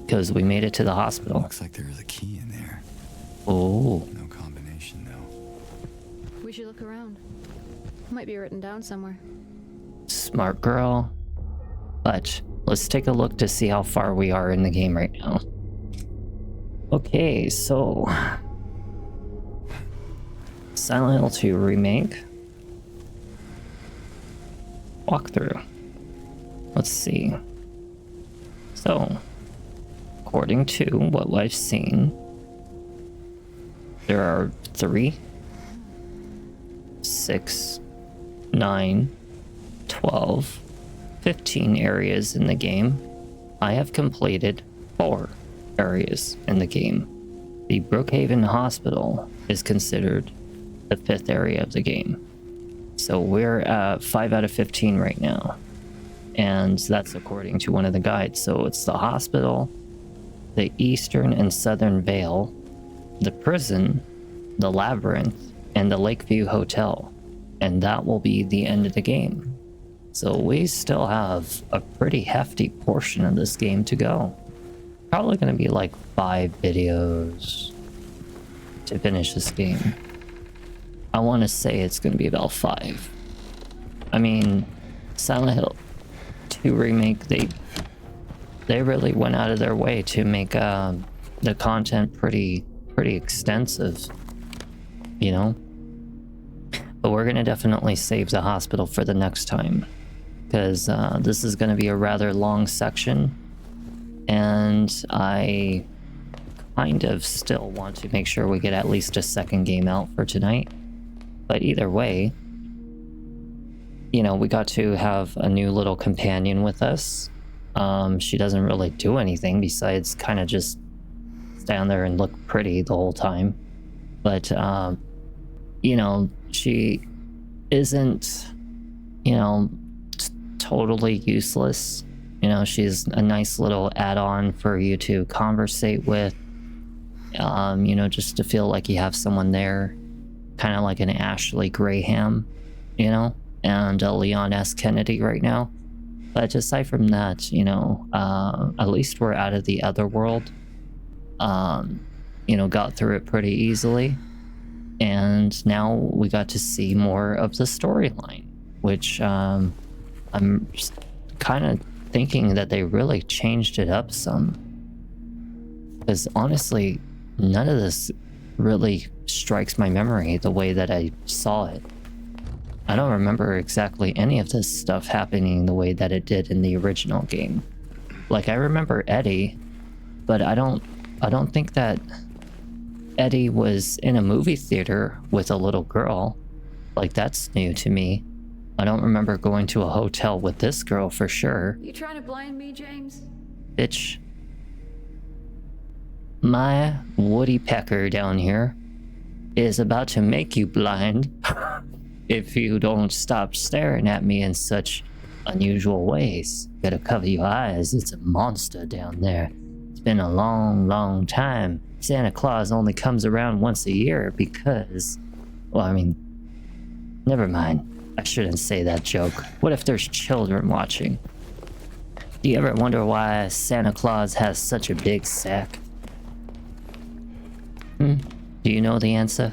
Because we made it to the hospital. Looks like there is a key in there. Oh. No combination though. We should look around. Might be written down somewhere. Smart girl. But let's take a look to see how far we are in the game right now. Okay, so Silent Hill 2 Remake. Walkthrough. Let's see. So, according to what I've seen, there are 3, 6, 9, 12, 15 areas in the game. I have completed 4 areas in the game. The Brookhaven Hospital is considered the 5th area of the game. So we're at 5 out of 15 right now. And that's according to one of the guides. So it's the hospital, the Eastern and Southern Vale, the prison, the labyrinth, and the Lakeview Hotel. And that will be the end of the game. So we still have a pretty hefty portion of this game to go. Probably going to be like 5 videos to finish this game. I want to say it's going to be about 5. I mean, Silent Hill 2 Remake, they really went out of their way to make the content pretty pretty extensive, you know? But we're gonna definitely save the hospital for the next time, because this is gonna be a rather long section, and I kind of still want to make sure we get at least a second game out for tonight. But either way, you know, we got to have a new little companion with us. She doesn't really do anything besides kind of just stand there and look pretty the whole time. But, you know, she isn't, you know, totally useless. You know, she's a nice little add-on for you to conversate with. You know, just to feel like you have someone there, kind of like an Ashley Graham, you know, and a Leon S. Kennedy right now. But aside from that, you know, at least we're out of the other world. You know, got through it pretty easily. And now we got to see more of the storyline, which I'm kind of thinking that they really changed it up some. Because honestly, none of this really strikes my memory the way that I saw it. I don't remember exactly any of this stuff happening the way that it did in the original game. Like, I remember Eddie, but I don't think that Eddie was in a movie theater with a little girl. Like, that's new to me. I don't remember going to a hotel with this girl for sure. You trying to blind me, James? Bitch. My Woody Pecker down here is about to make you blind if you don't stop staring at me in such unusual ways. Gotta cover your eyes. It's a monster down there. It's been a long, long time. Santa Claus only comes around once a year because, well, I mean, never mind. I shouldn't say that joke. What if there's children watching? Do you ever wonder why Santa Claus has such a big sack? Do you know the answer?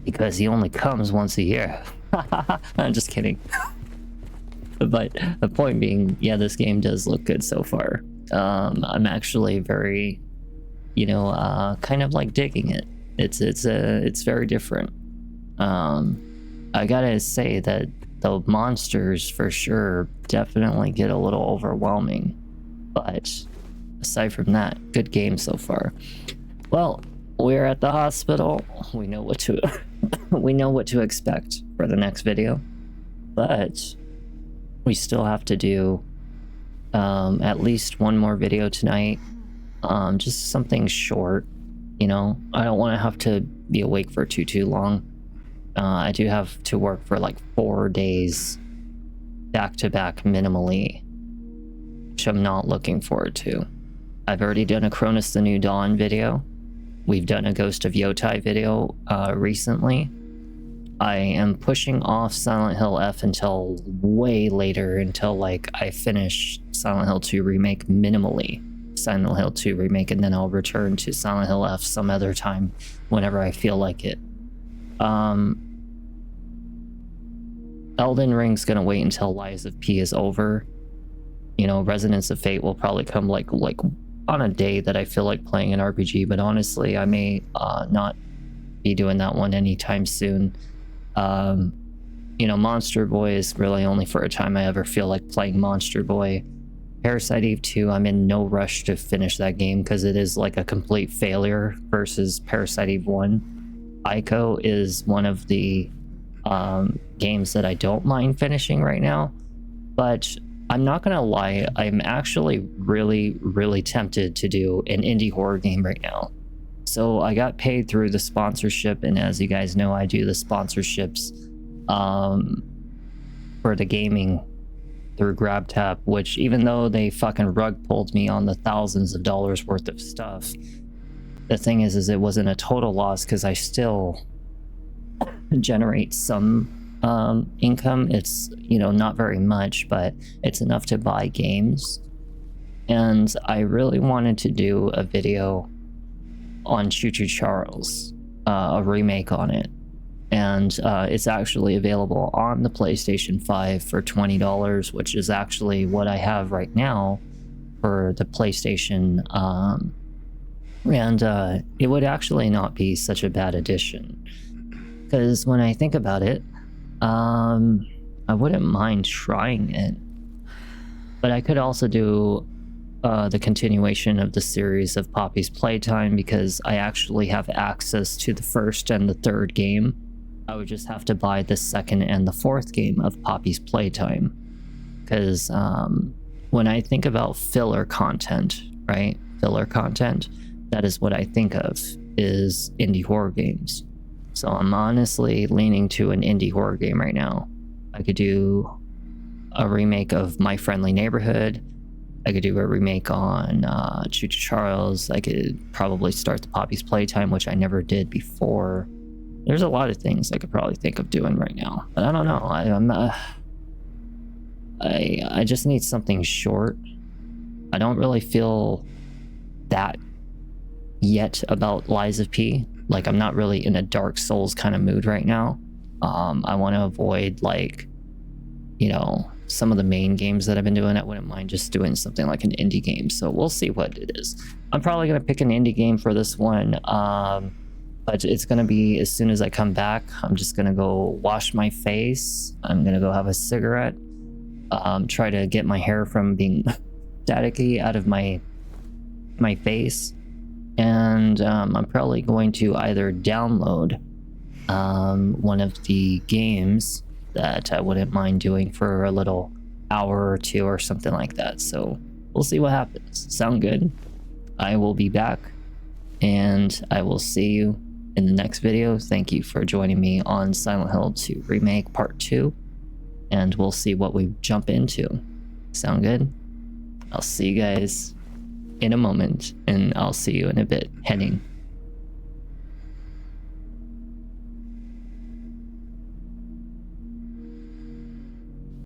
Because he only comes once a year. I'm just kidding. But the point being, yeah, this game does look good so far. I'm actually very, you know, kind of like digging it. It's very different. I gotta say that the monsters for sure definitely get a little overwhelming, but aside from that, good game so far. Well, we're at the hospital. We know what to we know what to expect for the next video, but we still have to do at least one more video tonight. Just something short, you know. I don't want to have to be awake for too long. I do have to work for like 4 days back to back minimally, which I'm not looking forward to. I've already done a Cronus the New Dawn video. We've done a Ghost of Yotai video recently. I am pushing off Silent Hill F until way later, until like I finish Silent Hill 2 Remake minimally. Silent Hill 2 Remake, and then I'll return to Silent Hill F some other time whenever I feel like it. Elden Ring's gonna wait until Lies of P is over. You know, Resonance of Fate will probably come like on a day that I feel like playing an RPG, but honestly, I may not be doing that one anytime soon. You know, Monster Boy is really only for a time I ever feel like playing Monster Boy. Parasite Eve 2, I'm in no rush to finish that game because it is like a complete failure versus Parasite Eve 1. Ico is one of the games that I don't mind finishing right now, but I'm not gonna lie, I'm actually really tempted to do an indie horror game right now. So I got paid through the sponsorship, and as you guys know, I do the sponsorships for the gaming through GrabTap, which even though they fucking rug pulled me on the thousands of dollars worth of stuff, the thing is it wasn't a total loss because I still generate some income. It's, you know, not very much, but it's enough to buy games. And I really wanted to do a video on Choo Choo Charles, a remake on it. And it's actually available on the PlayStation 5 for $20, which is actually what I have right now for the PlayStation And it would actually not be such a bad addition. Because when I think about it, I wouldn't mind trying it. But I could also do the continuation of the series of Poppy's Playtime because I actually have access to the first and the third game. I would just have to buy the second and the fourth game of Poppy's Playtime. Because when I think about filler content, right? Filler content, that is what I think of, is indie horror games. So I'm honestly leaning to an indie horror game right now. I could do a remake of My Friendly Neighborhood. I could do a remake on Choo Choo Charles. I could probably start the Poppy's Playtime, which I never did before. There's a lot of things I could probably think of doing right now, but I don't know. I just need something short. I don't really feel that yet about Lies of P. Like, I'm not really in a Dark Souls kind of mood right now. I want to avoid, like, you know, some of the main games that I've been doing. I wouldn't mind just doing something like an indie game. So we'll see what it is. I'm probably going to pick an indie game for this one. But it's going to be as soon as I come back. I'm just going to go wash my face. I'm going to go have a cigarette. Try to get my hair from being staticky out of my face. And I'm probably going to either download one of the games that I wouldn't mind doing for a little hour or two or something like that. So we'll see what happens. Sound good? I will be back and I will see you in the next video. Thank you for joining me on Silent Hill 2 Remake Part 2. And we'll see what we jump into. Sound good? I'll see you guys in a moment, and I'll see you in a bit heading